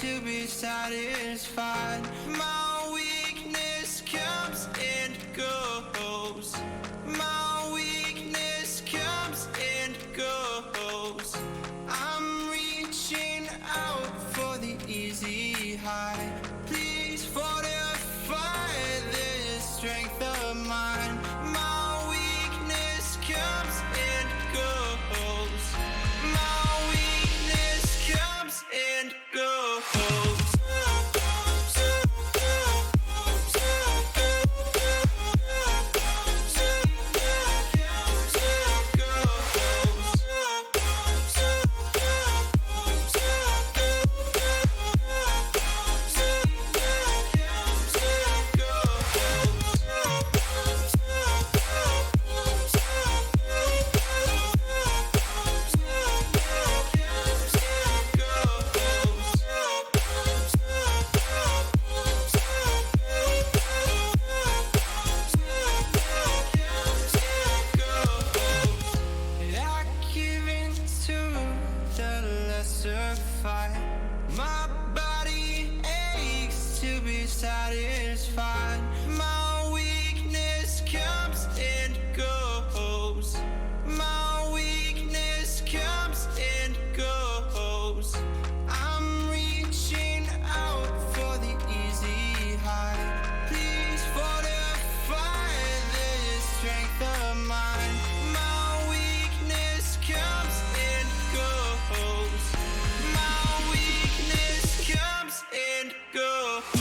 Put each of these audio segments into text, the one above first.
to be satisfied. My weakness comes and goes. My weakness comes and goes. I'm reaching out for the easy high. Please fortify this strength of mine. My weakness comes and goes. My weakness comes and goes. My body aches to be satisfied. My weakness comes and goes. My weakness comes and goes. I'm reaching out for the easy high. Please fortify this strength of mine. My weakness comes and goes. My weakness comes and goes.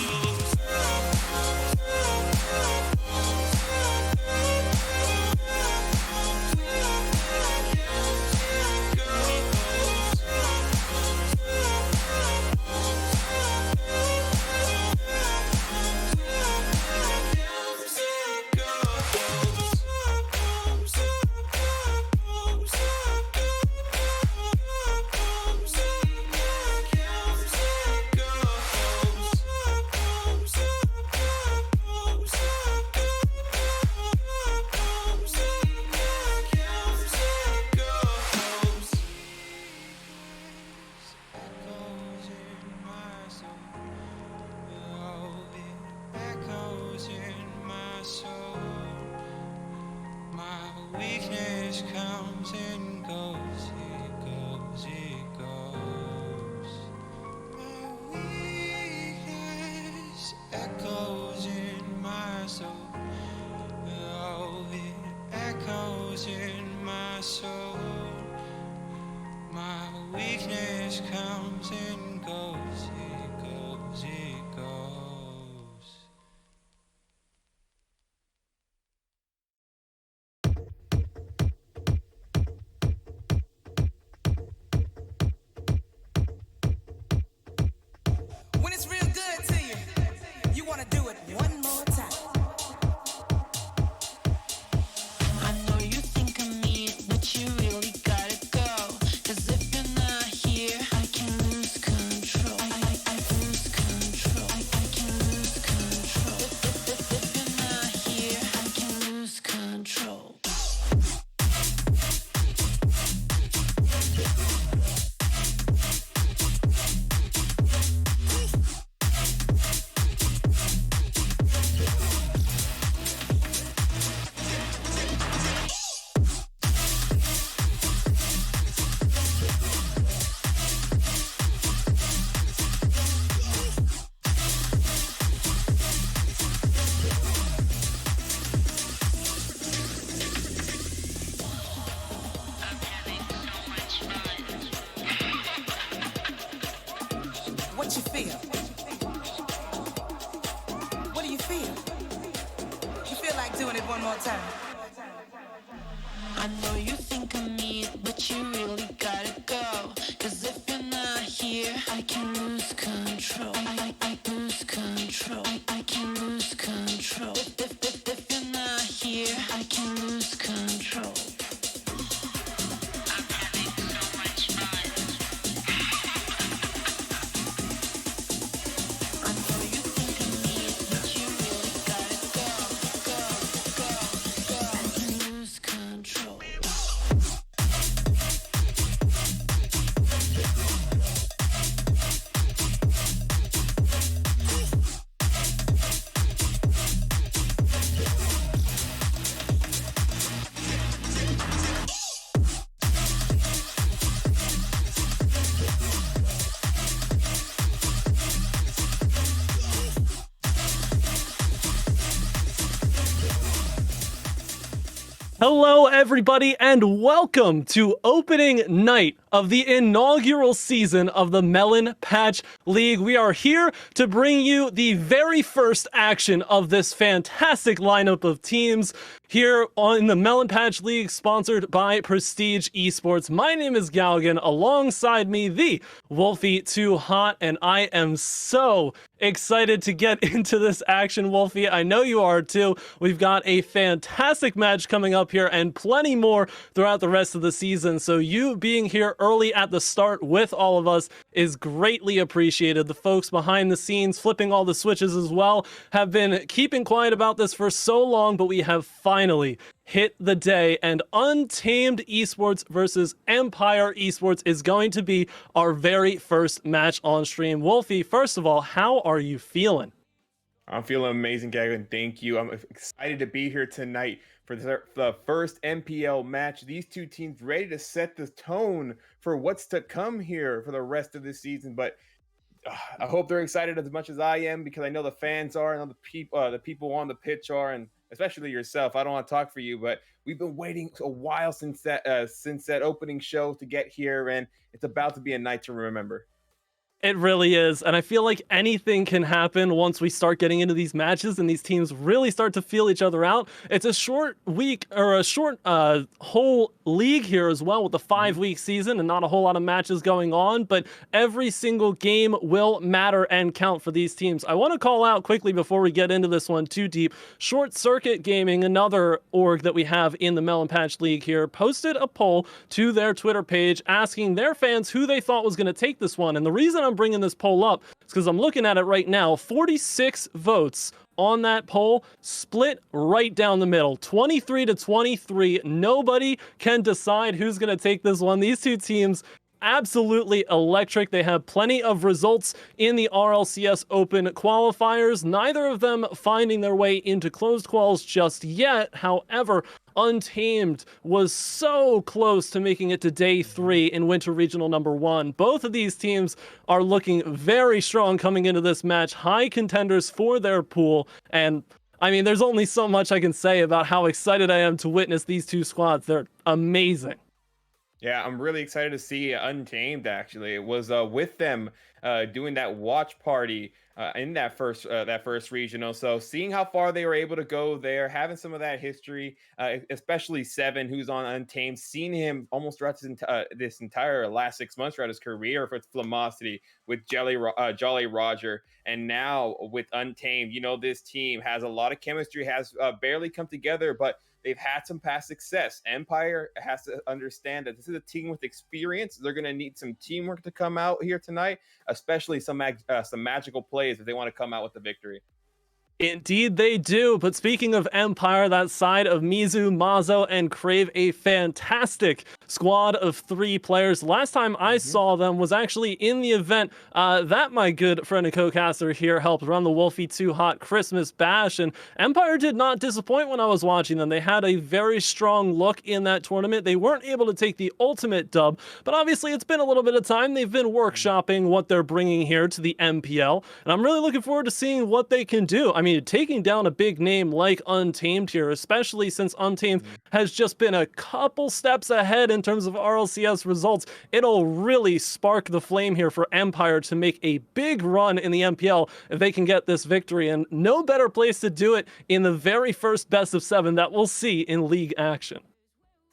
Weakness comes and goes, it goes, it goes. My weakness echoes in my soul. Oh, it echoes in my soul. My weakness comes and goes, it goes, it goes. When it's real good to you, you want to do it one more time. I know you think of me, but you really gotta go. 'Cause if you're not here, I can lose control. I lose control. I can lose control. If you're not here, I can lose control. What you feel? What do you feel? You feel like doing it one more time. I know you think of me, but you really gotta go. 'Cause if you're not here, I can lose control. I lose control. I can lose control. If you're not here, I can lose control. I'm having so much fun. I know you think of me, but you really gotta go. I can lose control. Hello, everybody, and welcome to opening night of the inaugural season of the Melon Patch League. We are here to bring you the very first action of this fantastic lineup of teams here on the Melon Patch League, sponsored by Prestige Esports. My name is Galgan. Alongside me, the Wolfie Too Hot, and I am so excited to get into this action, Wolfie. I know you are too. We've got a fantastic match coming up here and plenty more throughout the rest of the season. So you being here early at the start with all of us is greatly appreciated. The folks behind the scenes flipping all the switches as well have been keeping quiet about this for so long, but we have finally hit the day, and Untamed Esports versus Empyre Esports is going to be our very first match on stream. Wolfie, first of all, how are you feeling? I'm feeling amazing, Gavin. Thank you. I'm excited to be here tonight for the first MPL match. These two teams ready to set the tone for what's to come here for the rest of the season. But I hope they're excited as much as I am, because I know the fans are, and the people on the pitch are, and especially yourself. I don't want to talk for you, but we've been waiting a while since that opening show to get here, and it's about to be a night to remember. It really is, and I feel like anything can happen once we start getting into these matches and these teams really start to feel each other out. It's a short week, or a short whole league here as well, with the 5-week season and not a whole lot of matches going on, but every single game will matter and count for these teams. I want to call out quickly before we get into this one too deep, Short Circuit Gaming, another org that we have in the Melon Patch League here, posted a poll to their Twitter page asking their fans who they thought was going to take this one. And the reason I'm bringing this poll up is because I'm looking at it right now. 46 votes on that poll, split right down the middle, 23 to 23. Nobody can decide who's going to take this one. These two teams absolutely electric. They have plenty of results in the RLCS Open qualifiers, neither of them finding their way into closed quals just yet. However, Untamed was so close to making it to day 3 in Winter Regional number 1. Both of these teams are looking very strong coming into this match, high contenders for their pool, and I mean, there's only so much I can say about how excited I am to witness these two squads. They're amazing. Yeah, I'm really excited to see Untamed. Actually, it was with them doing that watch party in that first regional. So seeing how far they were able to go there, having some of that history, especially Seven, who's on Untamed, seeing him almost throughout this entire last 6 months throughout his career for Flamosity with Jolly Roger, and now with Untamed. You know, this team has a lot of chemistry, has barely come together, but they've had some past success. Empyre has to understand that this is a team with experience. They're going to need some teamwork to come out here tonight, especially some magical plays if they want to come out with the victory. Indeed they do, but speaking of Empyre, that side of Mizu, Mazo, and Crave, a fantastic squad of 3 players. Last time I saw them was actually in the event that my good friend and co-caster here helped run, the Wolfie Too Hot Christmas Bash, and Empyre did not disappoint when I was watching them. They had a very strong look in that tournament. They weren't able to take the ultimate dub, but obviously it's been a little bit of time. They've been workshopping what they're bringing here to the MPL, and I'm really looking forward to seeing what they can do. I mean, taking down a big name like Untamed here, especially since Untamed has just been a couple steps ahead in terms of RLCS results, it'll really spark the flame here for Empyre to make a big run in the MPL if they can get this victory, and no better place to do it in the very first best of 7 that we'll see in league action.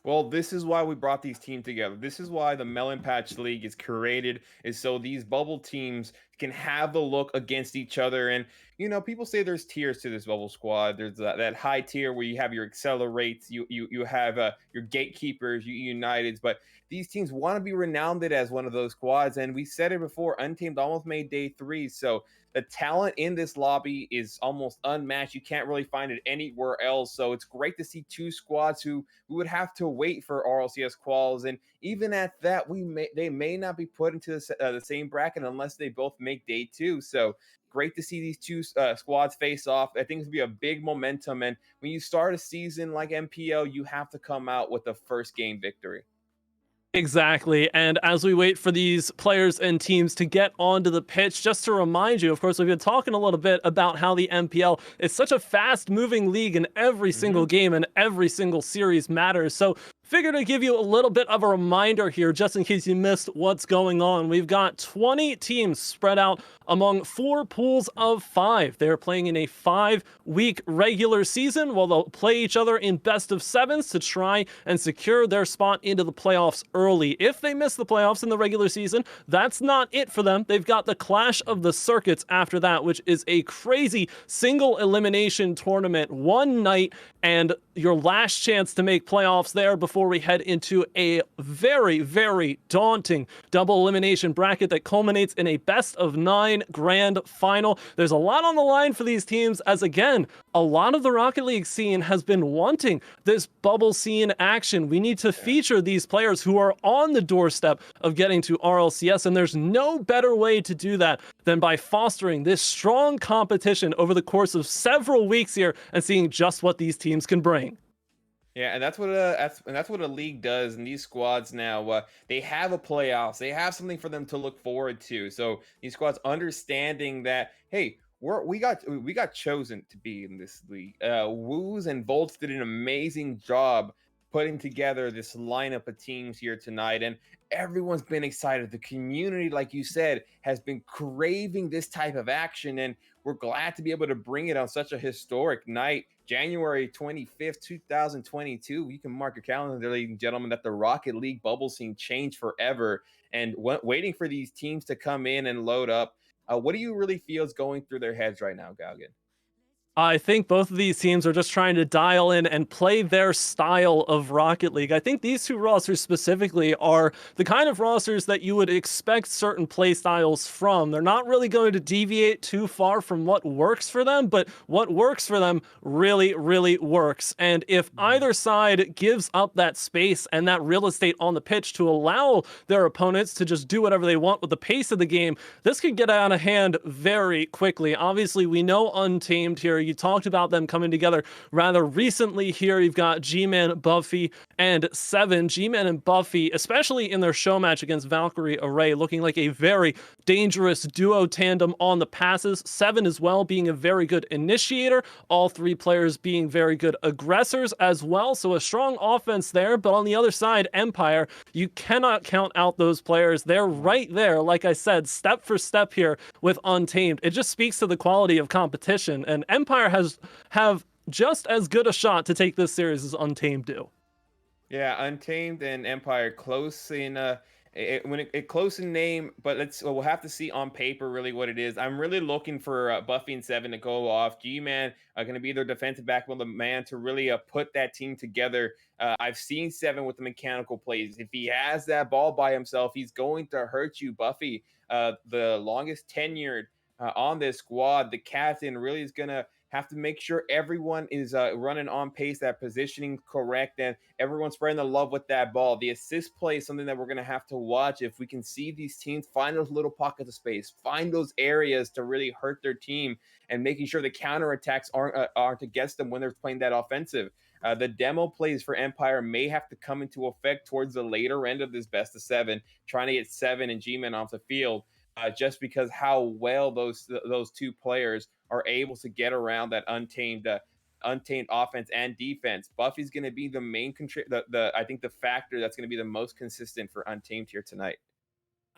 Well, this is why we brought these teams together. This is why the Melon Patch League is created, is so these bubble teams can have the look against each other. And, you know, people say there's tiers to this bubble squad. There's that high tier where you have your accelerates, you have your gatekeepers, your Uniteds, but these teams want to be renowned as one of those squads. And we said it before, Untamed almost made day 3. So the talent in this lobby is almost unmatched. You can't really find it anywhere else. So it's great to see 2 squads who we would have to wait for RLCS quals, and even at that, they may not be put into the same bracket unless they both make day 2. So great to see these 2 squads face off. I think it's gonna be a big momentum, and when you start a season like MPL, you have to come out with the first game victory. Exactly. And as we wait for these players and teams to get onto the pitch, just to remind you, of course, we've been talking a little bit about how the MPL is such a fast moving league and every single game and every single series matters. So figured to give you a little bit of a reminder here, just in case you missed what's going on. We've got 20 teams spread out among 4 pools of 5. They're playing in a 5-week regular season, while they'll play each other in best of 7s to try and secure their spot into the playoffs early. If they miss the playoffs in the regular season, that's not it for them. They've got the Clash of the Circuits after that, which is a crazy single elimination tournament, one night, and your last chance to make playoffs there before we head into a very, very daunting double elimination bracket that culminates in a best of 9 grand final. There's a lot on the line for these teams, as again, a lot of the Rocket League scene has been wanting this bubble scene action. We need to feature these players who are on the doorstep of getting to RLCS, and there's no better way to do that than by fostering this strong competition over the course of several weeks here and seeing just what these teams can bring. Yeah, and that's what a league does. And these squads now, they have a playoffs. They have something for them to look forward to. So these squads understanding that, hey, we got chosen to be in this league. Woos and Volts did an amazing job putting together this lineup of teams here tonight, and everyone's been excited. The community, like you said, has been craving this type of action, and we're glad to be able to bring it on such a historic night, January 25th, 2022. You can mark your calendar, ladies and gentlemen, that the Rocket League bubble scene changed forever. And waiting for these teams to come in and load up. What do you really feel is going through their heads right now, Galgan? I think both of these teams are just trying to dial in and play their style of Rocket League. I think these two rosters specifically are the kind of rosters that you would expect certain play styles from. They're not really going to deviate too far from what works for them, but what works for them really, really works. And if either side gives up that space and that real estate on the pitch to allow their opponents to just do whatever they want with the pace of the game, this could get out of hand very quickly. Obviously, we know Untamed here. You talked about them coming together rather recently here. You've got G-Man, Buffy, and Seven. G-Man and Buffy, especially in their show match against Valkyrie Array, looking like a very dangerous duo tandem on the passes. Seven as well being a very good initiator. All 3 players being very good aggressors as well. So a strong offense there. But on the other side, Empyre, you cannot count out those players. They're right there, like I said, step for step here with Untamed. It just speaks to the quality of competition. And Empyre have just as good a shot to take this series as Untamed do. Yeah, Untamed and Empyre close in close in name, but we'll have to see on paper really what it is. I'm really looking for Buffy and Seven to go off. G-Man going to be their defensive backbone, the man to really put that team together. I've seen Seven with the mechanical plays. If he has that ball by himself, he's going to hurt you. Buffy, the longest tenured on this squad, the captain, really is going to have to make sure everyone is running on pace, that positioning correct, and everyone's spreading the love with that ball. The assist play is something that we're going to have to watch. If we can see these teams find those little pockets of space, find those areas to really hurt their team, and making sure the counterattacks aren't against them when they're playing that offensive. The demo plays for Empyre may have to come into effect towards the later end of this best of 7, trying to get Seven and G-Man off the field. Just because how well those 2 players are able to get around that untamed offense and defense. Buffy's going to be the main I think the factor that's going to be the most consistent for Untamed here tonight.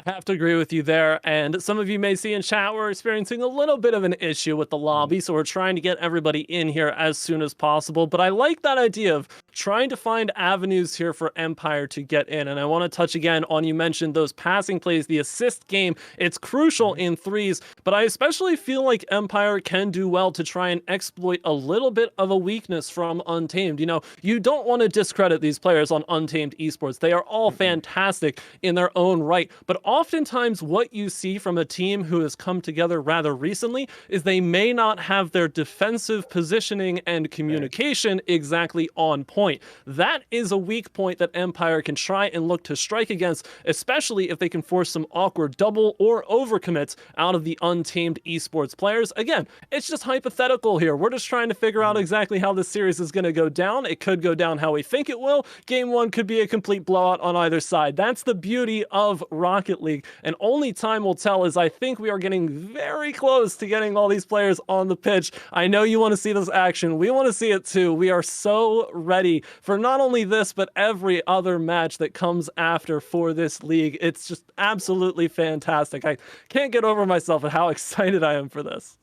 I have to agree with you there. And some of you may see in chat we're experiencing a little bit of an issue with the lobby, so we're trying to get everybody in here as soon as possible. But I like that idea of trying to find avenues here for Empyre to get in. And I want to touch again on, you mentioned those passing plays, the assist game. It's crucial in 3s, but I especially feel like Empyre can do well to try and exploit a little bit of a weakness from Untamed. You know, you don't want to discredit these players on Untamed Esports. They are all fantastic in their own right, but oftentimes what you see from a team who has come together rather recently is they may not have their defensive positioning and communication exactly on point. point. That is a weak point that Empyre can try and look to strike against, especially if they can force some awkward double or overcommits out of the Untamed Esports players. Again, it's just hypothetical here. We're just trying to figure out exactly how this series is going to go down. It could go down how we think it will. Game 1 could be a complete blowout on either side. That's the beauty of Rocket League, and only time will tell, as I think we are getting very close to getting all these players on the pitch. I know you want to see this action. We want to see it too. We are so ready for not only this, but every other match that comes after for this league. It's just absolutely fantastic. I can't get over myself at how excited I am for this.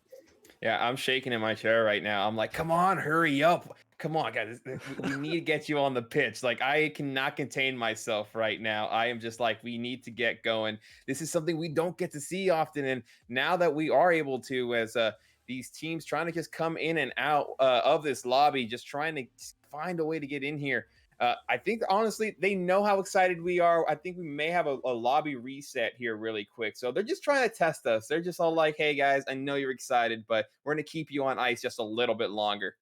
Yeah, I'm shaking in my chair right now. I'm like, come on, hurry up. Come on, guys. We need to get you on the pitch. Like, I cannot contain myself right now. I am just like, we need to get going. This is something we don't get to see often. And now that we are able to, as these teams trying to just come in and out of this lobby, just trying to find a way to get in here. I think, honestly, they know how excited we are. I think we may have a lobby reset here really quick. So they're just trying to test us. They're just all like, hey, guys, I know you're excited, but we're going to keep you on ice just a little bit longer.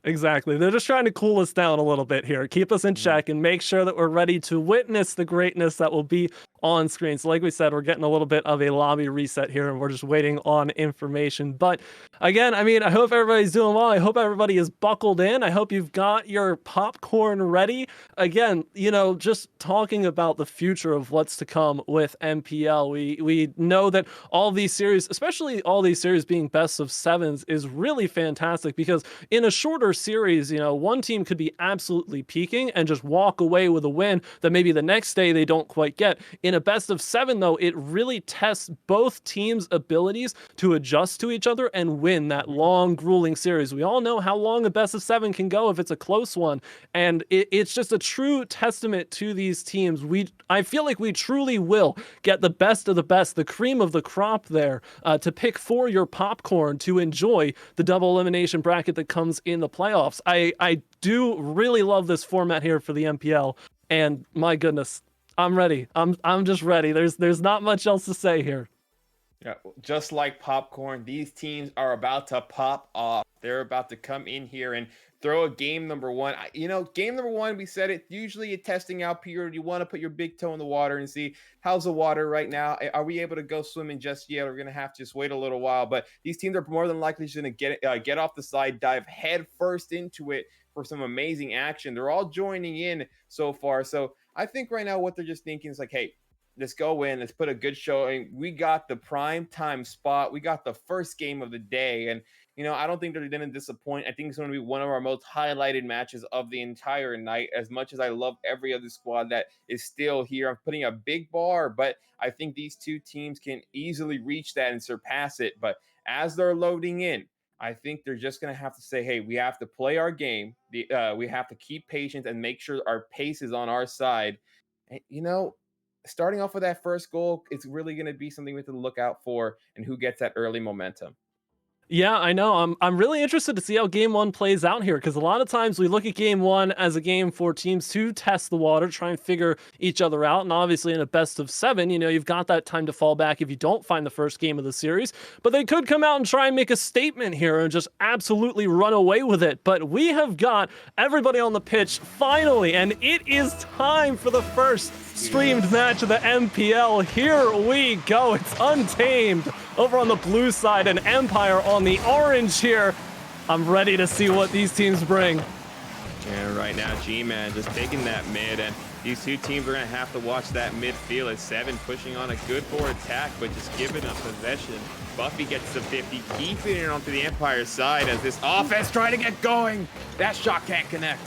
Exactly. They're just trying to cool us down a little bit here, keep us in check, and make sure that we're ready to witness the greatness that will be on screen. So like we said, we're getting a little bit of a lobby reset here, and we're just waiting on information. But again, I mean, I hope everybody's doing well. I hope everybody is buckled in. I hope you've got your popcorn ready. Again, you know, just talking about the future of what's to come with MPL. We know that all these series, especially all these series being best of sevens, is really fantastic, because in a shorter series, you know, one team could be absolutely peaking and just walk away with a win that maybe the next day they don't quite get. In a best of seven, though, it really tests both teams' abilities to adjust to each other and win that long, grueling series. We all know how long a best of seven can go if it's a close one, and it's just a true testament to these teams. I feel like we truly will get the best of the best, the cream of the crop there, to pick for your popcorn to enjoy the double elimination bracket that comes in the playoffs. I do really love this format here for the MPL, and my goodness, I'm ready. I'm just ready. There's not much else to say here. Yeah, just like popcorn, these teams are about to pop off. They're about to come in here and throw a game number one. You know, game number one, we said it, usually a testing out period. You want to put your big toe in the water and see how's the water right now. Are we able to go swimming just yet? We're going to have to just wait a little while. But these teams are more than likely just going to get off the side, dive head first into it for some amazing action. They're all joining in so far. So I think right now what they're just thinking is like, hey, let's go in. Let's put a good showing. We got the prime time spot. We got the first game of the day. And, you know, I don't think they're going to disappoint. I think it's going to be one of our most highlighted matches of the entire night. As much as I love every other squad that is still here, I'm putting a big bar, but I think these two teams can easily reach that and surpass it. But as they're loading in, I think they're just going to have to say, hey, we have to play our game. We have to keep patient and make sure our pace is on our side. And, you know, starting off with that first goal, it's really going to be something we have to look out for and who gets that early momentum. Yeah, I know. I'm really interested to see how game one plays out here, because a lot of times we look at game one as a game for teams to test the water, try and figure each other out. And obviously in a best of seven, you know, you've got that time to fall back if you don't find the first game of the series. But they could come out and try and make a statement here and just absolutely run away with it. But we have got everybody on the pitch finally, and it is time for the first streamed match of the MPL. Here we go. It's Untamed over on the blue side and Empyre on the orange here. I'm ready to see what these teams bring. And right now, G-Man just taking that mid, and these two teams are going to have to watch that midfield as Seven pushing on a good forward attack, but just giving up possession. Buffy gets the 50, keeping it onto the Empyre side as this offense trying to get going. That shot can't connect.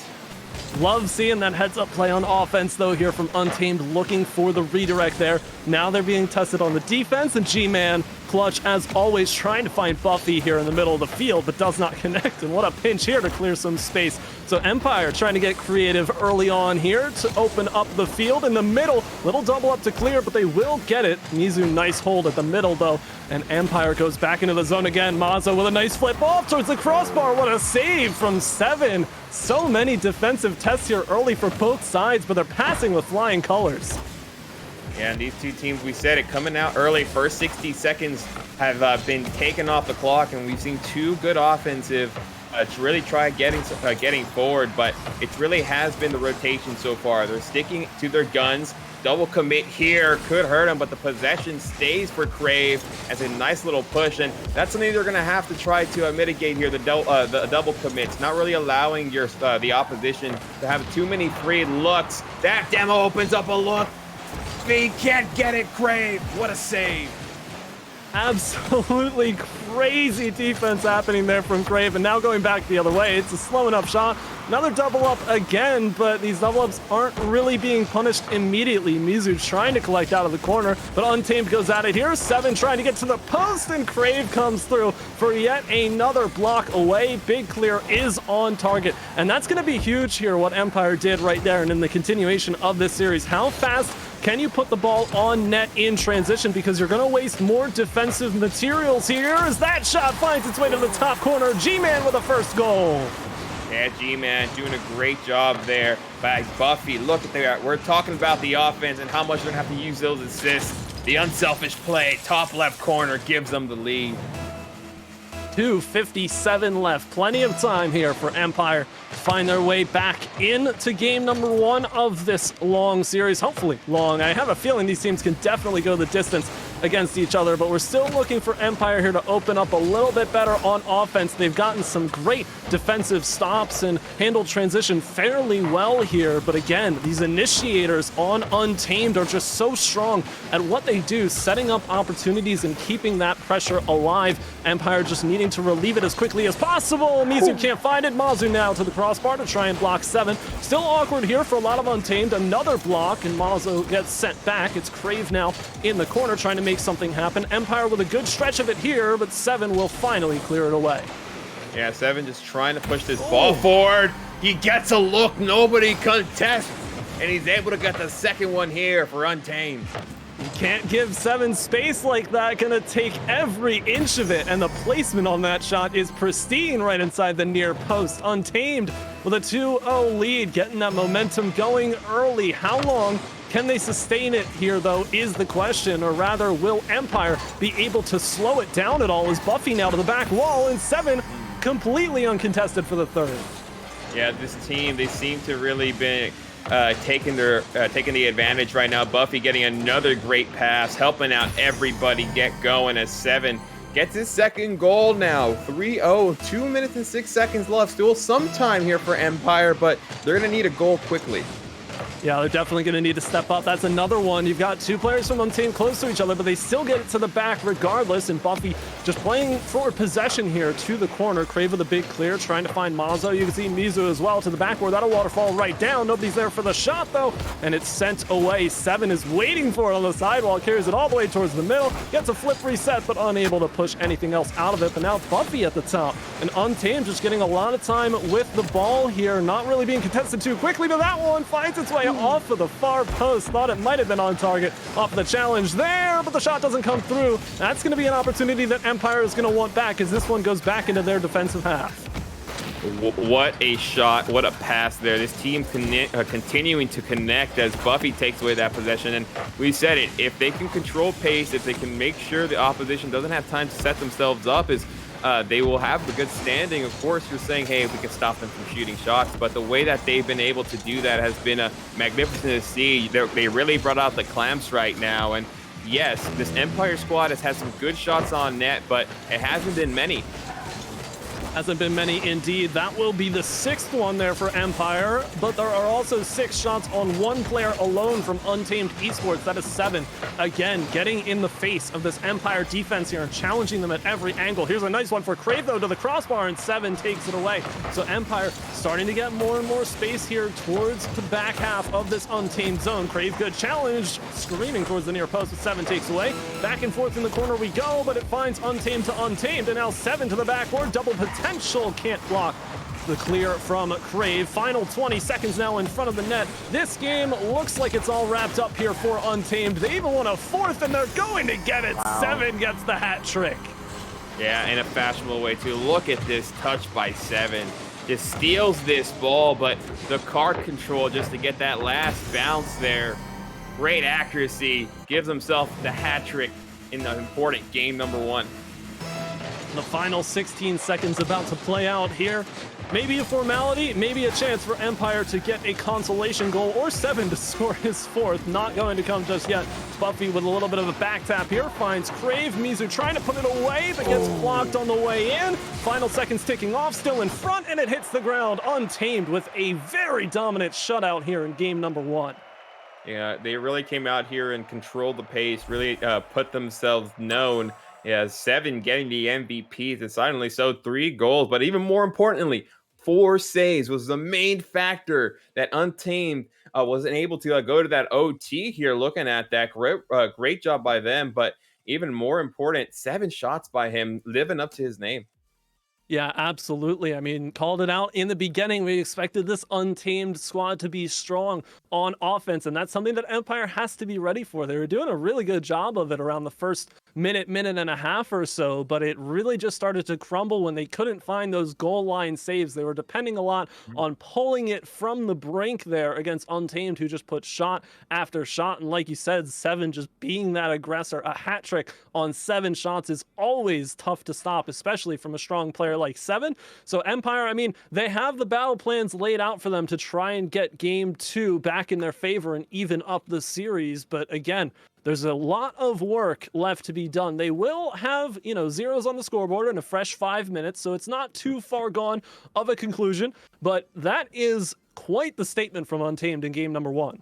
Love seeing that heads-up play on offense, though, here from Untamed, looking for the redirect there. Now they're being tested on the defense, and G-Man, clutch as always, trying to find Buffy here in the middle of the field, but does not connect. And what a pinch here to clear some space. So Empyre trying to get creative early on here to open up the field in the middle. Little double up to clear, but they will get it. Mizu, nice hold at the middle, though. And Empyre goes back into the zone again. Mazo with a nice flip off towards the crossbar. What a save from Seven. So many defensive tests here early for both sides, but they're passing with flying colors. Yeah, and these two teams, we said it, coming out early. First 60 seconds have been taken off the clock, and we've seen two good offensive to really try getting forward, but it really has been the rotation so far. They're sticking to their guns. Double commit here could hurt them, but the possession stays for Crave as a nice little push, and that's something they're going to have to try to mitigate here. The double commits, not really allowing the opposition to have too many free looks. That demo opens up a look. He can't get it, Crave. What a save. Absolutely crazy defense happening there from Crave, and now going back the other way. It's a slow enough shot. Another double up again, but these double ups aren't really being punished immediately. Mizu trying to collect out of the corner, but Untamed goes at it here. 7 trying to get to the post, and Crave comes through for yet another block away. Big clear is on target, and that's going to be huge here, what Empyre did right there, and in the continuation of this series. How fast can you put the ball on net in transition, because you're going to waste more defensive materials here as that shot finds its way to the top corner. G-Man with a first goal. Yeah, G-Man doing a great job there by Buffy. Look at that. We're talking about the offense and how much they're going to have to use those assists. The unselfish play, top left corner, gives them the lead. 2:57 left. Plenty of time here for Empyre to find their way back into game number 1 of this long series. Hopefully long. I have a feeling these teams can definitely go the distance against each other, but we're still looking for Empyre here to open up a little bit better on offense. They've gotten some great defensive stops and handled transition fairly well here, but again, these initiators on Untamed are just so strong at what they do, setting up opportunities and keeping that pressure alive. Empyre just needing to relieve it as quickly as possible. Mizu can't find it. Mazu now to the crossbar to try and block 7. Still awkward here for a lot of Untamed. Another block, and Mazu gets sent back. It's Crave now in the corner trying to make something happen. Empyre with a good stretch of it here, but 7 will finally clear it away. Yeah, 7 just trying to push this ball forward. He gets a look, nobody contests, and he's able to get the second one here for Untamed. You can't give 7 space like that. Gonna take every inch of it, and the placement on that shot is pristine right inside the near post. Untamed with a 2-0 lead, getting that momentum going early. How long can they sustain it here, though, is the question, or rather, will Empyre be able to slow it down at all? As Buffy now to the back wall, and 7 completely uncontested for the third. Yeah, this team, they seem to really be taking the advantage right now. Buffy getting another great pass, helping out everybody get going as 7 gets his second goal now. 3-0, 2 minutes and 6 seconds left. Still some time here for Empyre, but they're going to need a goal quickly. Yeah, they're definitely going to need to step up. That's another one. You've got 2 players from Untamed close to each other, but they still get it to the back regardless. And Buffy just playing forward possession here to the corner. Crave with a big clear, trying to find Mazo. You can see Mizu as well to the backboard. That'll waterfall right down. Nobody's there for the shot, though, and it's sent away. 7 is waiting for it on the sidewall, carries it all the way towards the middle, gets a flip reset, but unable to push anything else out of it. But now Buffy at the top, and Untamed just getting a lot of time with the ball here, not really being contested too quickly, but that one finds its way off of the far post. Thought it might have been on target off the challenge there, but the shot doesn't come through. That's going to be an opportunity that Empyre is going to want back, as this one goes back into their defensive half. What a shot, what a pass there. This team continuing to connect as Buffy takes away that possession. And we said it, if they can control pace, if they can make sure the opposition doesn't have time to set themselves up, they will have the good standing. Of course, you're saying, hey, we can stop them from shooting shots, but the way that they've been able to do that has been magnificent to see. They really brought out the clamps right now. And yes, this Empyre squad has had some good shots on net, but it hasn't been many. Hasn't been many indeed. That will be the 6th one there for Empyre, but there are also 6 shots on 1 player alone from Untamed Esports. That is 7. Again, getting in the face of this Empyre defense here and challenging them at every angle. Here's a nice one for Crave, though, to the crossbar, and 7 takes it away. So Empyre starting to get more and more space here towards the back half of this Untamed zone. Crave, good challenge, screaming towards the near post, with 7 takes away. Back and forth in the corner we go, but it finds Untamed to Untamed, and now 7 to the backboard. Double potential, can't block the clear from Crave. Final 20 seconds now in front of the net. This game looks like it's all wrapped up here for Untamed. They even won a 4th, and they're going to get it. Wow. 7 gets the hat trick. Yeah, in a fashionable way, too. Look at this touch by 7. Just steals this ball, but the card control just to get that last bounce there. Great accuracy. Gives himself the hat trick in the important game number 1. The final 16 seconds about to play out here. Maybe a formality, maybe a chance for Empyre to get a consolation goal, or Seven to score his fourth. Not going to come just yet. Buffy with a little bit of a back tap here, finds Crave. Mizu trying to put it away, but gets blocked on the way in. Final seconds ticking off, still in front, and it hits the ground. Untamed with a very dominant shutout here in game number 1. Yeah, they really came out here and controlled the pace, really put themselves known. Yeah, Seven getting the MVP, decidedly so, 3 goals, but even more importantly, 4 saves was the main factor that Untamed wasn't able to go to that OT here. Looking at that, great job by them, but even more important, 7 shots by him, living up to his name. Yeah, absolutely. I mean, called it out in the beginning. We expected this Untamed squad to be strong on offense, and that's something that Empyre has to be ready for. They were doing a really good job of it around the first minute and a half or so, but it really just started to crumble when they couldn't find those goal line saves. They were depending a lot on pulling it from the brink there against Untamed, who just put shot after shot. And like you said, Seven just being that aggressor, a hat trick on 7 shots is always tough to stop, especially from a strong player like Seven. So Empyre, I mean, they have the battle plans laid out for them to try and get game 2 back in their favor and even up the series. But again, there's a lot of work left to be done. They will have, zeros on the scoreboard in a fresh 5 minutes, so it's not too far gone of a conclusion, but that is quite the statement from Untamed in game number 1.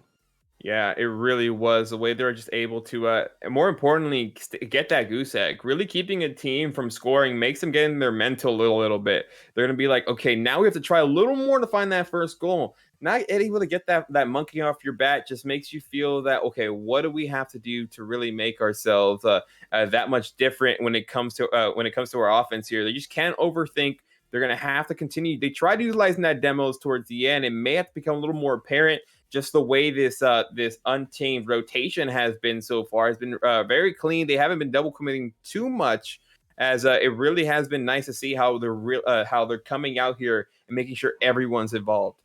Yeah, it really was the way they were just able to, more importantly, get that goose egg. Really keeping a team from scoring makes them get in their mental a little bit. They're going to be like, okay, now we have to try a little more to find that first goal. Not able to get that monkey off your back just makes you feel that, okay, what do we have to do to really make ourselves that much different when it comes to our offense here? They just can't overthink. They're going to have to continue. They tried utilizing that demos towards the end. It may have to become a little more apparent. Just the way this Untamed rotation has been so far has been very clean. They haven't been double committing too much, as it really has been nice to see how they're coming out here and making sure everyone's involved.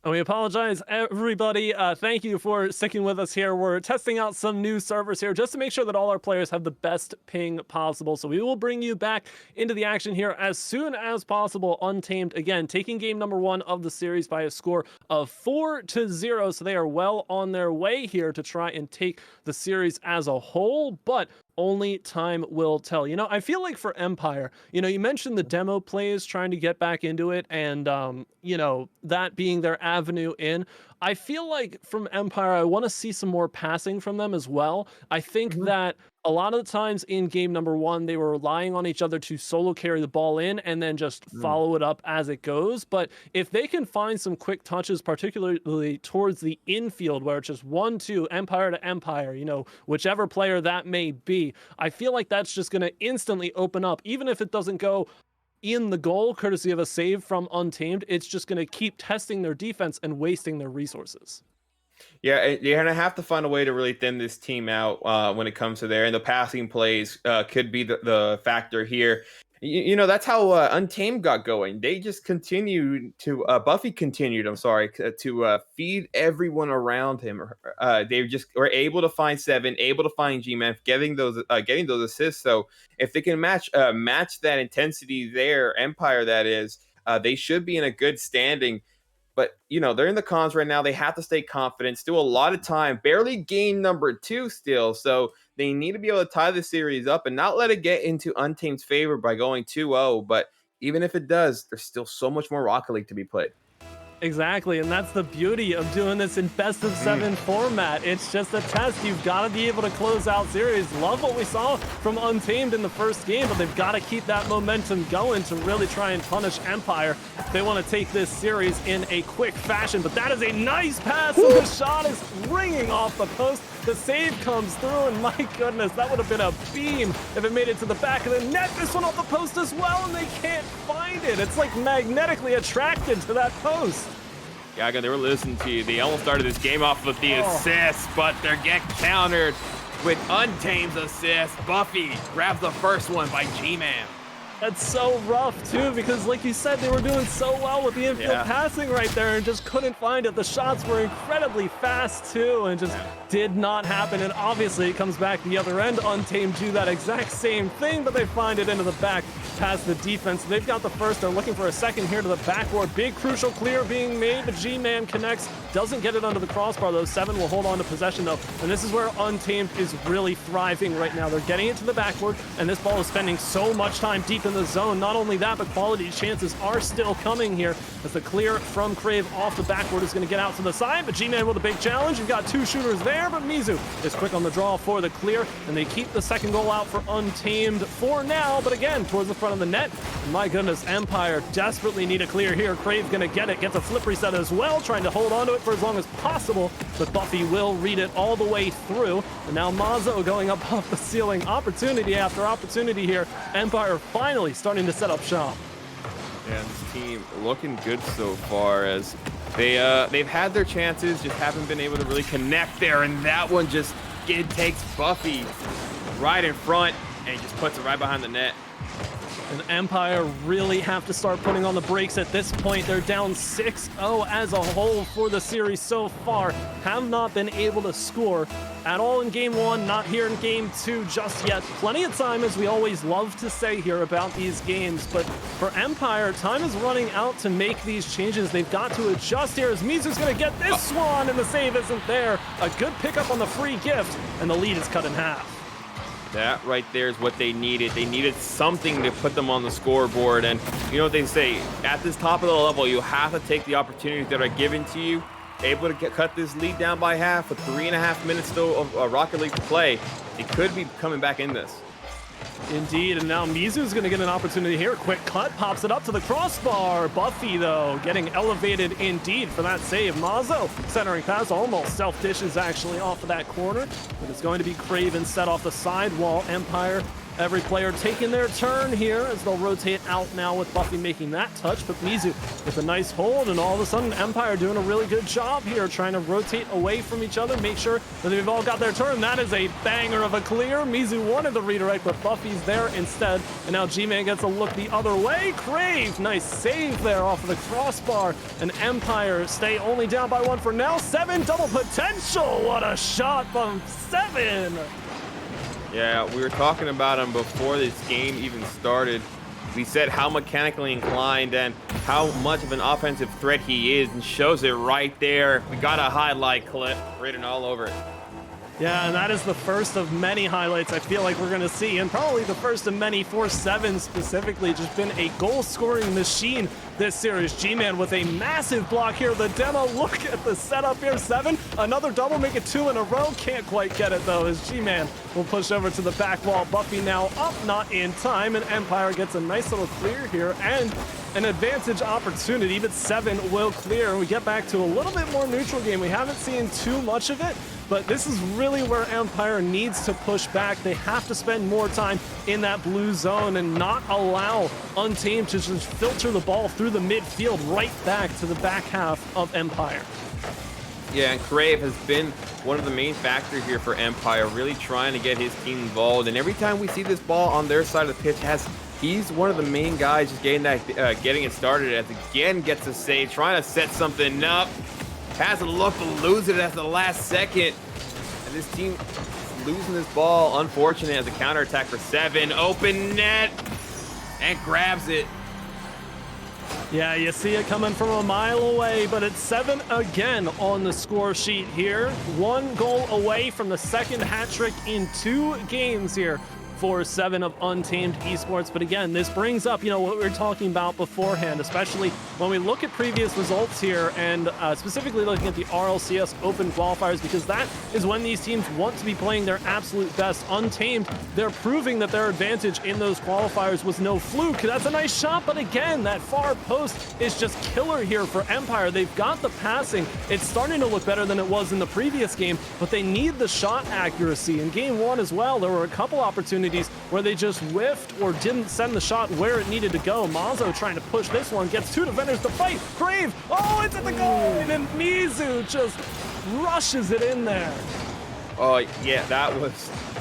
And we apologize, everybody. Thank you for sticking with us here. We're testing out some new servers here just to make sure that all our players have the best ping possible. So we will bring you back into the action here as soon as possible. Untamed, again, taking game number 1 of the series by a score of 4-0. So they are well on their way here to try and take the series as a whole. But only time will tell. I feel like for Empyre, you mentioned the demo plays, trying to get back into it, and that being their avenue in. I feel like from Empyre, I want to see some more passing from them as well. I think that a lot of the times in game number 1, they were relying on each other to solo carry the ball in and then just follow it up as it goes. But if they can find some quick touches, particularly towards the infield, where it's just 1-2, Empyre to Empyre, whichever player that may be, I feel like that's just going to instantly open up, even if it doesn't go in the goal, courtesy of a save from Untamed. It's just going to keep testing their defense and wasting their resources. Yeah, you're going to have to find a way to really thin this team out when it comes to there. And the passing plays could be the factor here. That's how Untamed got going. They just continued to, Buffy continued, to feed everyone around him. They just were able to find Seven, able to find G-Man, getting those assists. So if they can match that intensity there, Empyre that is, they should be in a good standing. But, they're in the cons right now. They have to stay confident. Still a lot of time. Barely game number 2 still. So they need to be able to tie the series up and not let it get into Untamed's favor by going 2-0. But even if it does, there's still so much more Rocket League to be played. Exactly, and that's the beauty of doing this in best of 7 format. It's just a test. You've got to be able to close out series. Love what we saw from Untamed in the first game, but they've got to keep that momentum going to really try and punish Empyre. They want to take this series in a quick fashion, but that is a nice pass, and the shot is ringing off the post. The save comes through, and my goodness, that would have been a beam if it made it to the back of the net. This one off the post as well, and they can't find it. It's like magnetically attracted to that post. Gaga, they were listening to you. They almost started this game off with the assist, but they get countered with Untamed's assist. Buffy grabs the first one by G-Man. That's so rough too, because like you said, they were doing so well with the infield passing right there and just couldn't find it. The shots were incredibly fast too and just did not happen. And obviously it comes back the other end. Untamed do that exact same thing, but they find it into the back past the defense. They've got the first. They're looking for a second here to the backboard. Big crucial clear being made, but G-Man connects. Doesn't get it under the crossbar though. 7 will hold on to possession though. And this is where Untamed is really thriving right now. They're getting it to the backboard, and this ball is spending so much time deep in the zone. Not only that, but quality chances are still coming here as the clear from Crave off the backboard is going to get out to the side, but G-Man with a big challenge. You've got 2 shooters there, but Mizu is quick on the draw for the clear, and they keep the second goal out for Untamed for now, but again, towards the front of the net. And my goodness, Empyre desperately need a clear here. Crave going to get it, gets a flip reset as well, trying to hold on to it for as long as possible, but Buffy will read it all the way through. And now Mazo going up off the ceiling. Opportunity after opportunity here. Empyre finally starting to set up shop. Yeah, this team looking good so far as they've had their chances, just haven't been able to really connect there, and that one just it takes Buffy right in front and just puts it right behind the net. And Empyre really have to start putting on the brakes at this point. They're down 6-0 as a whole for the series so far. Have not been able to score at all in game 1, not here in game 2 just yet. Plenty of time, as we always love to say here about these games, but for Empyre, time is running out to make these changes. They've got to adjust here as Mizu's gonna get this swan, and the save isn't there. A good pickup on the free gift, and the lead is cut in half. That right there is what they needed. They needed something to put them on the scoreboard. And you know what they say, at this top of the level, you have to take the opportunities that are given to you. Able to cut this lead down by half with 3.5 minutes still of Rocket League to play. It could be coming back in this. Indeed, and now Mizu's going to get an opportunity here. Quick cut, pops it up to the crossbar. Buffy, though, getting elevated indeed for that save. Mazo centering pass, almost self-dishes actually off of that corner. But it's going to be Craven set off the sidewall. Empyre, every player taking their turn here as they'll rotate out now with Buffy making that touch. But Mizu with a nice hold, and all of a sudden Empyre doing a really good job here, trying to rotate away from each other, make sure that they've all got their turn. That is a banger of a clear. Mizu wanted the redirect, but Buffy's there instead. And now G-Man gets a look the other way. Crave, nice save there off of the crossbar. And Empyre stay only down by 1 for now. 7, double potential. What a shot from 7. Yeah, we were talking about him before this game even started. We said how mechanically inclined and how much of an offensive threat he is, and shows it right there. We got a highlight clip written all over it. Yeah, and that is the first of many highlights I feel like we're going to see, and probably the first of many for 7 specifically. Just been a goal-scoring machine this series. G-Man with a massive block here. The demo, look at the setup here. 7, another double, make it 2 in a row. Can't quite get it, though, as G-Man will push over to the back wall. Buffy now up, not in time, and Empyre gets a nice little clear here, and an advantage opportunity, but 7 will clear. We get back to a little bit more neutral game. We haven't seen too much of it, but this is really where Empyre needs to push back. They have to spend more time in that blue zone and not allow Untamed to just filter the ball through the midfield right back to the back half of Empyre. Yeah, and Crave has been one of the main factors here for Empyre, really trying to get his team involved. And every time we see this ball on their side of the pitch, he's one of the main guys just getting it started. As again gets a save, trying to set something up. Has a look to lose it at the last second. And this team is losing this ball. Unfortunate as a counterattack for 7. Open net. And grabs it. Yeah, you see it coming from a mile away, but it's 7 again on the score sheet here. 1 goal away from the second hat trick in 2 games here for 7 of Untamed Esports. But again, this brings up, what we were talking about beforehand, especially when we look at previous results here, and specifically looking at the RLCS Open qualifiers, because that is when these teams want to be playing their absolute best. Untamed, they're proving that their advantage in those qualifiers was no fluke. That's a nice shot, but again, that far post is just killer here for Empyre. They've got the passing. It's starting to look better than it was in the previous game, but they need the shot accuracy. In game 1 as well, there were a couple opportunities where they just whiffed or didn't send the shot where it needed to go. Mazo trying to push this one, gets 2 defenders to fight. Crave, oh, it's at the goal, and then Mizu just rushes it in there. Oh yeah,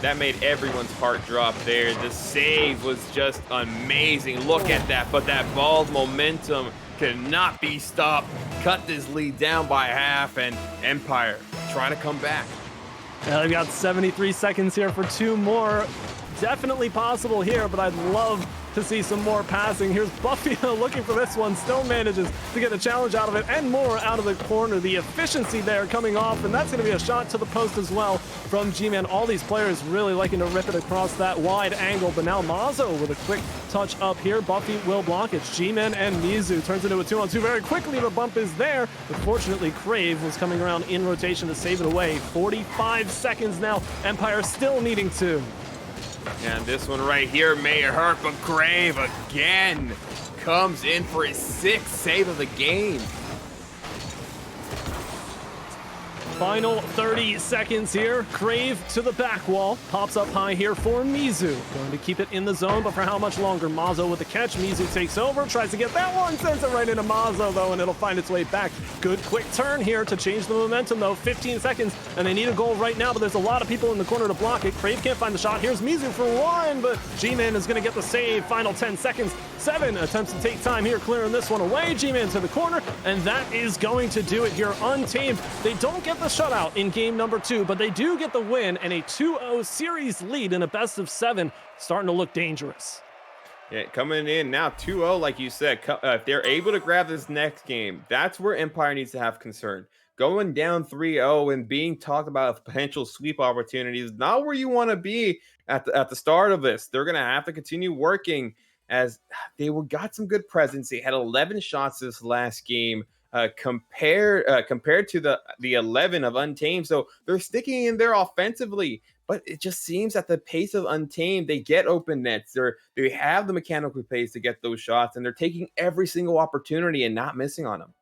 that made everyone's heart drop there. The save was just amazing. Look at that, but that ball's momentum cannot be stopped. Cut this lead down by half, and Empyre trying to come back. Yeah, they've got 73 seconds here for 2 more. Definitely possible here, but I'd love to see some more passing. Here's Buffy looking for this one, still manages to get a challenge out of it and more out of the corner. The efficiency there coming off, and that's going to be a shot to the post as well from G-Man. All these players really liking to rip it across that wide angle, but now Mazo with a quick touch up here. Buffy will block it. G-Man and Mizu turns into a 2-on-2 very quickly. The bump is there, but fortunately Crave was coming around in rotation to save it away. 45 seconds now. Empyre still needing to. And this one right here may hurt, but Crave again comes in for his 6th save of the game. Final 30 seconds here. Crave to the back wall. Pops up high here for Mizu. Going to keep it in the zone, but for how much longer? Mazo with the catch. Mizu takes over, tries to get that one, sends it right into Mazo, though, and it'll find its way back. Good quick turn here to change the momentum, though. 15 seconds, and they need a goal right now, but there's a lot of people in the corner to block it. Crave can't find the shot. Here's Mizu for one, but G-Man is going to get the save. Final 10 seconds. 7 attempts to take time here, clearing this one away. G-Man to the corner, and that is going to do it here. Untamed. They don't get the shutout in game number 2, but they do get the win and a 2-0 series lead in a best of 7, starting to look dangerous. Yeah, coming in now 2-0, like you said. If they're able to grab this next game, that's where Empyre needs to have concern. Going down 3-0 and being talked about a potential sweep opportunity is not where you want to be at the start of this. They're going to have to continue working, as they got some good presence. They had 11 shots this last game. Compared to the 11 of Untamed. So they're sticking in there offensively, but it just seems at the pace of Untamed, they get open nets. They have the mechanical pace to get those shots, and they're taking every single opportunity and not missing on them.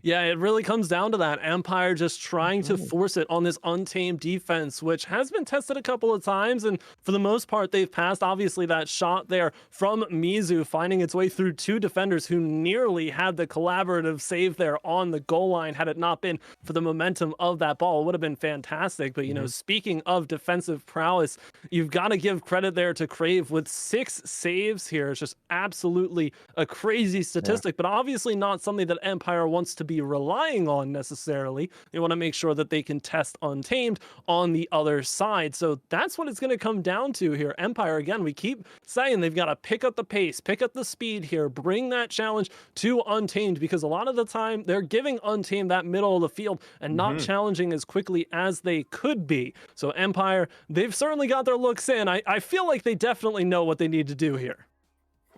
Yeah, it really comes down to that. Empyre just trying to force it on this Untamed defense, which has been tested a couple of times, and for the most part, they've passed. Obviously, that shot there from Mizu finding its way through 2 defenders who nearly had the collaborative save there on the goal line. Had it not been for the momentum of that ball, it would have been fantastic. But, you know, speaking of defensive prowess, you've got to give credit there to Crave with 6 saves here. It's just absolutely a crazy statistic, but obviously not something that Empyre wants to be relying on necessarily. They want to make sure that they can test Untamed on the other side. So that's what it's going to come down to here. Empyre, again, we keep saying they've got to pick up the pace, pick up the speed here, bring that challenge to Untamed, because a lot of the time they're giving Untamed that middle of the field and not challenging as quickly as they could be. So Empyre, they've certainly got their looks in. I feel like they definitely know what they need to do here.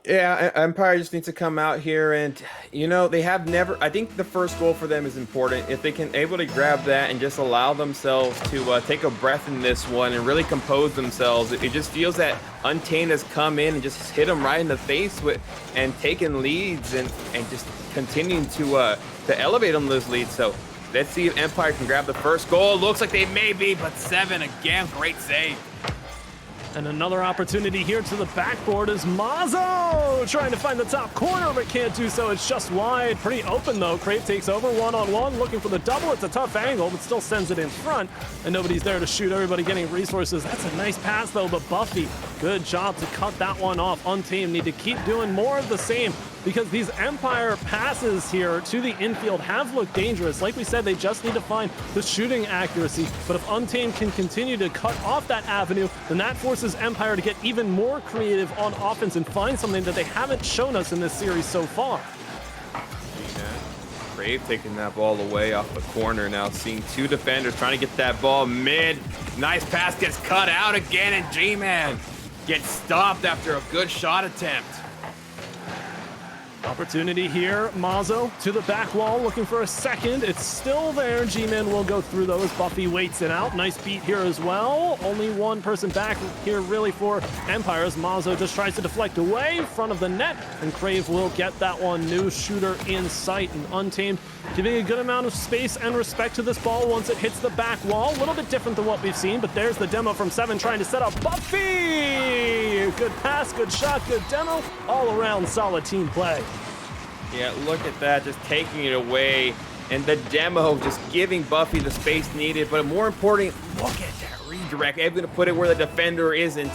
Yeah, Empyre just needs to come out here and, you know, they have never, I think the first goal for them is important. If they can able to grab that and just allow themselves to take a breath in this one and really compose themselves, it just feels that Untamed has come in and just hit them right in the face with and taking leads and just continuing to elevate on those leads. So let's see if Empyre can grab the first goal. Looks like they may be, but 7 again, great save. And another opportunity here to the backboard is Mazo trying to find the top corner, but can't do so. It's just wide. Pretty open, though. Crave takes over one-on-one, looking for the double. It's a tough angle, but still sends it in front, and nobody's there to shoot. Everybody getting resources. That's a nice pass, though, but Buffy, good job to cut that one off. Untamed need to keep doing more of the same, because these Empyre passes here to the infield have looked dangerous. Like we said, they just need to find the shooting accuracy, but if Untamed can continue to cut off that avenue, then that forces Empyre to get even more creative on offense and find something that they haven't shown us in this series so far. Crave taking that ball away off the corner now, seeing 2 defenders trying to get that ball mid. Nice pass gets cut out again, and G-Man gets stopped after a good shot attempt. Opportunity here, Mazo to the back wall, looking for a second. It's still there. G-Man will go through those. Buffy waits it out. Nice beat here as well. Only one person back here really for Empyre, as Mazo just tries to deflect away in front of the net, and Crave will get that one. New shooter in sight, and Untamed giving a good amount of space and respect to this ball once it hits the back wall. A little bit different than what we've seen, but there's the demo from 7 trying to set up Buffy. Good pass, good shot, good demo. All around solid team play. Yeah, look at that, just taking it away. And the demo just giving Buffy the space needed, but more important, look at that redirect. Able to put it where the defender isn't.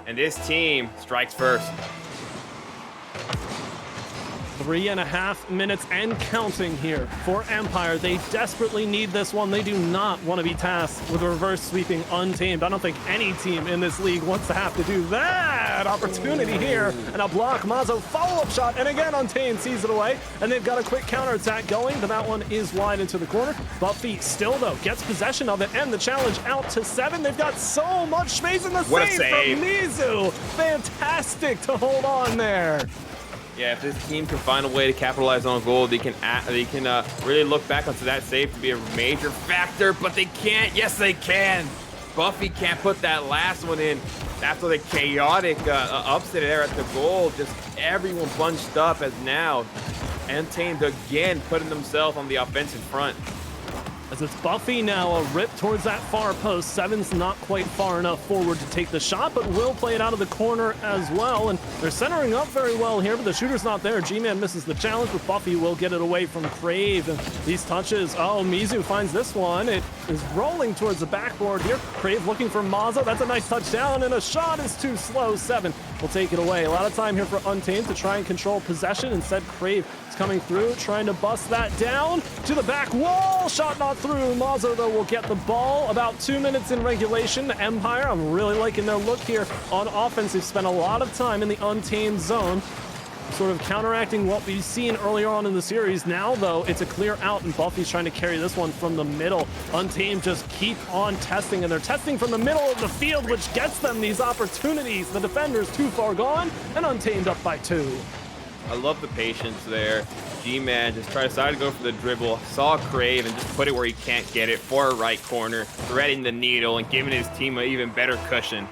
And this team strikes first. 3.5 minutes and counting here for Empyre. They desperately need this one. They do not want to be tasked with reverse sweeping Untamed. I don't think any team in this league wants to have to do that. Opportunity here, and a block. Mazo follow-up shot, and again Untamed sees it away, and they've got a quick counterattack going, but that one is wide into the corner. Buffy still, though, gets possession of it, and the challenge out to 7. They've got so much space in the save from Mizu. Fantastic to hold on there. Yeah, if this team can find a way to capitalize on a goal, they can really look back onto that save to be a major factor, but they can't. Yes, they can. Buffy can't put that last one in after the chaotic upset there at the goal. Just everyone bunched up as now Untamed again putting themselves on the offensive front. As it's Buffy now, a rip towards that far post. 7's not quite far enough forward to take the shot, but will play it out of the corner as well. And they're centering up very well here, but the shooter's not there. G-Man misses the challenge, but Buffy will get it away from Crave. And these touches, oh, Mizu finds this one. It is rolling towards the backboard here. Crave looking for Mazo. That's a nice touchdown, and a shot is too slow. 7 will take it away. A lot of time here for Untamed to try and control possession. Instead, Crave is coming through, trying to bust that down to the back wall. Shot not through. Mazo, though, will get the ball. About 2 minutes in regulation. Empyre, I'm really liking their look here on offense. They've spent a lot of time in the Untamed zone, sort of counteracting what we've seen earlier on in the series. Now, though, it's a clear out, and Buffy's trying to carry this one from the middle. Untamed just keep on testing, and they're testing from the middle of the field, which gets them these opportunities. The defender's too far gone, and Untamed up by 2. I love the patience there. G-Man just decided to go for the dribble, saw Crave, and just put it where he can't get it for a right corner, threading the needle and giving his team an even better cushion.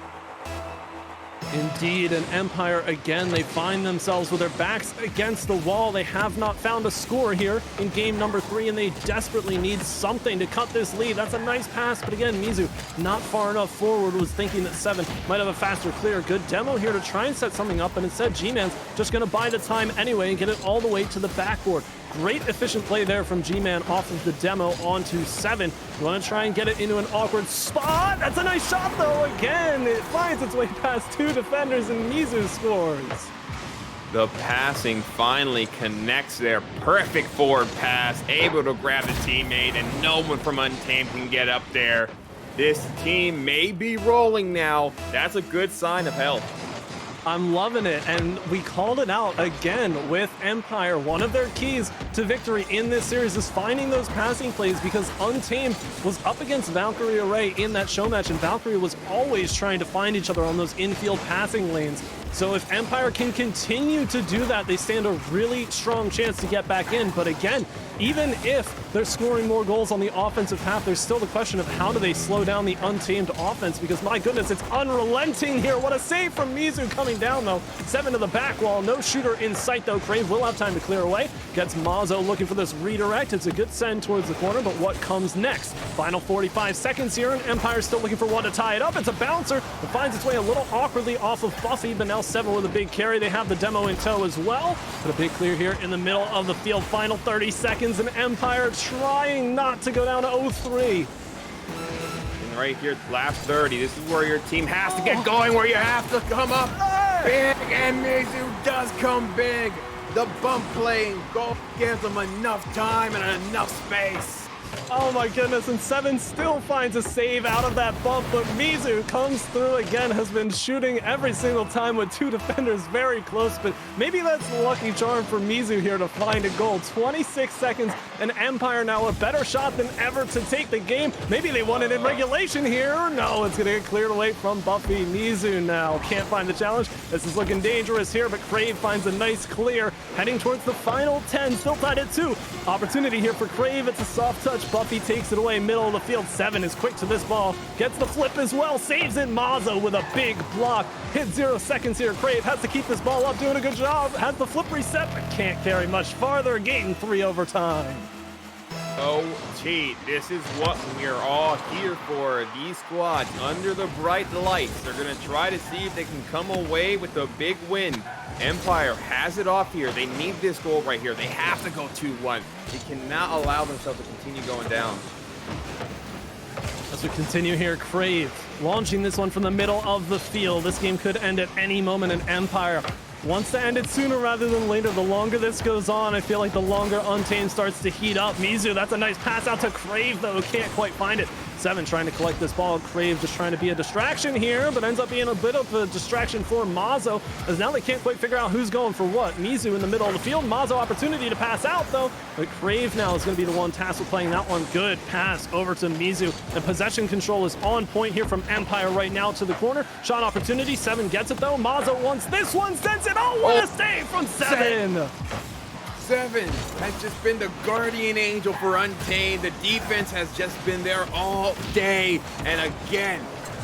Indeed, and Empyre again, they find themselves with their backs against the wall. They have not found a score here in game number 3, and they desperately need something to cut this lead. That's a nice pass, but again, Mizu not far enough forward, was thinking that 7 might have a faster clear. Good demo here to try and set something up, and instead G-Man's just going to buy the time anyway and get it all the way to the backboard. Great efficient play there from G-Man off of the demo onto 7. You want to try and get it into an awkward spot. That's a nice shot, though. Again, it finds its way past 2 defenders, and Mizu scores. The passing finally connects there. Perfect forward pass, able to grab the teammate, and no one from Untamed can get up there. This team may be rolling now. That's a good sign of health. I'm loving it, and we called it out again with Empyre. One of their keys to victory in this series is finding those passing plays, because Untamed was up against Valkyrie Array in that show match, and Valkyrie was always trying to find each other on those infield passing lanes. So if Empyre can continue to do that, they stand a really strong chance to get back in. But again, even if they're scoring more goals on the offensive half, there's still the question of how do they slow down the Untamed offense, because my goodness, it's unrelenting here. What a save from Mizu coming down, though. 7 to the back wall. No shooter in sight, though. Crave will have time to clear away. Gets Mazo looking for this redirect. It's a good send towards the corner, but what comes next? Final 45 seconds here, and Empyre's still looking for one to tie it up. It's a bouncer. It finds its way a little awkwardly off of Buffy, but now 7 with a big carry. They have the demo in tow as well. But a big clear here in the middle of the field. Final 30 seconds, and Empyre trying not to go down to 0-3. And right here, last 30. This is where your team has to get going, where you have to come up big, and Mizu does come big. The bump playing goal gives them enough time and enough space. Oh my goodness, and 7 still finds a save out of that bump, but Mizu comes through again, has been shooting every single time with 2 defenders very close, but maybe that's the lucky charm for Mizu here to find a goal. 26 seconds, and Empyre now a better shot than ever to take the game. Maybe they won it in regulation here. No, it's gonna get cleared away from Buffy. Mizu now can't find the challenge. This is looking dangerous here, but Crave finds a nice clear, heading towards the final 10, still tied at 2. Opportunity here for Crave, it's a soft touch. Buffy takes it away, middle of the field. 7 is quick to this ball, gets the flip as well, saves it. Mazo with a big block. Hit 0 seconds here. Crave has to keep this ball up, doing a good job. Has the flip reset, but can't carry much farther. Gain 3 overtime. OT. This is what we're all here for. These squads under the bright lights. They're going to try to see if they can come away with a big win. Empyre has it off here. They need this goal right here. They have to go 2-1. They cannot allow themselves to continue going down. As we continue here, Crave launching this one from the middle of the field. This game could end at any moment, and Empyre wants to end it sooner rather than later. The longer this goes on, I feel like the longer Untamed starts to heat up. Mizu, that's a nice pass out to Crave, though. Can't quite find it. Seven trying to collect this ball. Crave just trying to be a distraction here, but ends up being a bit of a distraction for Mazo, as now they can't quite figure out who's going for what. Mizu in the middle of the field. Mazo opportunity to pass out, though, but Crave now is going to be the one tasked with playing that one. Good pass over to Mizu, and possession control is on point here from Empyre right now to the corner. Shot opportunity. Seven gets it, though. Mazo wants this one, sends it. Oh, what a save from Seven! Seven has just been the guardian angel for Untamed. The defense has just been there all day. And again,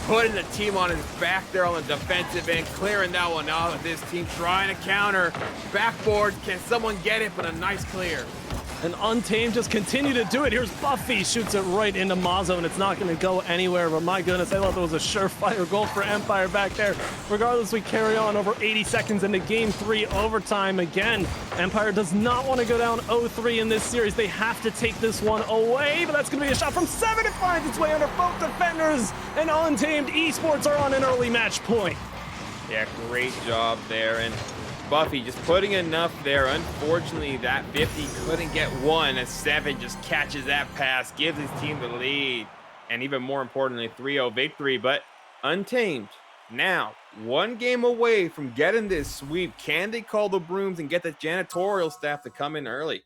putting the team on his back there on the defensive end, clearing that one out. This team trying to counter. Backboard, can someone get it? But a nice clear. And Untamed just continue to do it. Here's Buffy, shoots it right into Mazo, and it's not going to go anywhere. But my goodness, I thought that was a surefire goal for Empyre back there. Regardless, we carry on over 80 seconds into Game 3 overtime again. Empyre does not want to go down 0-3 in this series. They have to take this one away, but that's going to be a shot from Seven. It finds its way under both defenders, and Untamed Esports are on an early match point. Yeah, great job there. And Buffy just putting enough there. Unfortunately, that 50 couldn't get one as Seven just catches that pass, gives his team the lead, and even more importantly, 3-0 victory. But Untamed now one game away from getting this sweep. Can they call the brooms and get the janitorial staff to come in early?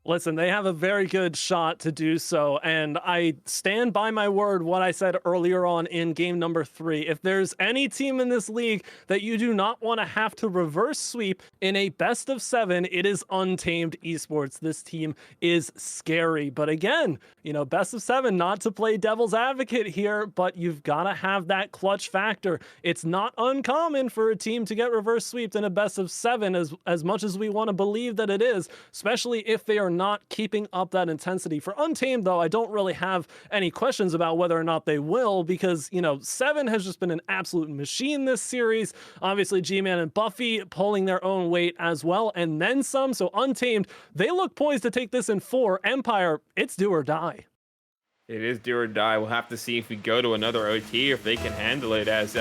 Listen, they have a very good shot to do so, and I stand by my word what I said earlier on in game number 3. If there's any team in this league that you do not want to have to reverse sweep in a best of 7, it is Untamed Esports. This team is scary, but again, you know, best of 7, not to play devil's advocate here, but you've got to have that clutch factor. It's not uncommon for a team to get reverse sweeped in a best of 7 as much as we want to believe that it is, especially if they are not keeping up that intensity. For Untamed, though, I don't really have any questions about whether or not they will, because, you know, Seven has just been an absolute machine this series. Obviously, G-Man and Buffy pulling their own weight as well, and then some. So Untamed, they look poised to take this in 4. Empyre, it's do or die. It is do or die. We'll have to see if we go to another OT, if they can handle it. As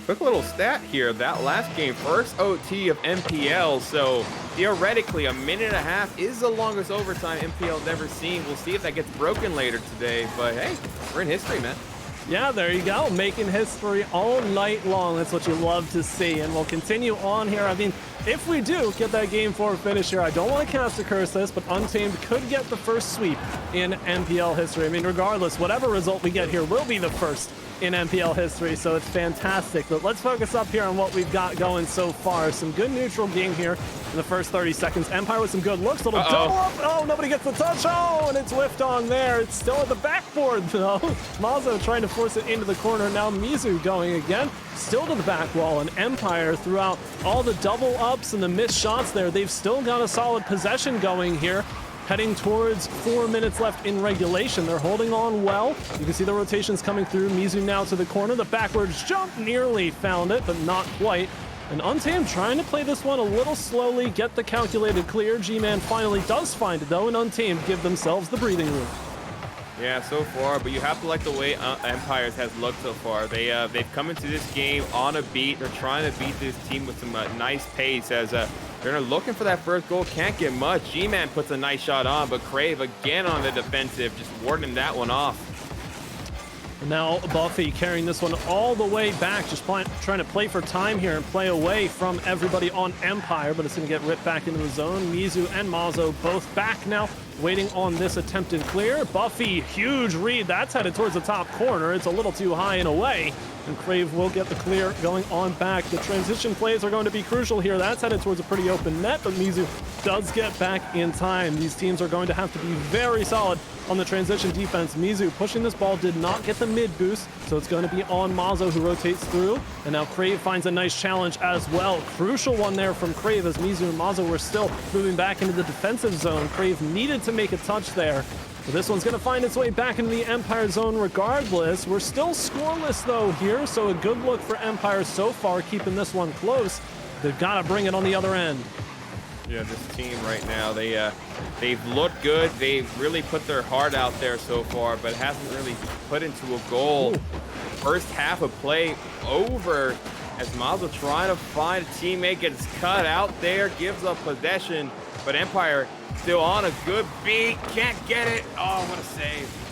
quick little stat here, that last game, first OT of MPL, so theoretically a minute and a half is the longest overtime MPL's ever seen. We'll see if that gets broken later today, but hey, we're in history, man. Yeah, there you go. Making history all night long. That's what you love to see. And we'll continue on here. I mean, if we do get that Game 4 finish here, I don't want to cast a curse this, but Untamed could get the first sweep in MPL history. I mean, regardless, whatever result we get here will be the first in MPL history, so it's fantastic. But let's focus up here on what we've got going so far. Some good neutral game here in the first 30 seconds. Empyre with some good looks, little double up. Oh, nobody gets the touch. Oh, and it's whiffed on there. It's still at the backboard, though. Mazo trying to force it into the corner. Now Mizu going again, still to the back wall, and Empyre throughout all the double ups and the missed shots there, they've still got a solid possession going here. Heading towards 4 minutes left in regulation. They're holding on well. You can see the rotations coming through. Mizu now to the corner. The backwards jump nearly found it, but not quite. And Untamed trying to play this one a little slowly, get the calculated clear. G-Man finally does find it, though, and Untamed give themselves the breathing room. Yeah, so far, but you have to like the way Empyre has looked so far. They've come into this game on a beat. They're trying to beat this team with some nice pace as they're looking for that first goal. Can't get much. G-Man puts a nice shot on, but Crave again on the defensive, just warding that one off. And now Buffy carrying this one all the way back, just trying to play for time here and play away from everybody on Empyre, but it's going to get ripped back into the zone. Mizu and Mazo both back now, waiting on this attempted clear. Buffy, huge read. That's headed towards the top corner. It's a little too high and away, and Crave will get the clear going on back. The transition plays are going to be crucial here. That's headed towards a pretty open net, but Mizu does get back in time. These teams are going to have to be very solid on the transition defense. Mizu pushing this ball, did not get the mid boost, so it's going to be on Mazo, who rotates through. And now Crave finds a nice challenge as well. Crucial one there from Crave, as Mizu and Mazo were still moving back into the defensive zone. Crave needed to make a touch there. But this one's going to find its way back into the Empyre zone regardless. We're still scoreless though here, so a good look for Empyre so far, keeping this one close. They've got to bring it on the other end. Yeah, this team right now, they've looked good. They've really put their heart out there so far, but it hasn't really put into a goal. Ooh. First half of play over as Mazo trying to find a teammate, gets cut out there, gives up possession, but Empyre still on a good beat, can't get it. Oh, what a save.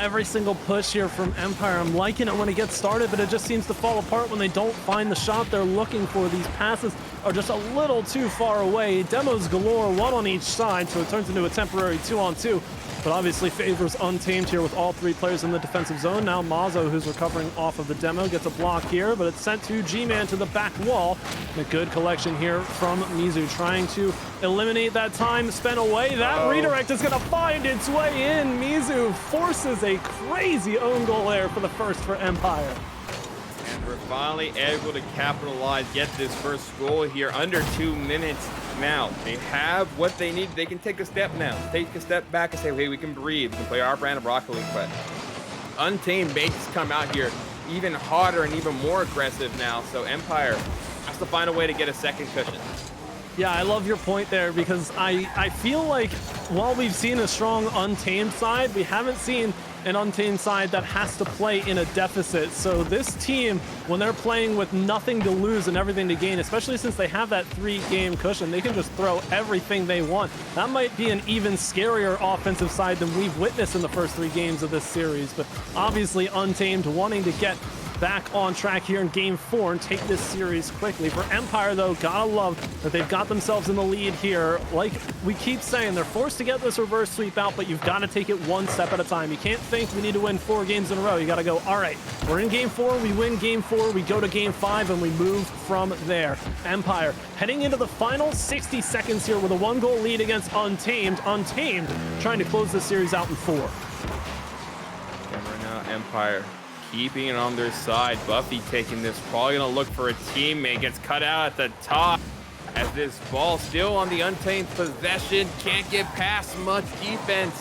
Every single push here from Empyre, I'm liking it when it gets started, but it just seems to fall apart when they don't find the shot they're looking for. These passes are just a little too far away. Demos galore, one on each side, so it turns into a temporary 2-on-2. But obviously favors Untamed here with all three players in the defensive zone. Now Mazo, who's recovering off of the demo, gets a block here, but it's sent to G-Man to the back wall. And a good collection here from Mizu, trying to eliminate that time spent away. That redirect is going to find its way in. Mizu forces a crazy own goal there for the first for Empyre. And we're finally able to capitalize, get this first goal here under 2 minutes. Now, they have what they need. They can take a step now. Take a step back and say, hey, we can breathe. We can play our brand of Rocket League. But Untamed makes come out here even harder and even more aggressive now. So Empyre has to find a way to get a second cushion. Yeah, I love your point there, because I feel like while we've seen a strong Untamed side, we haven't seen an Untamed side that has to play in a deficit. So this team, when they're playing with nothing to lose and everything to gain, especially since they have that 3-game cushion, they can just throw everything they want. That might be an even scarier offensive side than we've witnessed in the first 3 games of this series. But obviously Untamed wanting to get back on track here in game 4 and take this series quickly. For Empyre though, gotta love that they've got themselves in the lead here. Like we keep saying, they're forced to get this reverse sweep out, but you've got to take it one step at a time. You can't think we need to win 4 games in a row. You gotta go, all right, we're in game 4, we win game 4, we go to game 5, and we move from there. Empyre heading into the final 60 seconds here with a 1-goal lead against Untamed. Untamed trying to close this series out in 4. And right now, Empyre keeping it on their side. Buffy taking this, probably gonna look for a teammate, gets cut out at the top as this ball still on the Untamed possession, can't get past much defense.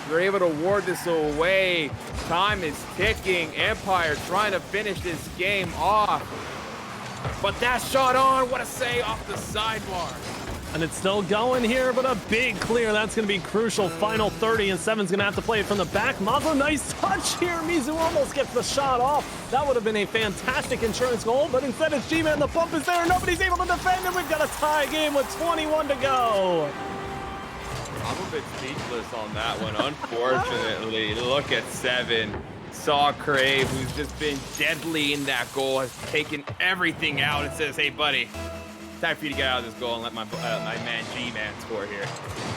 They're able to ward this away. Time is ticking. Empyre trying to finish this game off, but that shot on, what a save off the sidebar. And it's still going here, but a big clear. That's going to be crucial. Final 30, and Seven's going to have to play it from the back. Mazo, nice touch here. Mizu almost gets the shot off. That would have been a fantastic insurance goal, but instead it's G-Man. The bump is there. Nobody's able to defend, and we've got a tie game with 21 to go. I'm a bit speechless on that one, unfortunately. Look at Seven. Saw Crave, who's just been deadly in that goal, has taken everything out and says, hey, buddy, time for you to get out of this goal and let my man G-Man score here.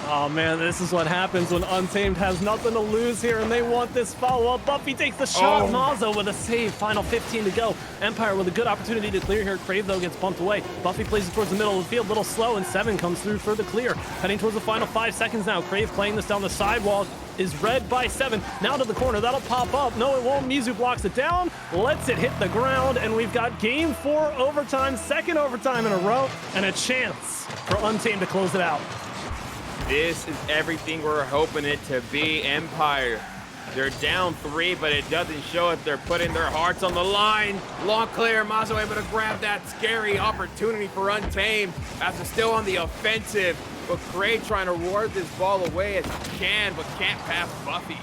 Oh man, this is what happens when Untamed has nothing to lose here and they want this follow-up. Buffy takes the shot. Mazo with a save. Final 15 to go. Empyre with a good opportunity to clear here. Crave though gets bumped away. Buffy plays it towards the middle of the field, a little slow, and Seven comes through for the clear. Heading towards the final 5 seconds now. Crave playing this down the sidewall is read by Seven. Now to the corner, that'll pop up. No, it won't. Mizu blocks it down, lets it hit the ground, and we've got game 4 overtime, second overtime in a row, and a chance for Untamed to close it out. This is everything we're hoping it to be. Empyre, they're down 3, but it doesn't show it. They're putting their hearts on the line. Long clear, Mazo able to grab that scary opportunity for Untamed as they're still on the offensive. But Crave trying to ward this ball away as he can, but can't pass Buffy.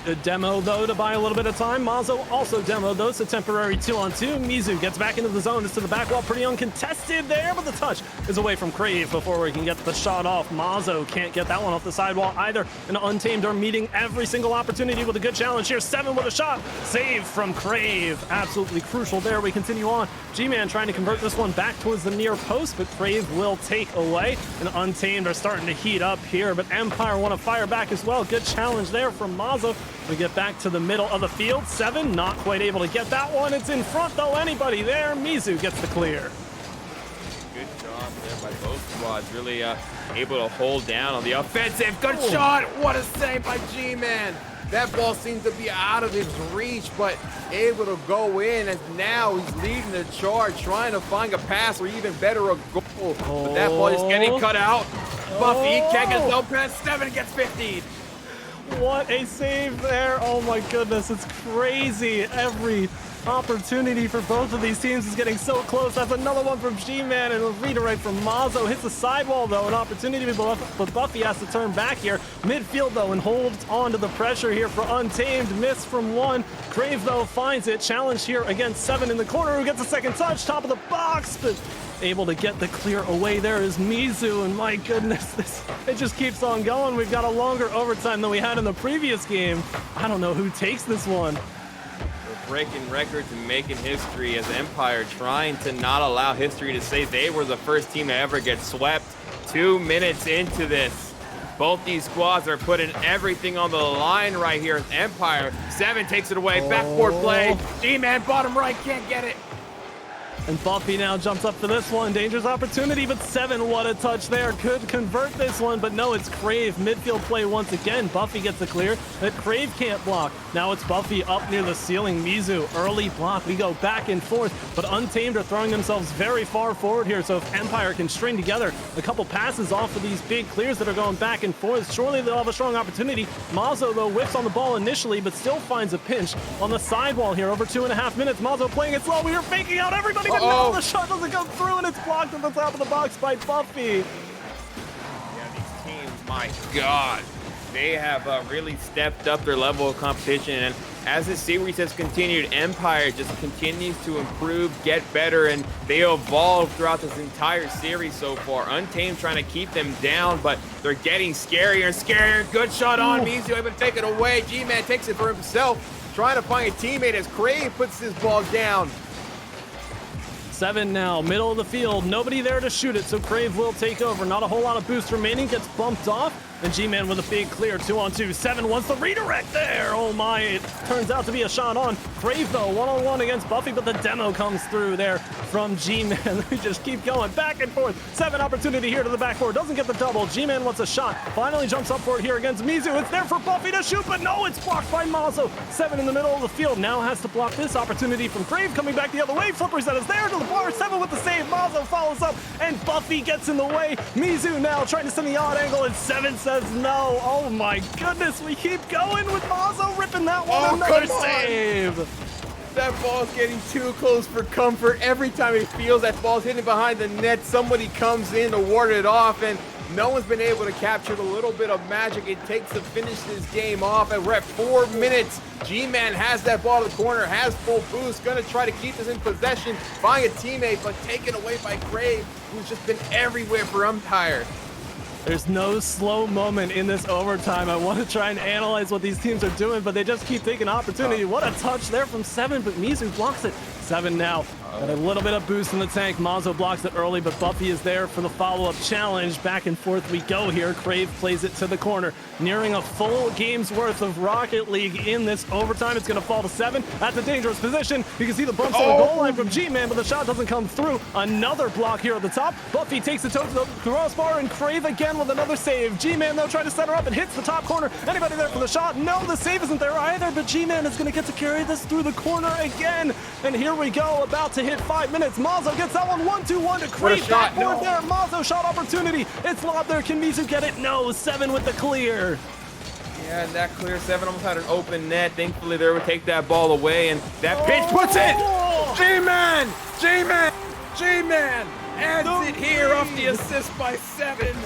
Good demo, though, to buy a little bit of time. Mazo also demoed, though. It's a temporary 2-on-2. Mizu gets back into the zone. It's to the back wall. Pretty uncontested there, but the touch is away from Crave before we can get the shot off. Mazo can't get that one off the sidewall either. And Untamed are meeting every single opportunity with a good challenge here. Seven with a shot. Save from Crave. Absolutely crucial there. We continue on. G-Man trying to convert this one back towards the near post, but Crave will take away. And Untamed are starting to heat up here, but Empyre want to fire back as well. Good challenge there from Mazo. We get back to the middle of the field. Seven not quite able to get that one. It's in front though. Anybody there? Mizu gets the clear. Good job there by both squads. Really able to hold down on the offensive. Good shot. What a save by G-Man. That ball seems to be out of his reach, but able to go in, and now he's leading the charge, trying to find a pass or even better, a goal. But that ball is getting cut out. Buffy can't get no pass. 7 gets 15. What a save there. Oh my goodness, it's crazy. Every opportunity for both of these teams is getting so close. That's another one from G-Man, and a redirect from Mazo. Hits the sidewall though, an opportunity, but Buffy has to turn back here. Midfield though, and holds on to the pressure here for Untamed. Miss from 1. Crave though finds it. Challenge here against 7 in the corner, who gets a second touch, top of the box, but able to get the clear away there is Mizu, and my goodness, it just keeps on going. We've got a longer overtime than we had in the previous game. I don't know who takes this one. We're breaking records and making history as Empyre, trying to not allow history to say they were the first team to ever get swept. 2 minutes into this, both these squads are putting everything on the line right here. Empyre, 7 takes it away, backboard play. G-Man bottom right, can't get it. And Buffy now jumps up for this one. Dangerous opportunity, but 7, what a touch there. Could convert this one, but no, it's Crave. Midfield play once again. Buffy gets the clear, but Crave can't block. Now it's Buffy up near the ceiling. Mizu, early block. We go back and forth, but Untamed are throwing themselves very far forward here. So if Empyre can string together a couple passes off of these big clears that are going back and forth, surely they'll have a strong opportunity. Mazo, though, whiffs on the ball initially, but still finds a pinch on the sidewall here. Over 2.5 minutes. Mazo playing it slow. We are faking out everybody. No, the shot doesn't go through, and it's blocked at the top of the box by Buffy. Yeah, these teams, my God, they have really stepped up their level of competition. And as this series has continued, Empyre just continues to improve, get better, and they evolve throughout this entire series so far. Untamed trying to keep them down, but they're getting scarier and scarier. Good shot on Mizu, able to take it away. G-Man takes it for himself, trying to find a teammate as Crave puts his ball down. 7 now, middle of the field. Nobody there to shoot it, so Crave will take over. Not a whole lot of boost remaining. Gets bumped off. And G-Man with a big clear, 2-on-2. 7 wants the redirect there. Oh my, it turns out to be a shot on. Crave though, 1-on-1 against Buffy, but the demo comes through there from G-Man. We just keep going back and forth. 7 opportunity here to the backboard. Doesn't get the double. G-Man wants a shot. Finally jumps up for it here against Mizu. It's there for Buffy to shoot, but no, it's blocked by Mazo. 7 in the middle of the field. Now has to block this opportunity from Crave coming back the other way. Flipper set is there to the bar. 7 with the save. Mazo follows up, and Buffy gets in the way. Mizu now trying to send the odd angle, and 7 says no. Oh my goodness, we keep going with Mazo ripping that one. Another save. That ball's getting too close for comfort. Every time he feels that ball's hitting behind the net, somebody comes in to ward it off, and no one's been able to capture the little bit of magic it takes to finish this game off. And we're at 4 minutes. G-Man has that ball to the corner, has full boost, gonna try to keep this in possession, find a teammate, but taken away by Crave, who's just been everywhere for Empyre. There's no slow moment in this overtime. I want to try and analyze what these teams are doing, but they just keep taking opportunity. What a touch there from 7, but Mizu blocks it. 7 now. Got a little bit of boost in the tank. Mazo blocks it early, but Buffy is there for the follow-up challenge. Back and forth we go here. Crave plays it to the corner. Nearing a full game's worth of Rocket League in this overtime. It's going to fall to 7. That's a dangerous position. You can see the bumps on the goal line from G-Man, but the shot doesn't come through. Another block here at the top. Buffy takes it to the crossbar, and Crave again with another save. G-Man, though, trying to set her up and hits the top corner. Anybody there for the shot? No, the save isn't there either, but G-Man is going to get to carry this through the corner again. And here we go, about to hit 5 minutes. Mazo gets that one, 1-2-1 to Crave. Backboard there. Mazo shot opportunity. It's lobbed there. Can Mizu get it? No. 7 with the clear. Yeah, and that clear 7 almost had an open net. Thankfully, they would take that ball away, and that pitch puts it. G-Man, G-Man, G-Man adds it here off the assist by 7.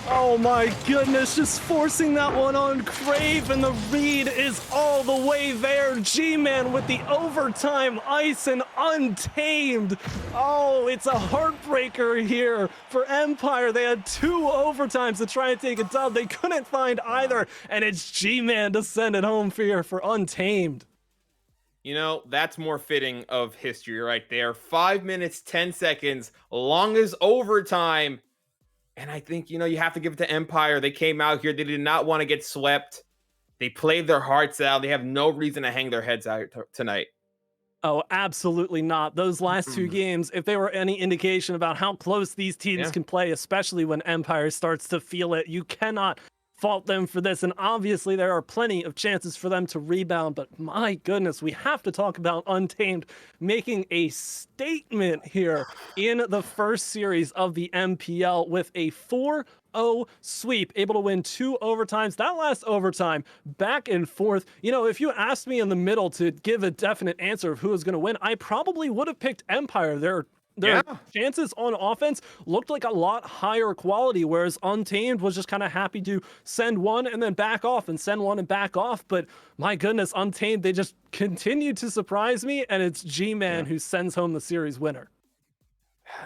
Oh my goodness, just forcing that one on Crave, and the read is all the way there. G-Man with the overtime ice and Untamed. Oh, it's a heartbreaker here for Empyre. They had 2 overtimes to try and take a dub. They couldn't find either, and it's G-Man to send it home here for Untamed. You know, that's more fitting of history right there. 5 minutes, 10 seconds, longest overtime. And I think, you know, you have to give it to Empyre. They came out here. They did not want to get swept. They played their hearts out. They have no reason to hang their heads out tonight. Oh, absolutely not. Those last two games, if they were any indication about how close these teams Yeah. can play, especially when Empyre starts to feel it, you cannot fault them for this. And obviously, there are plenty of chances for them to rebound. But my goodness, we have to talk about Untamed making a statement here in the first series of the MPL with a 4-0 sweep, able to win 2 overtimes. That last overtime, back and forth. You know, if you asked me in the middle to give a definite answer of who was going to win, I probably would have picked Empyre. Their Yeah. chances on offense looked like a lot higher quality, whereas Untamed was just kind of happy to send one and then back off and send one and back off. But my goodness, Untamed, they just continue to surprise me, and it's G-Man who sends home the series winner.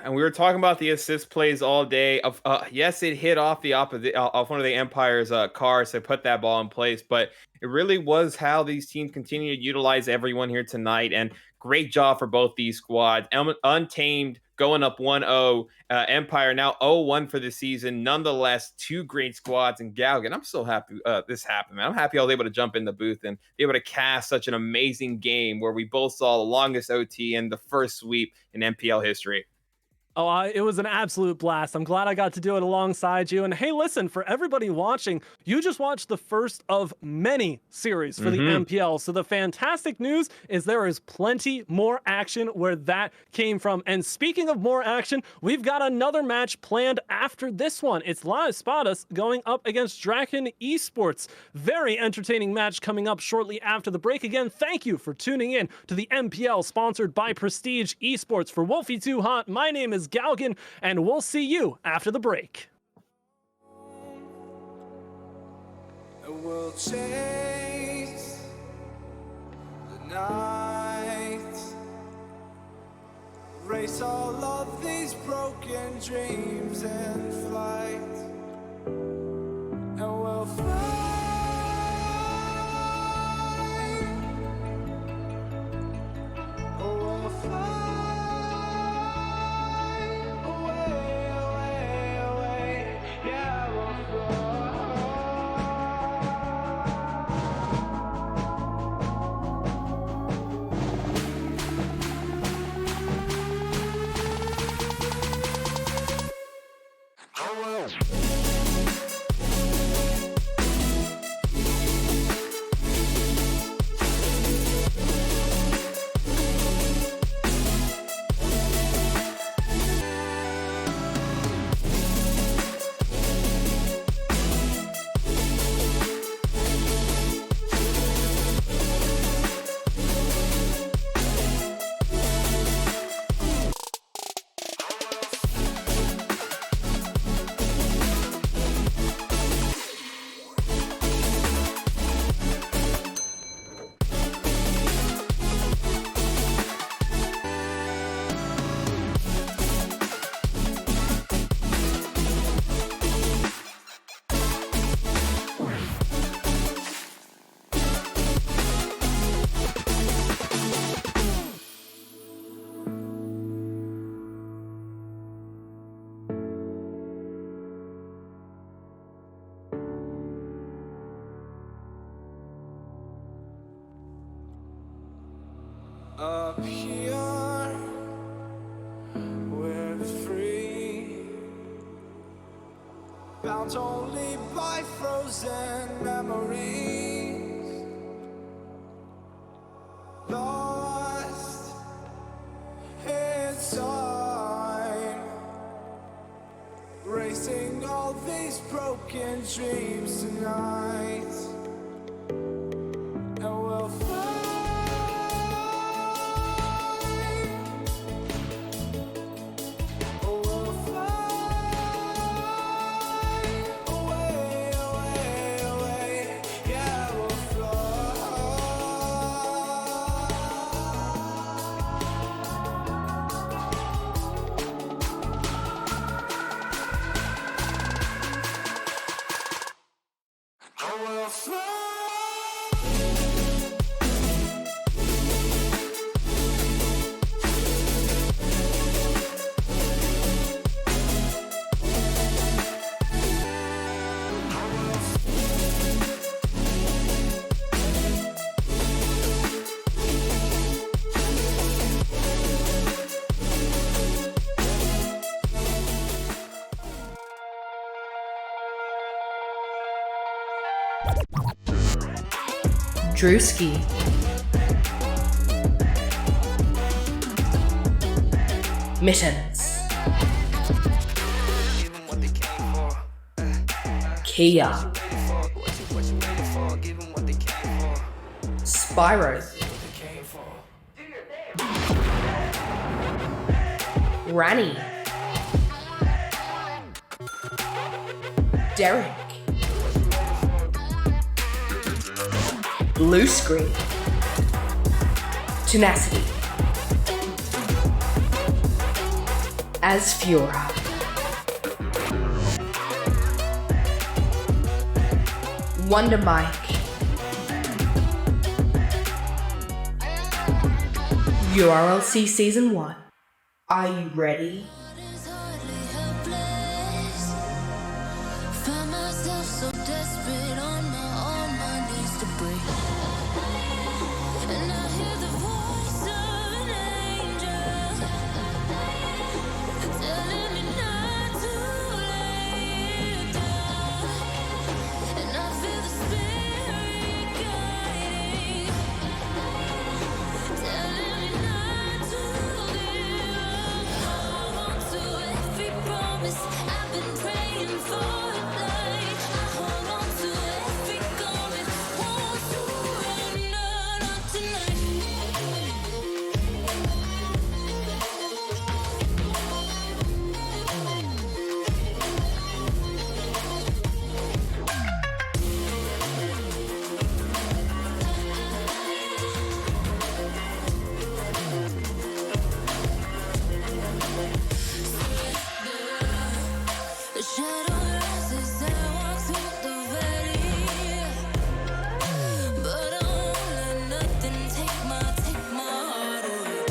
And we were talking about the assist plays all day. Of yes, it hit off the opposite off one of the Empire's cars to put that ball in place, but it really was how these teams continue to utilize everyone here tonight. And great job for both these squads. Untamed going up 1-0. Empyre now 0-1 for the season. Nonetheless, two great squads. And Galgan, I'm so happy this happened, man. I'm happy I was able to jump in the booth and be able to cast such an amazing game where we both saw the longest OT and the first sweep in MPL history. Oh, it was an absolute blast. I'm glad I got to do it alongside you. And hey, listen, for everybody watching, you just watched the first of many series for the MPL. So the fantastic news is there is plenty more action where that came from. And speaking of more action, we've got another match planned after this one. It's Live Spadas going up against Draken Esports. Very entertaining match coming up shortly after the break. Again, thank you for tuning in to the MPL sponsored by Prestige Esports. For Wolfie Too Hot, my name is Galgan, and we'll see you after the break. We'll chase the night, race all of these broken dreams in flight, and we'll fly. Oh, we'll fly. Up here, we're free, bound only by frozen memories, lost in time, racing all these broken dreams tonight, and we'll fly. I will Drewski, Mittens, Kia, Spyro, Rani, Derek, Blue Screen, Tenacity, Asfura, Wonder Mike, URLC Season 1. Are you ready? Found myself so desperate on my knees to break. And I hear the voice of an angel telling me not to lay it down. And I feel the spirit guiding, telling me not to give up. Hold on to every promise I've been praying for. Hold on to every garment, won't surrender, not tonight. The shadow rises, I walk through the valley, but I won't let nothing take my heart away.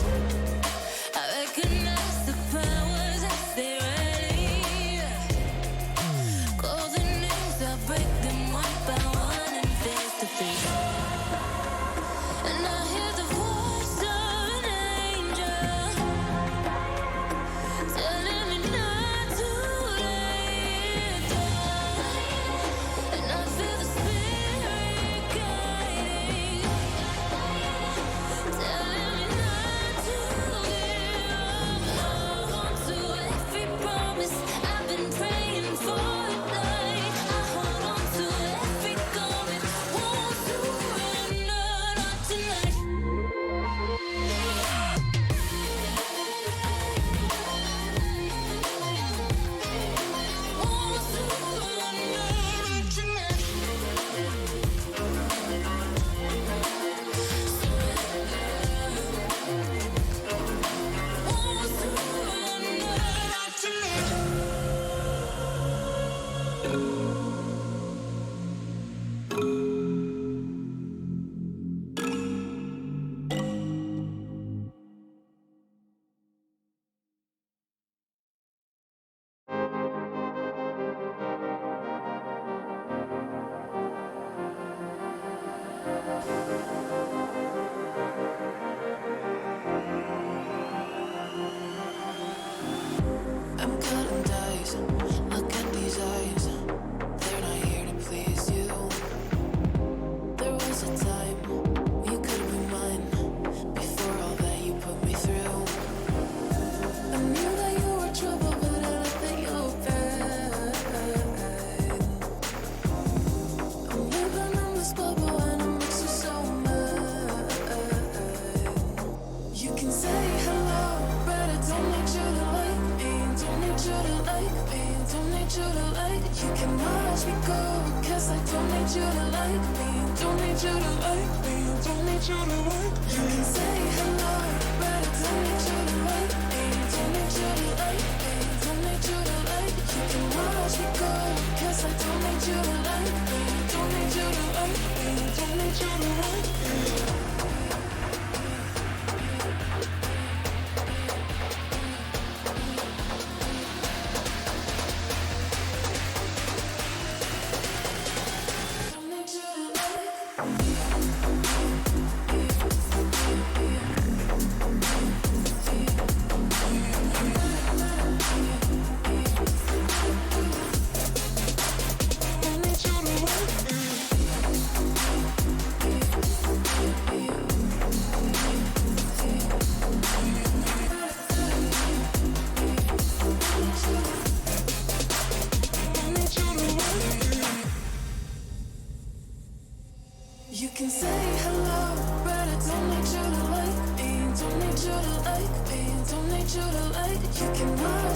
I recognize the powers as they rally, calling names, I break them one by one and face to face. And I hear the voice of an angel telling me not to lay it down. And I feel the spirit guiding, telling me not to give up. Hold on to every promise I've been praying for tonight. I hold on to every garment, won't surrender, not tonight. Won't surrender, not tonight. Won't surrender, not tonight. I'm cutting dice. Look at these eyes. They're not here to please you. There was a time you could be mine before all that you put me through. I knew that you were trouble, but I left that you were bad. I'm living in this bubble and it makes you so mad. You can say hello, but I don't need you to like me. Don't need you to like me. Don't need you to like. You can watch me go, 'cause I don't need you to like me. Don't need you to like me. Don't need you to like. You can say hello, but I don't need you to like me. Don't need you to like me. Don't need you to like. You can watch me go, 'cause I don't need you to like me. Don't need you to like me. Don't need you to like me. Don't need you to like. Don't need you to like.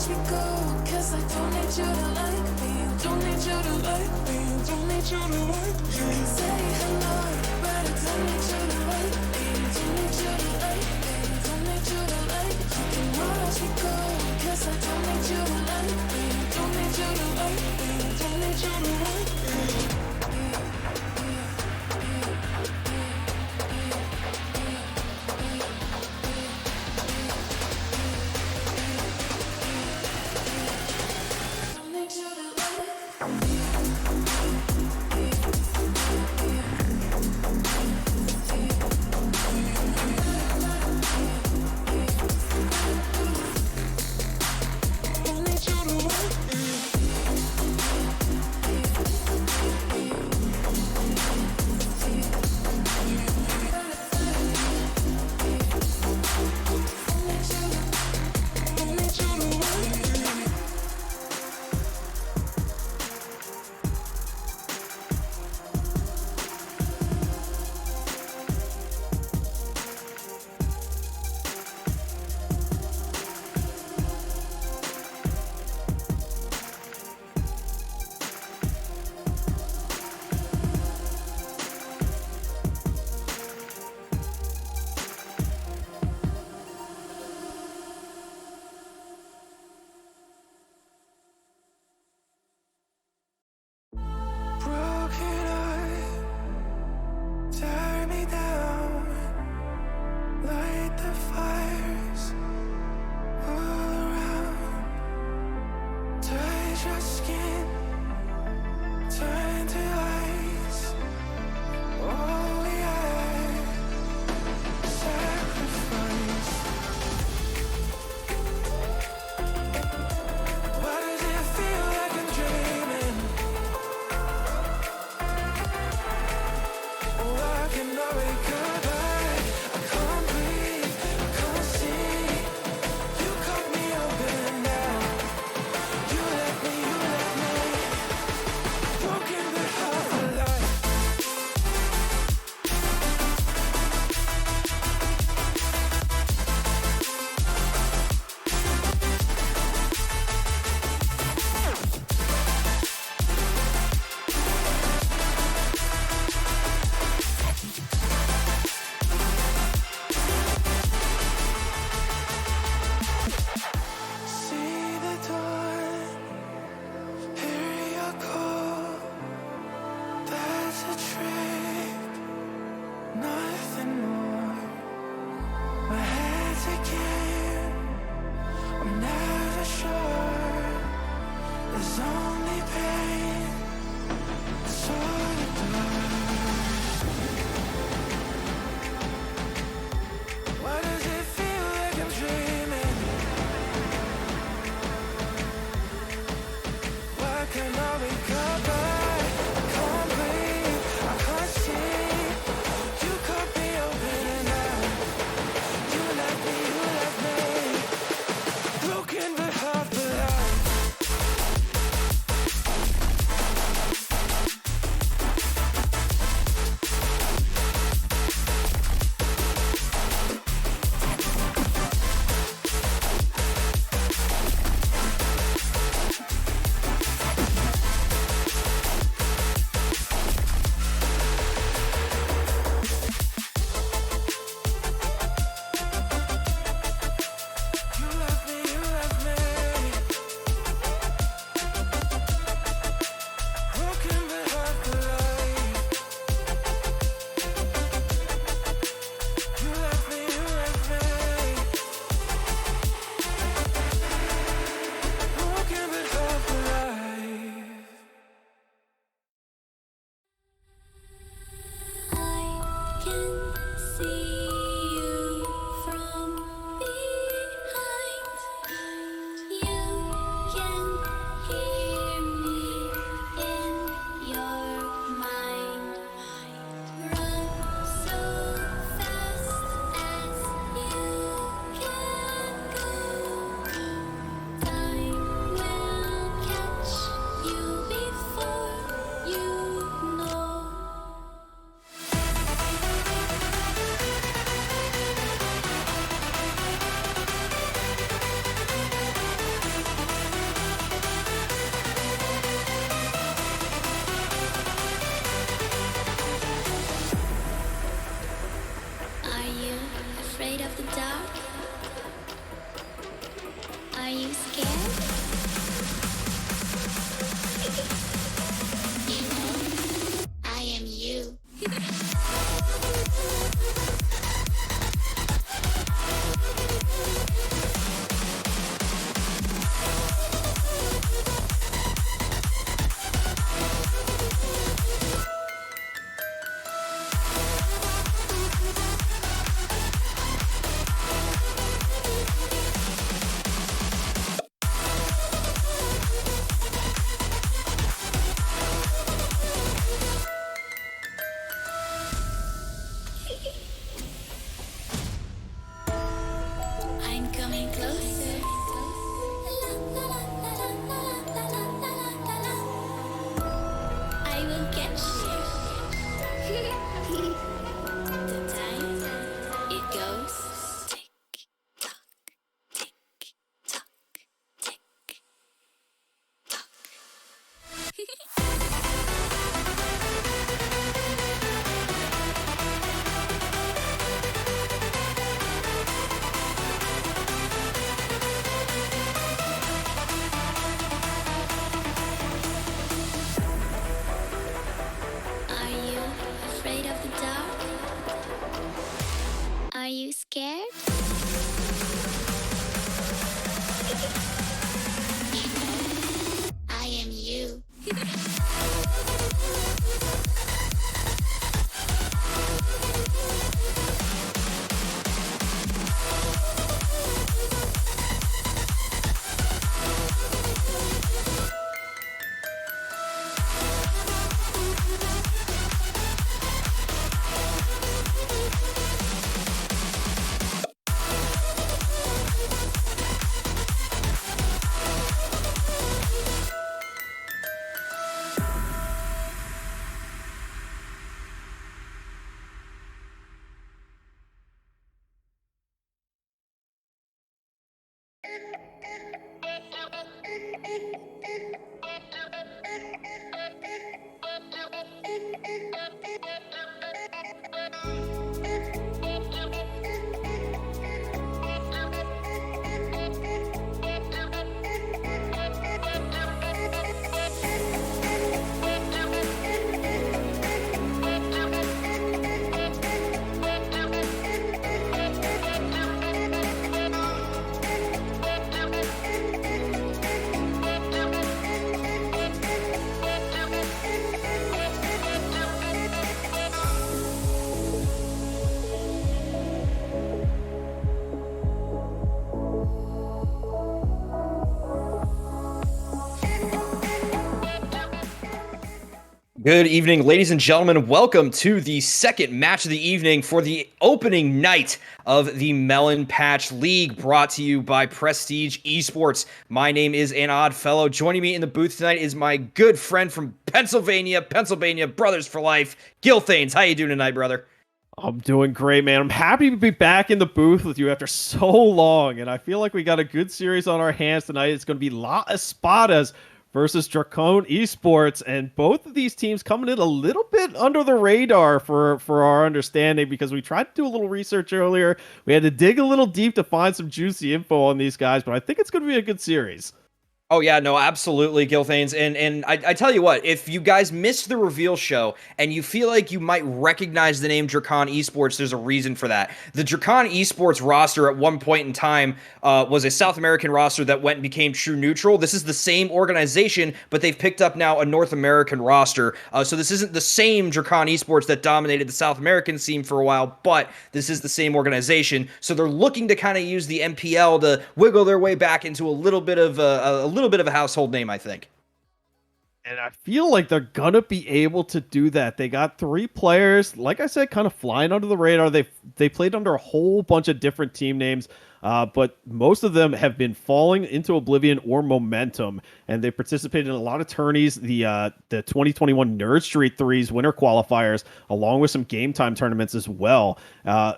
watch me go, 'cause I don't need you to like me. Don't need you to like me. Don't need you to like me. You can say hello, but I don't need you to like me. Don't need you to like me. Don't need you to like me. You can watch me go, 'cause I don't need you to like me. Don't need you to like me. Don't need you to like me. Good evening, ladies and gentlemen. Welcome to the second match of the evening for the opening night of the Melon Patch League, brought to you by Prestige Esports. My name is an odd fellow. Joining me in the booth tonight is my good friend from Pennsylvania, Brothers for Life, Gil Thanes. How you doing tonight, brother? I'm doing great, man. I'm happy to be back in the booth with you after so long, and I feel like we got a good series on our hands tonight. It's going to be La Espadas versus Dracon Esports, and both of these teams coming in a little bit under the radar for our understanding, because we tried to do a little research earlier. We had to dig a little deep to find some juicy info on these guys, but I think it's going to be a good series. Oh, yeah, no, absolutely, Gil Thanes. And I tell you what, if you guys missed the reveal show and you feel like you might recognize the name Dracon Esports, there's a reason for that. The Dracon Esports roster at one point in time was a South American roster that went and became true neutral. This is the same organization, but they've picked up now a North American roster. So this isn't the same Dracon Esports that dominated the South American scene for a while, but this is the same organization. So they're looking to kind of use the MPL to wiggle their way back into a little bit of a household name, I think. And I feel like they're gonna be able to do that. They got 3 players, like I said, kind of flying under the radar. They played under a whole bunch of different team names, but most of them have been falling into oblivion or momentum, and they participated in a lot of tourneys. The 2021 Nerd Street Threes winter qualifiers, along with some game time tournaments as well.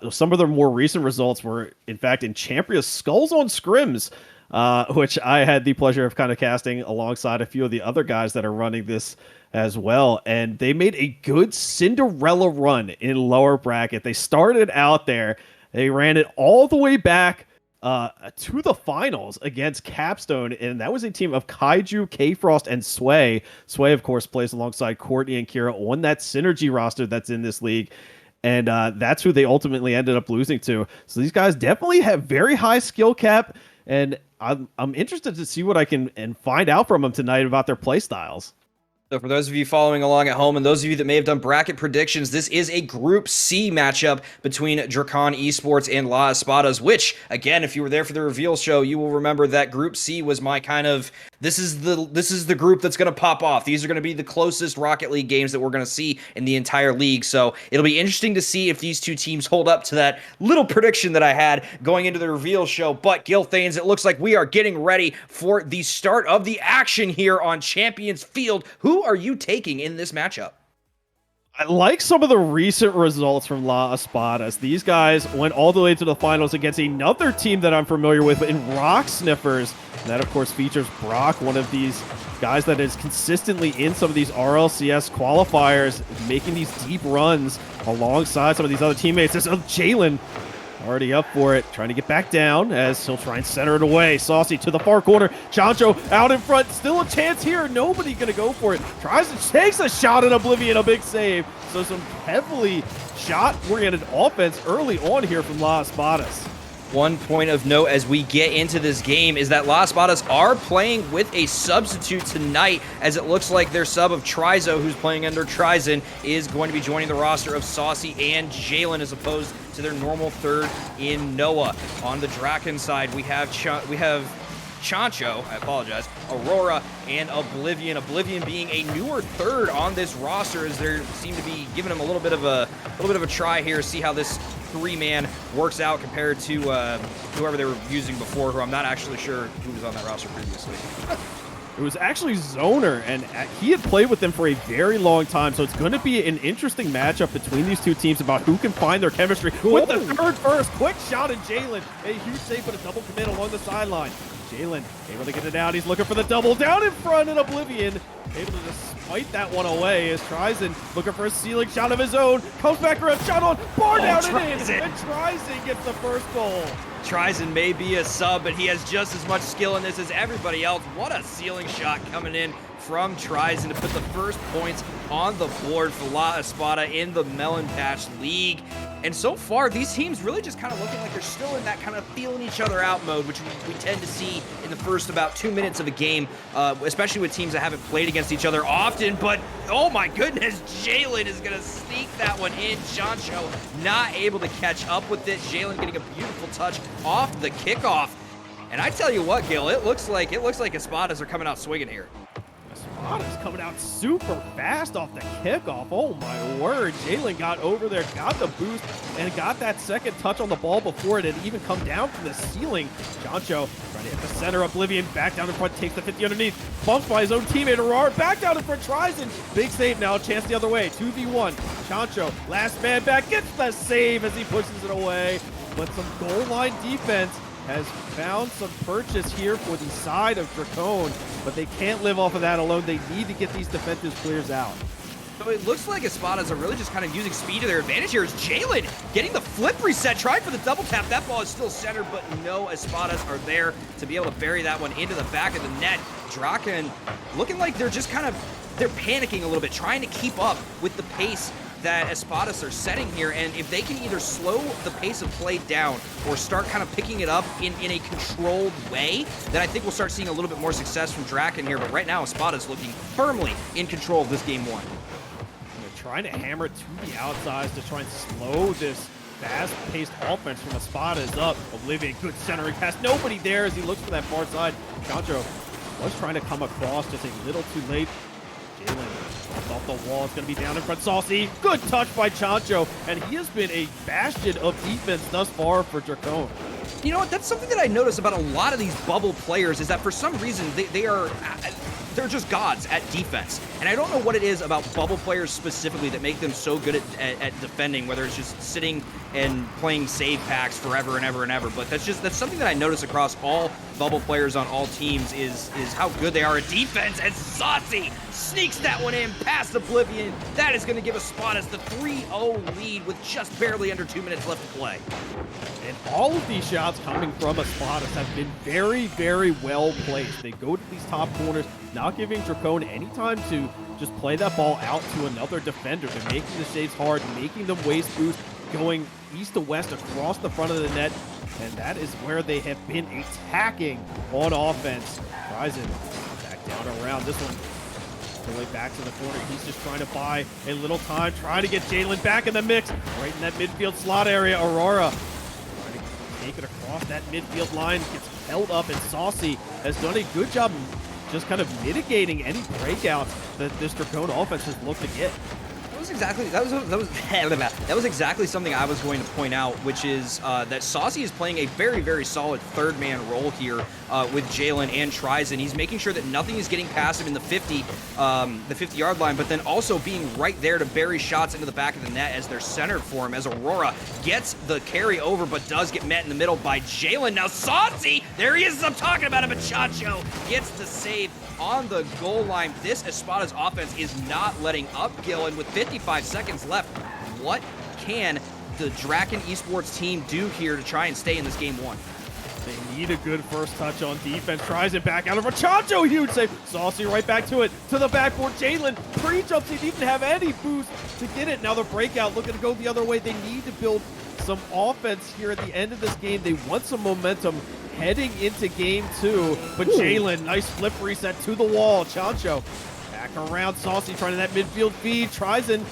Some of their more recent results were, in fact, in Champions Skulls on Scrims, which I had the pleasure of kind of casting alongside a few of the other guys that are running this as well. And they made a good Cinderella run in lower bracket. They started out there. They ran it all the way back to the finals against Capstone. And that was a team of Kaiju, K-Frost, and Sway. Sway, of course, plays alongside Courtney and Kira on that Synergy roster that's in this league. And that's who they ultimately ended up losing to. So these guys definitely have very high skill cap. And I'm interested to see what I can and find out from them tonight about their play styles. So for those of you following along at home, and those of you that may have done bracket predictions, this is a Group C matchup between Dracon Esports and La Espadas, which, again, if you were there for the reveal show, you will remember that Group C was my kind of, this is the group that's going to pop off. These are going to be the closest Rocket League games that we're going to see in the entire league. So it'll be interesting to see if these two teams hold up to that little prediction that I had going into the reveal show. But Gil Thanes, it looks like we are getting ready for the start of the action here on Champions Field. Who are you taking in this matchup? I like some of the recent results from La Espadas. These guys went all the way to the finals against another team that I'm familiar with in Rock Sniffers. And that, of course, features Brock, one of these guys that is consistently in some of these RLCS qualifiers, making these deep runs alongside some of these other teammates. There's Jalen already up for it, trying to get back down as he'll try and center it away. Saucy to the far corner. Chancho out in front. Still a chance here. Nobody going to go for it. Takes a shot at Oblivion. A big save. So some heavily shot-oriented offense early on here from La Espadas. One point of note as we get into this game is that La Espadas are playing with a substitute tonight, as it looks like their sub of Trizo, who's playing under Trizen, is going to be joining the roster of Saucy and Jalen, as opposed to their normal third in Noah. On the Draken side, we have Chancho, I apologize, Aurora, and Oblivion. Oblivion being a newer third on this roster, as they seem to be giving him a little bit of a try here, see how this 3-man works out compared to whoever they were using before, who I'm not actually sure who was on that roster previously. It was actually Zoner, and he had played with them for a very long time, so it's going to be an interesting matchup between these two teams about who can find their chemistry. With the third burst, quick shot at Jalen. A huge save, but a double commit along the sideline. Jalen able to get it out. He's looking for the double down in front, and Oblivion able to just fight that one away as Trizen looking for a ceiling shot of his own. Comes back around, shot on, bar down and in, and Trizen gets the first goal. Trizen may be a sub, but he has just as much skill in this as everybody else. What a ceiling shot coming in from Trizen to put the first points on the board for La Espada in the Melon Patch League. And so far, these teams really just kind of looking like they're still in that kind of feeling each other out mode, which we tend to see in the first about 2 minutes of a game, especially with teams that haven't played against each other often. But, oh my goodness, Jalen is going to sneak that one in. Chancho not able to catch up with it. Jalen getting a beautiful touch off the kickoff. And I tell you what, Gil, it looks like Espadas are coming out swinging here. Spada's coming out super fast off the kickoff. Oh my word. Jalen got over there, got the boost, and got that second touch on the ball before it had even come down from the ceiling. Chancho trying to hit the center. Oblivion back down in front, takes the 50 underneath. Bumped by his own teammate, Aurora. Back down in front, tries and big save now. Chance the other way. 2v1. Chancho, last man back, gets the save as he pushes it away. But some goal line defense has found some purchase here for the side of Dracone, but they can't live off of that alone. They need to get these defensive clears out. So it looks like Espadas are really just kind of using speed to their advantage here. Is Jalen getting the flip reset, trying for the double tap. That ball is still centered, but no Espadas are there to be able to bury that one into the back of the net. Draken looking like they're just kind of, they're panicking a little bit, trying to keep up with the pace that Espadas are setting here, and if they can either slow the pace of play down or start kind of picking it up in a controlled way, then I think we'll start seeing a little bit more success from Draken here. But right now, Espadas looking firmly in control of this game one. They're trying to hammer to the outsides to try and slow this fast-paced offense from Espadas up. Oblivion, good centering pass. Nobody there as he looks for that far side. Chancho was trying to come across, just a little too late. Jalen off the wall. It's going to be down in front. Saucy. Good touch by Chancho. And he has been a bastion of defense thus far for Dracone. You know what? That's something that I notice about a lot of these bubble players is that for some reason they're just gods at defense. And I don't know what it is about bubble players specifically that make them so good at defending, whether it's just sitting and playing save packs forever and ever and ever. But that's something that I notice across all bubble players on all teams is how good they are at defense. And Saucy sneaks that one in past Oblivion. That is going to give Espadas the 3-0 lead with just barely under 2 minutes left to play. And all of these shots coming from Espadas have been very, very well placed. They go to these top corners, not giving Dracone any time to just play that ball out to another defender. They're making the saves hard, making them waist boost, going east to west across the front of the net. And that is where they have been attacking on offense. Ryzen back down around this one. The way back to the corner. He's just trying to buy a little time, trying to get Jalen back in the mix. Right in that midfield slot area. Aurora trying to take it across that midfield line. Gets held up, and Saucy has done a good job just kind of mitigating any breakouts that this Dracone offense has looked to get. That was exactly something I was going to point out, which is that Saucy is playing a very, very solid third man role here with Jalen and Tryzen. He's making sure that nothing is getting past him in the 50-yard line, but then also being right there to bury shots into the back of the net as they're centered for him, as Aurora gets the carry over but does get met in the middle by Jalen. Now Saucy, there he is, I'm talking about him, but Chancho gets the save on the goal line. This Espadas offense is not letting up, Gil, and with 55 seconds left, what can the Draken Esports team do here to try and stay in this game one? They need a good first touch on defense. Tries it back out of Chancho. Huge save. Saucy right back to it. To the backboard. Jalen pre-jumps. He didn't even have any boost to get it. Now the breakout looking to go the other way. They need to build some offense here at the end of this game. They want some momentum heading into game two. But Jalen, nice flip reset to the wall. Chancho back around. Saucy trying to that midfield feed. Tryzen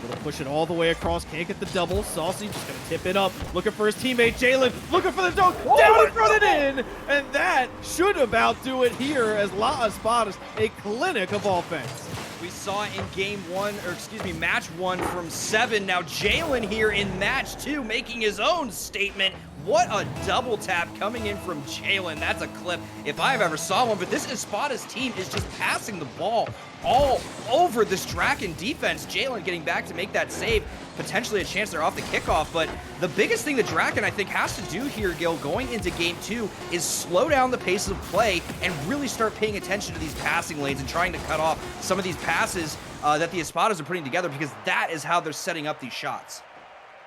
able to push it all the way across. Can't get the double. Saucy just going to tip it up. Looking for his teammate, Jalen. Looking for the dunk. Down in front and in. And that should about do it here as La Espadas, a clinic of offense. We saw in match one from 7. Now Jalen here in match 2 making his own statement. What a double tap coming in from Jalen. That's a clip if I've ever saw one. But this Espadas team is just passing the ball all over this Draken defense. Jalen getting back to make that save. Potentially a chance they're off the kickoff. But the biggest thing that Draken, I think, has to do here, Gil, going into game 2 is slow down the pace of play and really start paying attention to these passing lanes and trying to cut off some of these passes that the Espadas are putting together, because that is how they're setting up these shots.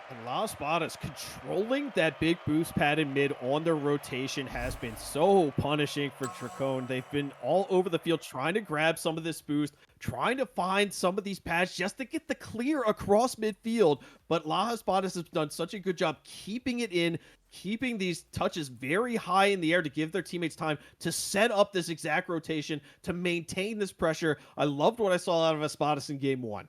And La Espadas controlling that big boost pad in mid on their rotation has been so punishing for Dracone. They've been all over the field trying to grab some of this boost, trying to find some of these pads just to get the clear across midfield. But La Espadas has done such a good job keeping it in, keeping these touches very high in the air to give their teammates time to set up this exact rotation, to maintain this pressure. I loved what I saw out of Espadas in game 1.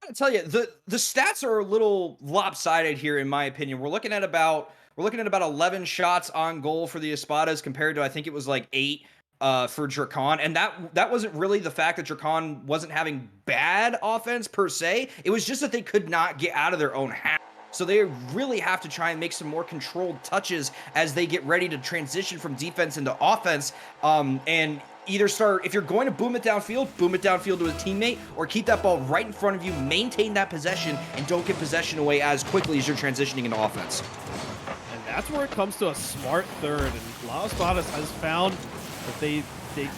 I tell you, the stats are a little lopsided here, in my opinion. We're looking at about 11 shots on goal for the Espadas compared to, I think it was like 8 for Drakon, and that wasn't really the fact that Drakon wasn't having bad offense per se. It was just that they could not get out of their own half. So they really have to try and make some more controlled touches as they get ready to transition from defense into offense, and either start, if you're going to boom it downfield to a teammate, or keep that ball right in front of you, maintain that possession, and don't give possession away as quickly as you're transitioning into offense. And that's where it comes to a smart third, and Las Espadas has found that they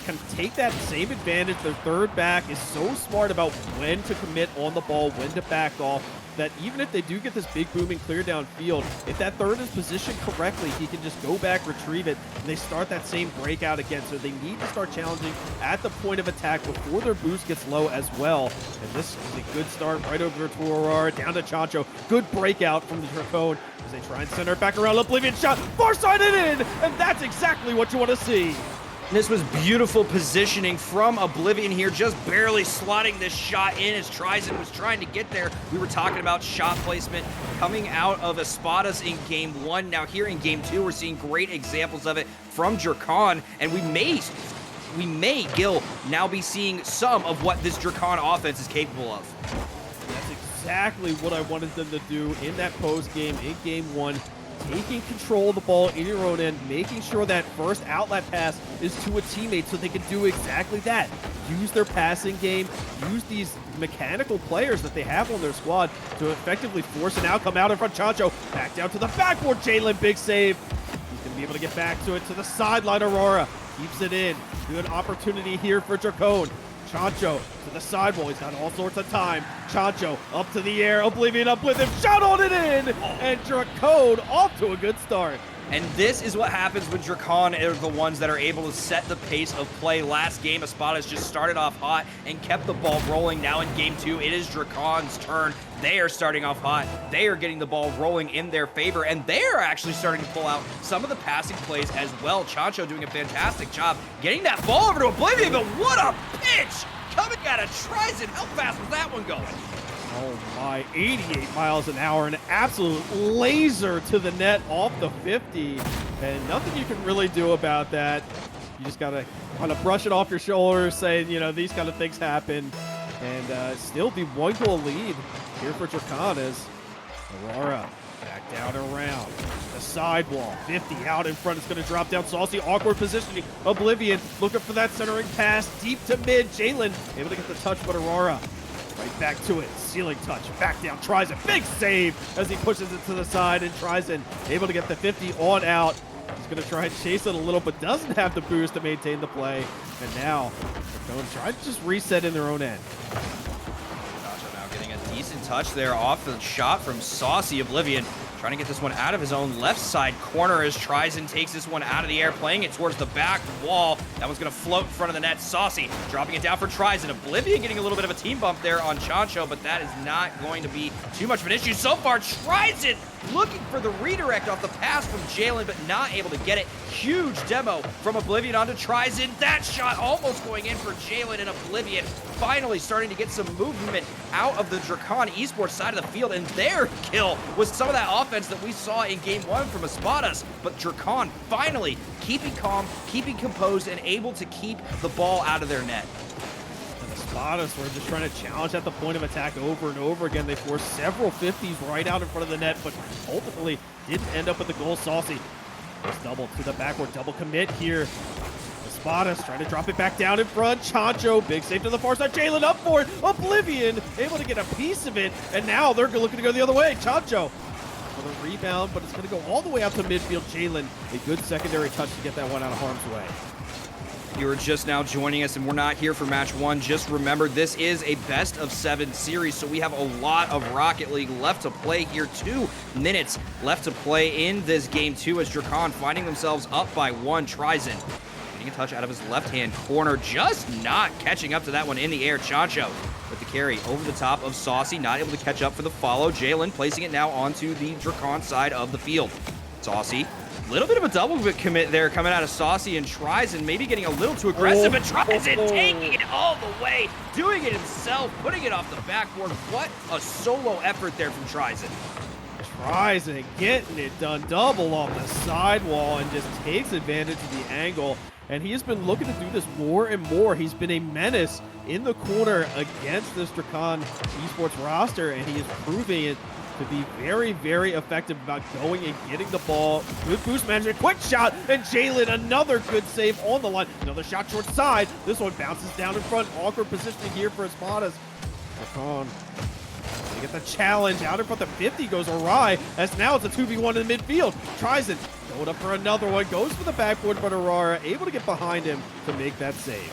can take that same advantage. Their third back is so smart about when to commit on the ball, when to back off, that even if they do get this big booming clear downfield, if that third is positioned correctly, he can just go back, retrieve it, and they start that same breakout again. So they need to start challenging at the point of attack before their boost gets low as well. And this is a good start right over to Aurora, down to Chancho. Good breakout from the Dracone as they try and center it back around. Oblivion shot, far side and in, and that's exactly what you want to see. This was beautiful positioning from Oblivion here, just barely slotting this shot in as Trizon was trying to get there. We were talking about shot placement coming out of Espadas in Game 1. Now here in Game 2, we're seeing great examples of it from Drakon, and we may, Gil, now be seeing some of what this Drakon offense is capable of. That's exactly what I wanted them to do in that post game in Game 1. Taking control of the ball in your own end, making sure that first outlet pass is to a teammate so they can do exactly that. Use their passing game, use these mechanical players that they have on their squad to effectively force an outcome out in front. Chancho back down to the backboard. Jalen, big save. He's going to be able to get back to it to the sideline. Aurora keeps it in. Good opportunity here for Dracone. Chancho to the sidewall. He's got all sorts of time. Chancho up to the air. Oblivion up with him. Shot on it in. And Dracone off to a good start. And this is what happens when Drakon are the ones that are able to set the pace of play. Last game, Espadas just started off hot and kept the ball rolling. Now in Game 2, it is Drakon's turn. They are starting off hot. They are getting the ball rolling in their favor, and they are actually starting to pull out some of the passing plays as well. Chancho doing a fantastic job getting that ball over to Oblivion, but what a pitch coming out of Trizon. How fast was that one going? Oh my, 88 miles an hour, an absolute laser to the net off the 50, and nothing you can really do about that. You just gotta kind of brush it off your shoulders, saying, you know, these kind of things happen, and still be one goal lead here for Drakon as Aurora back down and around. The sidewall, 50 out in front, it's gonna drop down. Saucy, awkward positioning. Oblivion looking for that centering pass, deep to mid. Jalen able to get the touch, but Aurora right back to it. Ceiling touch. Back down. Tries a big save as he pushes it to the side, and Trizon able to get the 50 on out. He's going to try and chase it a little, but doesn't have the boost to maintain the play. And now they're going to try to just reset in their own end. Gotcha, now getting a decent touch there off the shot from Saucy. Oblivion trying to get this one out of his own left side corner as Trizon takes this one out of the air, playing it towards the back wall. That one's going to float in front of the net. Saucy dropping it down for Trizon. Oblivion getting a little bit of a team bump there on Chancho, but that is not going to be too much of an issue so far. Trizon looking for the redirect off the pass from Jalen, but not able to get it. Huge demo from Oblivion onto Trizon. That shot almost going in for Jalen, and Oblivion finally starting to get some movement out of the Drakon Esports side of the field, and their kill was some of that offense that we saw in Game 1 from Espadas, but Drakon finally keeping calm, keeping composed, and able to keep the ball out of their net. And Espadas were just trying to challenge at the point of attack over and over again. They forced several 50s right out in front of the net, but ultimately didn't end up with the goal. Saucy was double to the backward, double commit here. Espadas trying to drop it back down in front. Chancho, big save to the far side. Jalen up for it. Oblivion able to get a piece of it, and now they're looking to go the other way. Chancho for the rebound, but it's going to go all the way out to midfield. Jalen, a good secondary touch to get that one out of harm's way. You are just now joining us, and we're not here for match 1. Just remember, this is a best-of-7 series, so we have a lot of Rocket League left to play here. 2 minutes left to play in this game 2 as Drakon finding themselves up by 1. Trizon getting a touch out of his left-hand corner, just not catching up to that one in the air. Chancho with the carry over the top of Saucy, not able to catch up for the follow. Jalen placing it now onto the Drakon side of the field. Saucy, a little bit of a double commit there coming out of Saucy, and Trizon maybe getting a little too aggressive, but Trizon taking it all the way, doing it himself, putting it off the backboard. What a solo effort there from Trizon. Tryson getting it done, double off the sidewall, and just takes advantage of the angle. And he has been looking to do this more and more. He's been a menace in the corner against this Drakon Esports roster, and he is proving it to be very, very effective about going and getting the ball. Good boost management, quick shot, and Jalen, another good save on the line. Another shot short side. This one bounces down in front. Awkward positioning here for Espadas. Drakon to get the challenge out in front. The 50 goes awry, as now it's a 2v1 in the midfield. Tries it, going up for another one, goes for the backboard, but Aurora able to get behind him to make that save.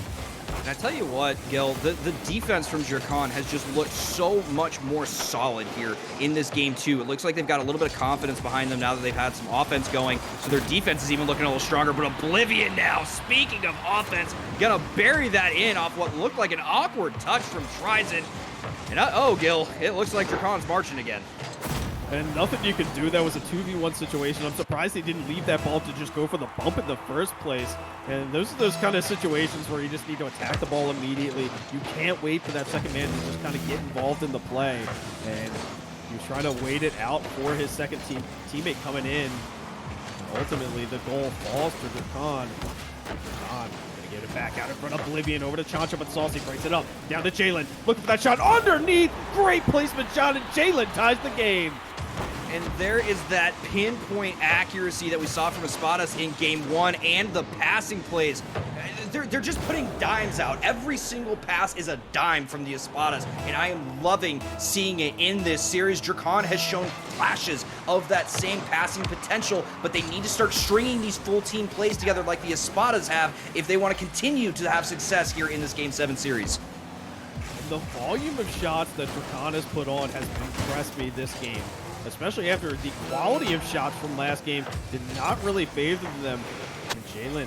And I tell you what, Gil, the defense from Drakon has just looked so much more solid here in this game, too. It looks like they've got a little bit of confidence behind them now that they've had some offense going, so their defense is even looking a little stronger. But Oblivion now, speaking of offense, gonna bury that in off what looked like an awkward touch from Tryson. And oh, Gil, it looks like Drakon's marching again. And nothing you can do. That was a 2v1 situation. I'm surprised they didn't leave that ball to just go for the bump in the first place. And those are those kind of situations where you just need to attack the ball immediately. You can't wait for that second man to just kind of get involved in the play. And you try to wait it out for his second teammate coming in. And ultimately, the goal falls to Drakon. Drakon gonna get it back out in front of Oblivion, over to Chancho, but Saucy breaks it up. Down to Jalen, looking for that shot underneath. Great placement shot, and Jalen ties the game. And there is that pinpoint accuracy that we saw from Espadas in game one, and the passing plays. They're just putting dimes out. Every single pass is a dime from the Espadas, and I am loving seeing it in this series. Drakon has shown flashes of that same passing potential, but they need to start stringing these full team plays together like the Espadas have if they want to continue to have success here in this Game 7 series. The volume of shots that Drakon has put on has impressed me this game, especially after the quality of shots from last game did not really favor them. And Jalen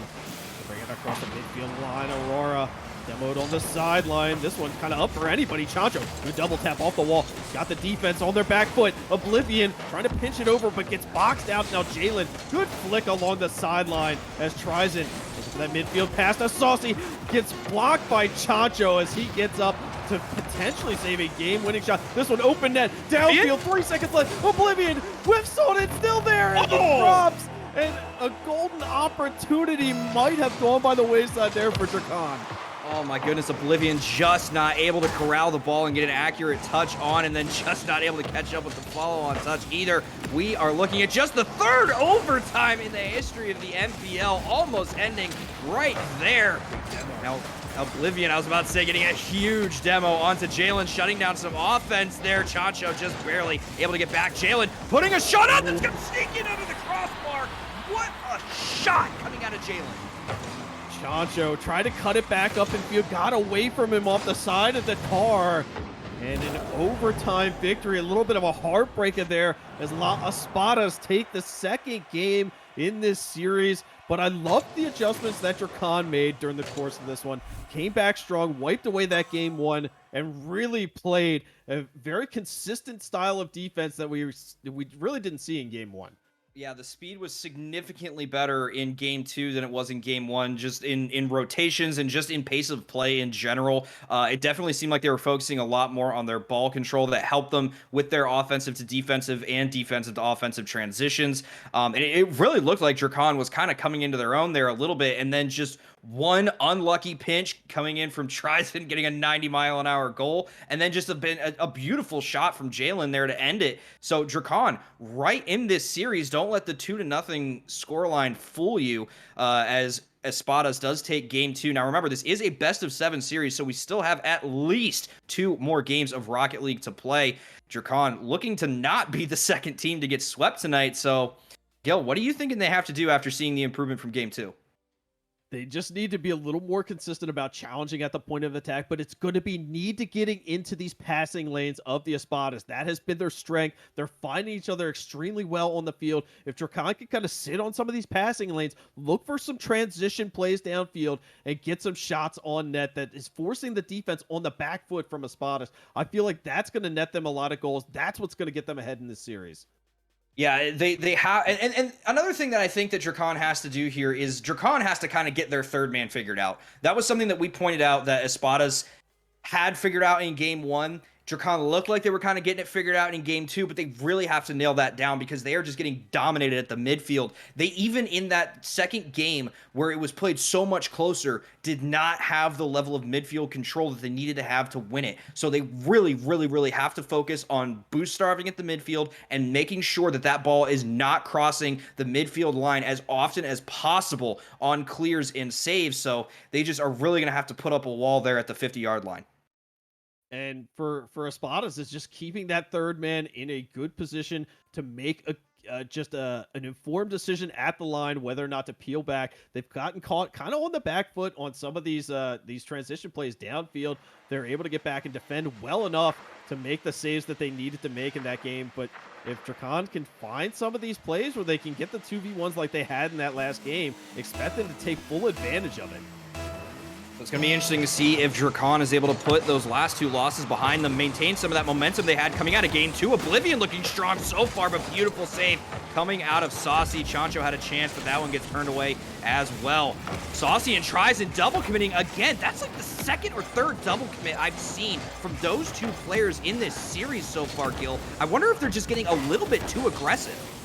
bring it across the midfield line. Aurora demoed on the sideline. This one kind of up for anybody. Chancho, good double tap off the wall. Got the defense on their back foot. Oblivion trying to pinch it over, but gets boxed out. Now Jalen, good flick along the sideline as Tryson looking for that midfield pass. Now Saucy gets blocked by Chancho as he gets up to potentially save a game-winning shot. This one open net, downfield, 3 seconds left. Oblivion whiffs on it, still there, and it drops. And a golden opportunity might have gone by the wayside there for Drakon. Oh my goodness, Oblivion just not able to corral the ball and get an accurate touch on, and then just not able to catch up with the follow-on touch either. We are looking at just the third overtime in the history of the MPL, almost ending right there. Now, Oblivion, I was about to say, getting a huge demo onto Jalen, shutting down some offense there. Chancho just barely able to get back. Jalen putting a shot out that's going to sneak in under the crossbar. What a shot coming out of Jalen. Chancho tried to cut it back up in field, got away from him off the side of the car. And an overtime victory, a little bit of a heartbreaker there as La Espadas take the second game in this series. But I love the adjustments that Drakon made during the course of this one. Came back strong, wiped away that game one, and really played a very consistent style of defense that we really didn't see in game one. Yeah, the speed was significantly better in game two than it was in game one, just in rotations and just in pace of play in general. It definitely seemed like they were focusing a lot more on their ball control that helped them with their offensive to defensive and defensive to offensive transitions. And it really looked like Drakon was kind of coming into their own there a little bit, and then just one unlucky pinch coming in from Tryson, getting a 90-mile-an-hour goal, and then just a beautiful shot from Jalen there to end it. So Drakon, right in this series, don't let the 2-0 scoreline fool you, as Espadas does take game two. Now remember, this is a best-of-7 series, so we still have at least 2 more games of Rocket League to play. Drakon looking to not be the second team to get swept tonight. So, Gil, what are you thinking they have to do after seeing the improvement from game two? They just need to be a little more consistent about challenging at the point of attack, but it's going to be need to getting into these passing lanes of the Espadas. That has been their strength. They're finding each other extremely well on the field. If Drakon can kind of sit on some of these passing lanes, look for some transition plays downfield, and get some shots on net that is forcing the defense on the back foot from Espadas, I feel like that's going to net them a lot of goals. That's what's going to get them ahead in this series. Yeah, they have, and another thing that I think that Drakon has to do here is Drakon has to kind of get their third man figured out. That was something that we pointed out that Espadas had figured out in game one. Drakon looked like they were kind of getting it figured out in game 2, but they really have to nail that down because they are just getting dominated at the midfield. They even in that second game where it was played so much closer did not have the level of midfield control that they needed to have to win it. So they really, really, really have to focus on boost starving at the midfield and making sure that that ball is not crossing the midfield line as often as possible on clears and saves. So they just are really going to have to put up a wall there at the 50-yard line. And for Espadas, it's just keeping that third man in a good position to make an informed decision at the line whether or not to peel back. They've gotten caught kind of on the back foot on some of these transition plays downfield. They're able to get back and defend well enough to make the saves that they needed to make in that game. But if Drakon can find some of these plays where they can get the 2v1s like they had in that last game, expect them to take full advantage of it. It's going to be interesting to see if Drakon is able to put those last 2 losses behind them, maintain some of that momentum they had coming out of game 2. Oblivion looking strong so far, but beautiful save coming out of Saucy. Chancho had a chance, but that one gets turned away as well. Saucy and Tryson double committing again. That's like the second or third double commit I've seen from those 2 players in this series so far, Gil. I wonder if they're just getting a little bit too aggressive.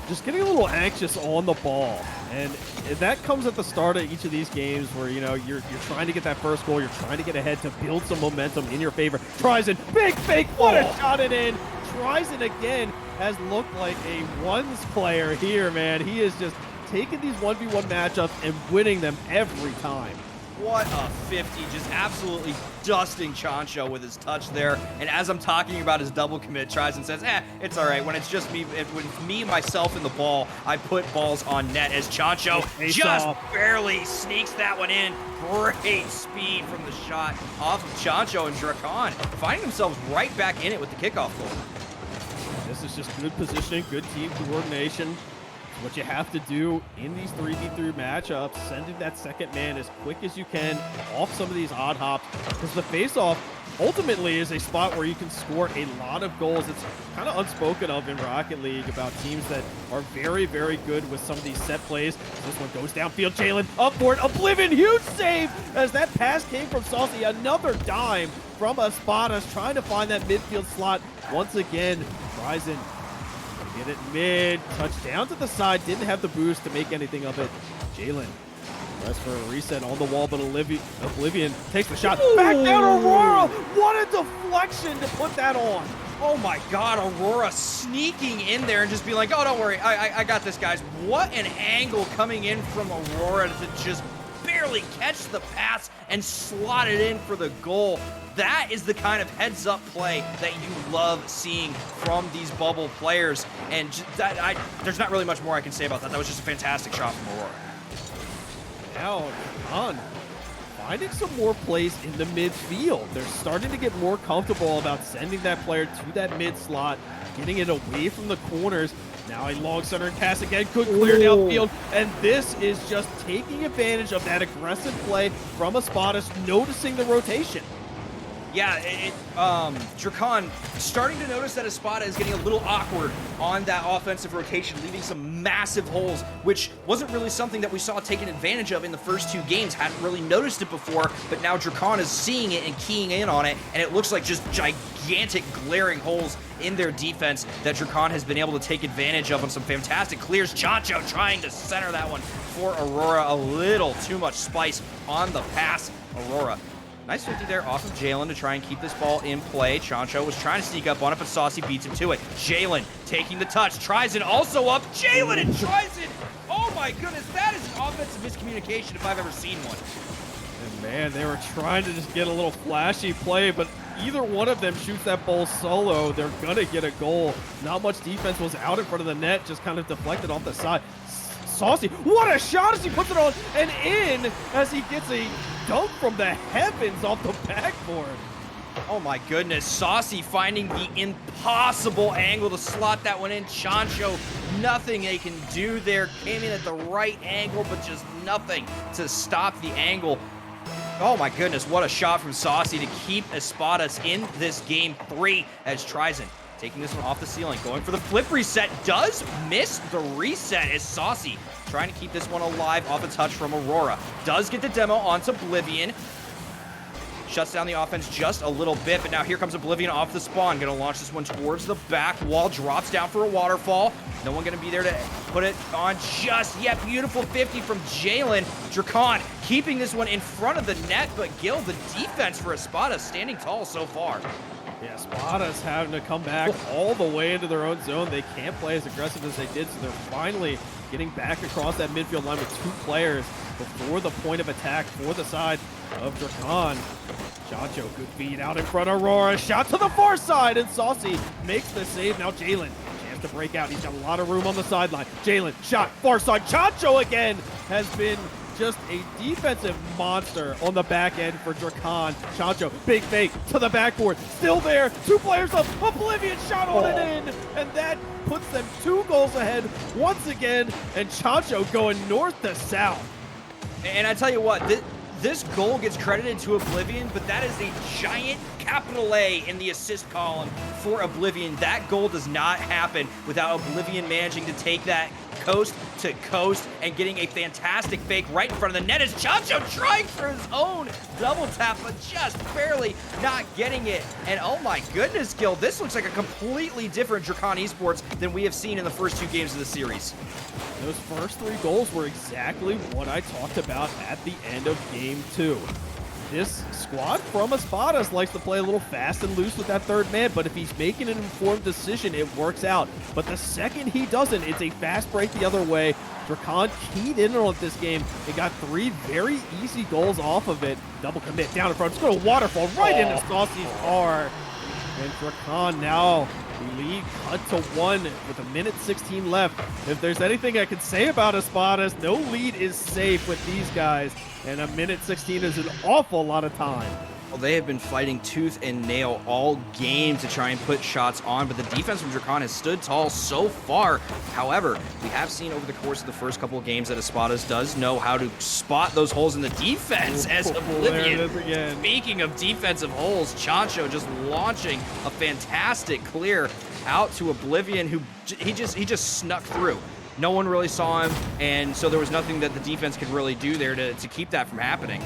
Just getting a little anxious on the ball. And that comes at the start of each of these games where, you know, you're trying to get that first goal. You're trying to get ahead to build some momentum in your favor. Tryson, big fake, what a shot it in. Tryson again has looked like a ones player here, man. He is just taking these 1v1 matchups and winning them every time. What a 50, just absolutely dusting Chancho with his touch there. And as I'm talking about his double commit, Tryson says, it's all right. When it's just me, when it's me, myself, and the ball, I put balls on net as Chancho just barely sneaks that one in. Great speed from the shot off of Chancho, and Drakon finding themselves right back in it with the kickoff goal. This is just good positioning, good team coordination. What you have to do in these 3v3 matchups, sending that second man as quick as you can off some of these odd hops, because the face-off ultimately is a spot where you can score a lot of goals. It's kind of unspoken of in Rocket League about teams that are very, very good with some of these set plays. This one goes downfield, Jalen upboard, Oblivion, huge save as that pass came from Saucy. Another dime from Espadas trying to find that midfield slot. Once again, Ryzen get it mid, touchdown to the side, didn't have the boost to make anything of it. Jalen, press for a reset on the wall, but Oblivion takes the shot. Ooh. Back down, Aurora! What a deflection to put that on. Oh my God, Aurora sneaking in there and just be like, oh, don't worry, I got this, guys. What an angle coming in from Aurora to just barely catch the pass and slot it in for the goal. That is the kind of heads-up play that you love seeing from these bubble players. And there's not really much more I can say about that. That was just a fantastic shot from Aurora. Now, on finding some more plays in the midfield. They're starting to get more comfortable about sending that player to that mid slot, getting it away from the corners. Now a long center pass again, good clear downfield, and this is just taking advantage of that aggressive play from Espadas, noticing the rotation. Yeah, Drakon starting to notice that Espada is getting a little awkward on that offensive rotation, leaving some massive holes, which wasn't really something that we saw taken advantage of in the first 2 games. Hadn't really noticed it before, but now Drakon is seeing it and keying in on it, and it looks like just gigantic glaring holes in their defense that Drakon has been able to take advantage of on some fantastic clears. Chancho trying to center that one for Aurora. A little too much spice on the pass, Aurora. Nice 50 there off of Jalen to try and keep this ball in play. Chancho was trying to sneak up on it, but Saucy beats him to it. Jalen taking the touch. Tryson also up. Jalen and Tryson. Oh my goodness, that is an offensive miscommunication if I've ever seen one. And man, they were trying to just get a little flashy play, but either one of them shoots that ball solo, they're gonna get a goal. Not much defense was out in front of the net, just kind of deflected off the side. Saucy, what a shot as he puts it on and in as he gets a dunk from the heavens off the backboard. Oh my goodness, Saucy finding the impossible angle to slot that one in. Chancho, nothing they can do there. Came in at the right angle, but just nothing to stop the angle. Oh my goodness, what a shot from Saucy to keep Espadas in this game 3 as Tryson taking this one off the ceiling, going for the flip reset, does miss the reset as Saucy trying to keep this one alive off a touch from Aurora. Does get the demo onto Oblivion. shuts down the offense just a little bit, but now here comes Oblivion off the spawn. Gonna launch this one towards the back wall, drops down for a waterfall. No one gonna be there to put it on just yet. Beautiful 50 from Jalen. Drakon keeping this one in front of the net, but Gil, the defense for Espada, standing tall so far. Yeah, Spada's having to come back all the way into their own zone. They can't play as aggressive as they did, so they're finally getting back across that midfield line with 2 players before the point of attack for the side of Drakon. Chacho, good feed out in front of Aurora. Shot to the far side, and Saucy makes the save. Now Jalen, chance to break out. He's got a lot of room on the sideline. Jalen, shot, far side. Chacho again has been just a defensive monster on the back end for Drakon. Chacho, big fake to the backboard. Still there. 2 players up. Oblivion shot on it in. And that puts them 2 goals ahead once again. And Chacho going north to south. And I tell you what, this goal gets credited to Oblivion, but that is a giant capital A in the assist column for Oblivion. That goal does not happen without Oblivion managing to take that coast to coast and getting a fantastic fake right in front of the net as Chacho trying for his own double tap, but just barely not getting it. And oh my goodness, Gil, this looks like a completely different Drakon Esports than we have seen in the first 2 games of the series. Those first 3 goals were exactly what I talked about at the end of Game 2. This squad from Espadas likes to play a little fast and loose with that 3rd man, but if he's making an informed decision, it works out. But the second he doesn't, it's a fast break the other way. Drakon keyed in on this game and got 3 very easy goals off of it. Double commit down in front. It's going to waterfall right into Saucy's car. And Drakon now the lead cut to 1 with 1:16 left. If there's anything I can say about Espadas, no lead is safe with these guys. And 1:16 is an awful lot of time. Well, they have been fighting tooth and nail all game to try and put shots on, but the defense from Drakon has stood tall so far. However, we have seen over the course of the first couple of games that Espadas does know how to spot those holes in the defense as Oblivion. Speaking of defensive holes, Chacho just launching a fantastic clear out to Oblivion, who he just snuck through. No one really saw him, and so there was nothing that the defense could really do there to keep that from happening.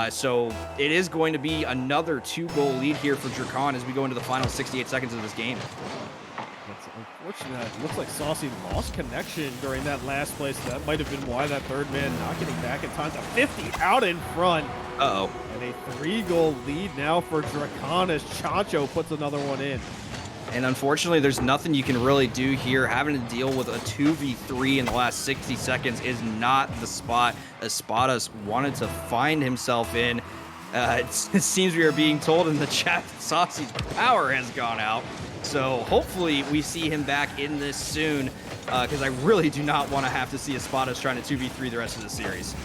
So it is going to be another 2-goal lead here for Drakon as we go into the final 68 seconds of this game. That's unfortunate. It looks like Saucy lost connection during that last play, so that might have been why that 3rd man not getting back in time to 50 out in front. Uh-oh. And a 3-goal lead now for Drakon as Chacho puts another one in. And unfortunately, there's nothing you can really do here. Having to deal with a 2v3 in the last 60 seconds is not the spot Espadas wanted to find himself in. It seems we are being told in the chat that Saucy's power has gone out. So hopefully we see him back in this soon, because I really do not want to have to see Espadas trying to 2v3 the rest of the series.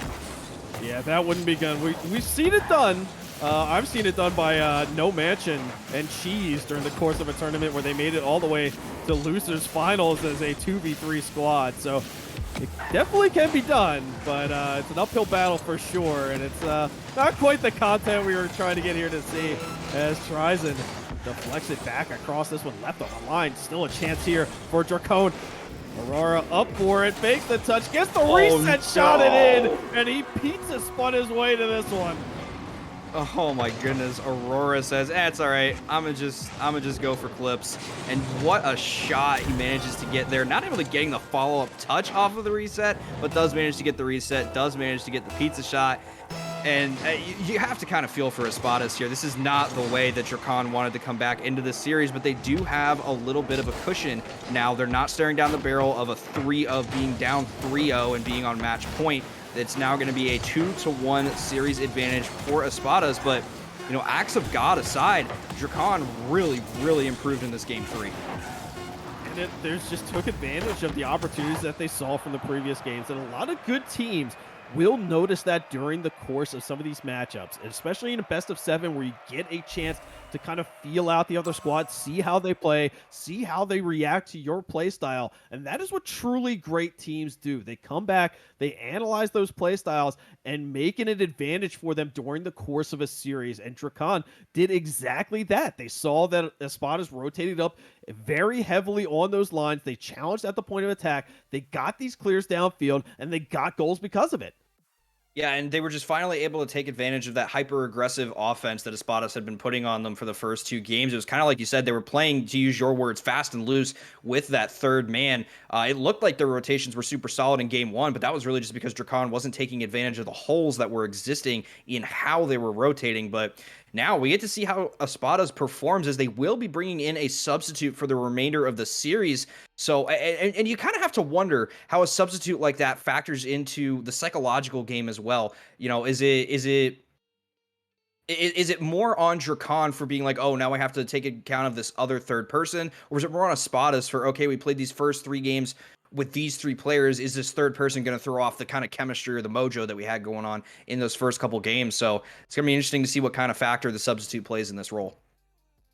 Yeah, that wouldn't be good. We've seen it done. I've seen it done by No Mansion and Cheese during the course of a tournament where they made it all the way to losers finals as a 2v3 squad. So it definitely can be done, but it's an uphill battle for sure. And it's not quite the content we were trying to get here to see as Tryson deflects it back across this one left on the line. Still a chance here for Drakon. Aurora up for it, fakes the touch, gets the reset, shot it in, and he pizza spun his way to this one. Oh my goodness, Aurora says, it's all right, I'm gonna just go for clips. And what a shot he manages to get there. Not able to getting the follow-up touch off of the reset, but does manage to get the reset, does manage to get the pizza shot. And you have to kind of feel for Espadas here. This is not the way that Drakon wanted to come back into this series, but they do have a little bit of a cushion now. They're not staring down the barrel of being down 3-0 and being on match point. It's now going to be a 2-1 series advantage for Espadas, but you know, acts of God aside, Drakon really improved in this game 3. And there's just took advantage of the opportunities that they saw from the previous games, and a lot of good teams will notice that during the course of some of these matchups, and especially in a best of 7 where you get a chance to kind of feel out the other squad, see how they play, see how they react to your play style. And that is what truly great teams do. They come back, they analyze those play styles, and make it an advantage for them during the course of a series. And Drakon did exactly that. They saw that Espadas rotated up very heavily on those lines. They challenged at the point of attack. They got these clears downfield, and they got goals because of it. Yeah, and they were just finally able to take advantage of that hyper aggressive offense that Espadas had been putting on them for the first 2 games. It was kind of like you said, they were playing, to use your words, fast and loose with that third man. It looked like their rotations were super solid in game 1, but that was really just because Dracan wasn't taking advantage of the holes that were existing in how they were rotating. But now we get to see how Espadas performs, as they will be bringing in a substitute for the remainder of the series. So, and you kind of have to wonder how a substitute like that factors into the psychological game as well. You know, is it more on Dracan for being like, oh, now I have to take account of this other third person, or is it more on Espadas for, okay, we played these first 3 games with these 3 players. Is this third person going to throw off the kind of chemistry or the mojo that we had going on in those first couple games? So it's going to be interesting to see what kind of factor the substitute plays in this role.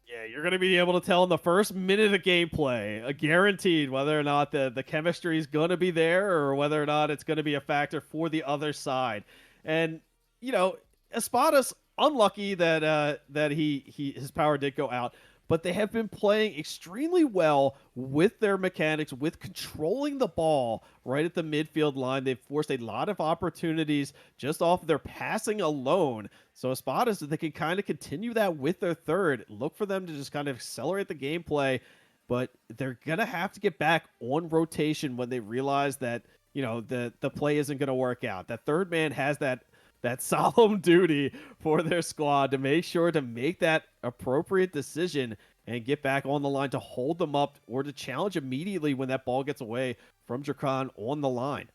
Yeah, you're going to be able to tell in the first minute of gameplay, guaranteed, whether or not the chemistry is going to be there or whether or not it's going to be a factor for the other side. And, you know, Espadas, unlucky that his power did go out, but they have been playing extremely well with their mechanics, with controlling the ball right at the midfield line. They've forced a lot of opportunities just off of their passing alone. So Espadas, they can kind of continue that with their third. Look for them to just kind of accelerate the gameplay, but they're gonna have to get back on rotation when they realize that, you know, the play isn't gonna work out. That third man has that solemn duty for their squad to make sure to make that appropriate decision and get back on the line to hold them up or to challenge immediately when that ball gets away from Dracan on the line.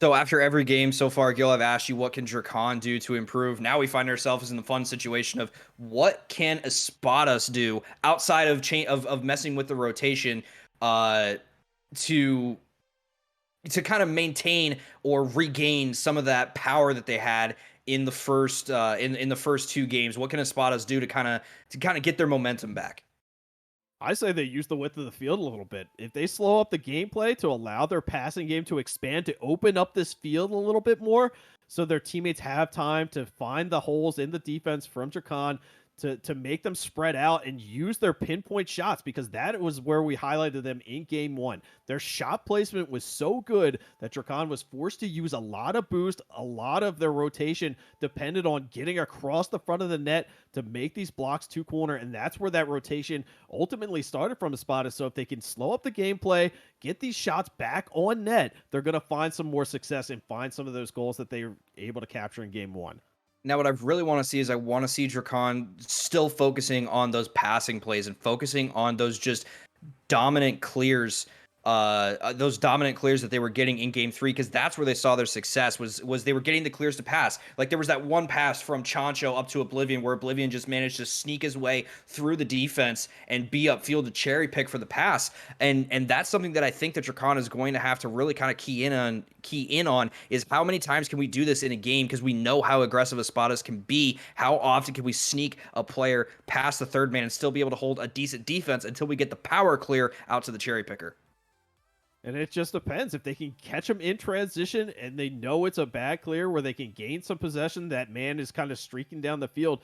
So after every game so far, Gil, I've asked you what can Dracan do to improve. Now we find ourselves in the fun situation of what can Espadas do outside of of messing with the rotation to kind of maintain or regain some of that power that they had in the first in the first 2 games. What can Espadas do to kind of get their momentum back? I say they use the width of the field a little bit. If they slow up the gameplay to allow their passing game to expand, to open up this field a little bit more, so their teammates have time to find the holes in the defense from Dracan, to make them spread out and use their pinpoint shots, because that was where we highlighted them in game 1. Their shot placement was so good that Dracan was forced to use a lot of boost. A lot of their rotation depended on getting across the front of the net to make these blocks to corner, and that's where that rotation ultimately started from Espada. So if they can slow up the gameplay, get these shots back on net, they're going to find some more success and find some of those goals that they were able to capture in game 1. Now, what I really want to see is I want to see Dracan still focusing on those passing plays and focusing on those just dominant clears, those dominant clears that they were getting in game 3, because that's where they saw their success was they were getting the clears to pass. Like there was that one pass from Chancho up to Oblivion where Oblivion just managed to sneak his way through the defense and be upfield to cherry pick for the pass. And that's something that I think that Dracan is going to have to really kind of key in on is how many times can we do this in a game, because we know how aggressive Espadas can be. How often can we sneak a player past the third man and still be able to hold a decent defense until we get the power clear out to the cherry picker? And it just depends. If they can catch them in transition and they know it's a bad clear where they can gain some possession, that man is kind of streaking down the field,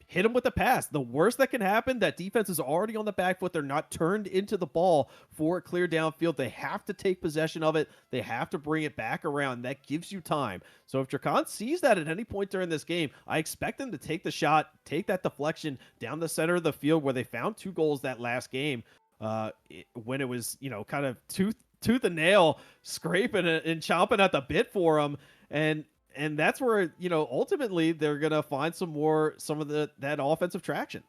hit him with the pass. The worst that can happen, that defense is already on the back foot. They're not turned into the ball for a clear downfield. They have to take possession of it. They have to bring it back around. That gives you time. So if Dracan sees that at any point during this game, I expect them to take the shot, take that deflection down the center of the field where they found 2 goals that last game. When it was, you know, kind of tooth and nail, scraping and chomping at the bit for them, and that's where, you know, ultimately they're gonna find some of that offensive traction.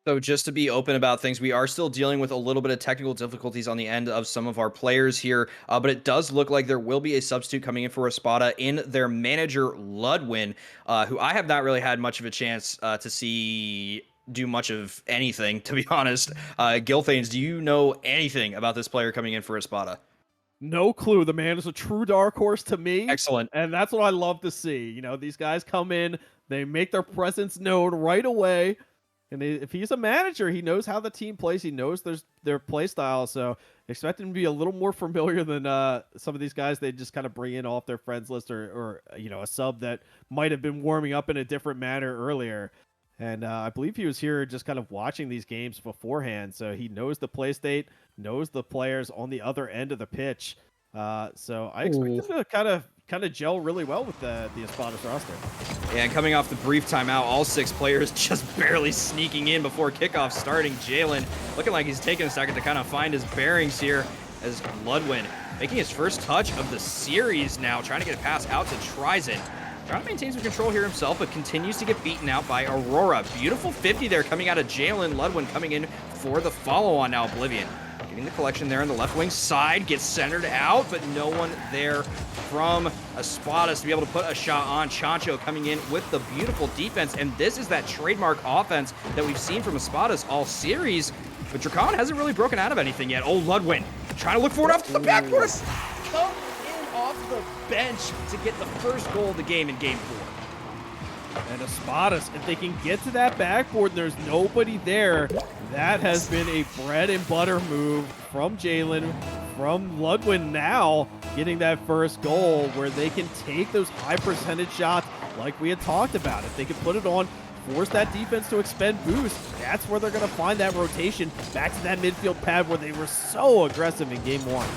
So just to be open about things, we are still dealing with a little bit of technical difficulties on the end of some of our players here, but it does look like there will be a substitute coming in for Espada in their manager, Ludwin, who I have not really had much of a chance to see do much of anything, to be honest. Gilthanes, do you know anything about this player coming in for Espada? No clue. The man is a true dark horse to me. Excellent. And that's what I love to see. You know, these guys come in, they make their presence known right away. And if he's a manager, he knows how the team plays. He knows their play style. So expect him to be a little more familiar than some of these guys they just kind of bring in off their friends list or you know, a sub that might have been warming up in a different manner earlier. And I believe he was here just kind of watching these games beforehand. So he knows the play state, knows the players on the other end of the pitch. So I expect him to kind of kind of gel really well with the Espadas roster. Yeah, and coming off the brief timeout, all 6 players just barely sneaking in before kickoff starting. Jalen looking like he's taking a second to kind of find his bearings here as Ludwin making his first touch of the series now, trying to get a pass out to Trizen. Trying to maintain some control here himself, but continues to get beaten out by Aurora. Beautiful 50 there coming out of Jalen. Ludwin coming in for the follow-on now. Oblivion getting the collection there on the left wing side, gets centered out, but no one there from Espadas to be able to put a shot on. Chancho coming in with the beautiful defense, and this is that trademark offense that we've seen from Espadas all series, but Drakon hasn't really broken out of anything yet. Oh, Ludwin trying to look for it off to the backboard. Come in off the bench to get the first goal of the game in Game 4. And Espadas, if they can get to that backboard and there's nobody there, that has been a bread and butter move from Jalen, from Ludwin now, getting that first goal where they can take those high percentage shots like we had talked about. If they can put it on, force that defense to expend boost, that's where they're going to find that rotation back to that midfield pad where they were so aggressive in Game 1.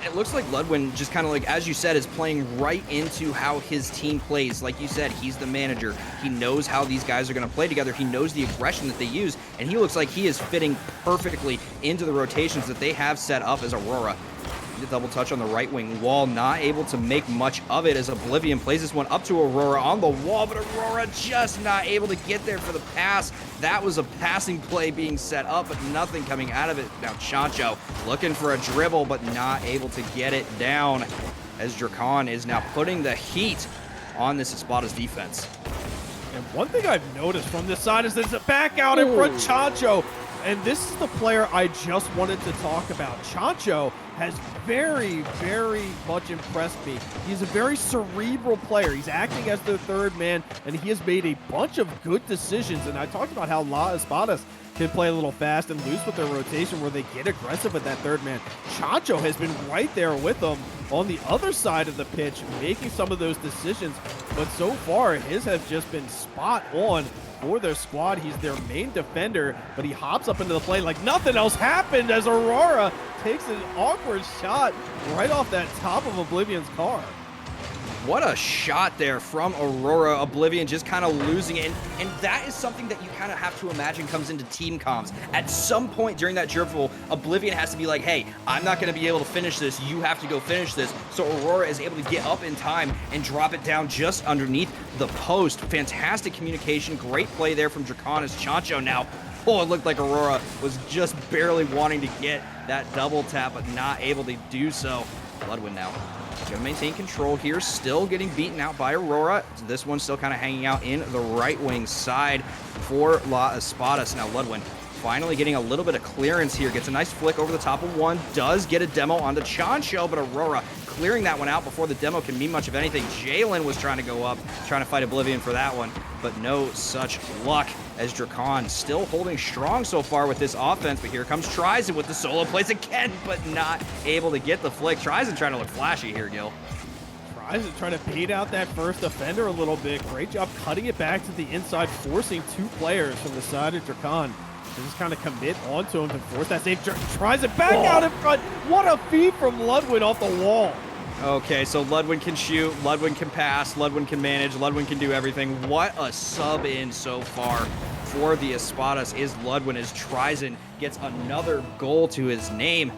It looks like Ludwin just kind of like, as you said, is playing right into how his team plays. Like you said, he's the manager. He knows how these guys are going to play together. He knows the aggression that they use, and he looks like he is fitting perfectly into the rotations that they have set up as Aurora. The double touch on the right wing wall, not able to make much of it as Oblivion plays this one up to Aurora on the wall, but Aurora just not able to get there for the pass. That was a passing play being set up, but nothing coming out of it. Now Chancho looking for a dribble, but not able to get it down as Drakon is now putting the heat on this Espadas defense. And one thing I've noticed from this side is there's a back out in front, Chancho. And this is the player I just wanted to talk about. Chancho has very, very much impressed me. He's a very cerebral player. He's acting as their third man, and he has made a bunch of good decisions. And I talked about how La Espadas can play a little fast and loose with their rotation where they get aggressive with that third man. Chancho has been right there with them on the other side of the pitch, making some of those decisions. But so far, his have just been spot on for their squad. He's their main defender, but he hops up into the play like nothing else happened as Aurora takes an awkward shot right off that top of Oblivion's car. What a shot there from Aurora. Oblivion just kind of losing it. And that is something that you kind of have to imagine comes into team comms. At some point during that dribble, Oblivion has to be like, hey, I'm not going to be able to finish this. You have to go finish this. So Aurora is able to get up in time and drop it down just underneath the post. Fantastic communication. Great play there from Draconis Chancho now. Oh, it looked like Aurora was just barely wanting to get that double tap, but not able to do so. Ludwin now. Gonna maintain control here, still getting beaten out by Aurora. This one's still kind of hanging out in the right wing side for La Espadas. Now Ludwin finally getting a little bit of clearance here, gets a nice flick over the top of one, does get a demo onto Chancho, but Aurora clearing that one out before the demo can mean much of anything. Jalen was trying to go up, trying to fight Oblivion for that one, but no such luck as Drakon still holding strong so far with this offense, but here comes Trizen with the solo plays again, but not able to get the flick. Trizen trying to look flashy here, Gil. Trizen trying to bait out that first defender a little bit. Great job cutting it back to the inside, forcing two players from the side of Drakon to just kind of commit onto him to force that save. Tries it back out in front. What a feed from Ludwin off the wall. Okay, so Ludwin can shoot, Ludwin can pass, Ludwin can manage, Ludwin can do everything. What a sub in so far for the Espadas is Ludwin as Trizen gets another goal to his name.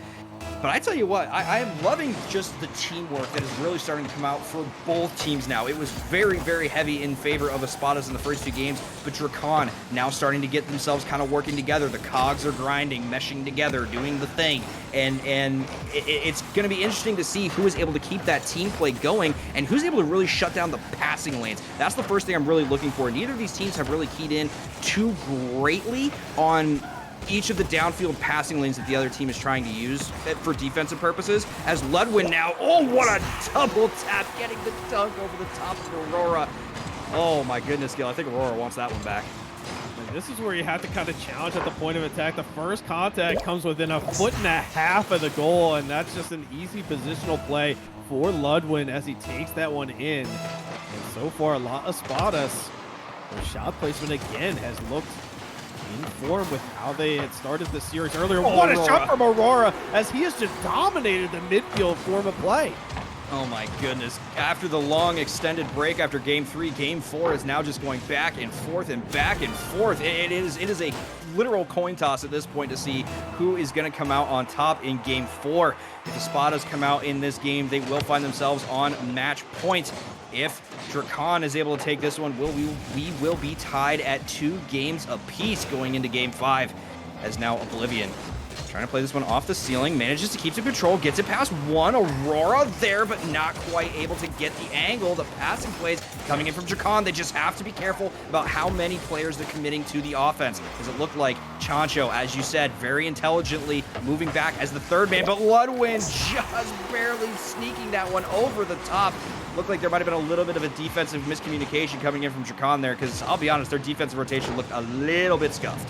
But I tell you what, I am loving just the teamwork that is really starting to come out for both teams now. It was very, very heavy in favor of Espadas in the first two games, but Drakon now starting to get themselves kind of working together. The cogs are grinding, meshing together, doing the thing. And it's going to be interesting to see who is able to keep that team play going and who's able to really shut down the passing lanes. That's the first thing I'm really looking for. Neither of these teams have really keyed in too greatly on each of the downfield passing lanes that the other team is trying to use for defensive purposes. As Ludwin now, oh, what a double tap, getting the dunk over the top of Aurora. Oh my goodness, Gil, I think Aurora wants that one back. And this is where you have to kind of challenge at the point of attack. The first contact comes within a foot and a half of the goal, and that's just an easy positional play for Ludwin as he takes that one in. And so far, La Espadas, their shot placement again has looked in form with how they had started the series earlier. What a shot from Aurora as he has just dominated the midfield form of play. Oh my goodness. After the long extended break after game 3, game 4 is now just going back and forth and back and forth. It is a literal coin toss at this point to see who is going to come out on top in game 4. If the Spadas come out in this game, they will find themselves on match point. If Drakan is able to take this one, we will be tied at 2 games apiece going into game 5, as now Oblivion trying to play this one off the ceiling, manages to keep it in control, gets it past one. Aurora there, but not quite able to get the angle. The passing plays coming in from Drakan. They just have to be careful about how many players they're committing to the offense, because it looked like Chancho, as you said, very intelligently moving back as the third man, but Ludwin just barely sneaking that one over the top. Looked like there might have been a little bit of a defensive miscommunication coming in from Drakan there, because I'll be honest, their defensive rotation looked a little bit scuffed.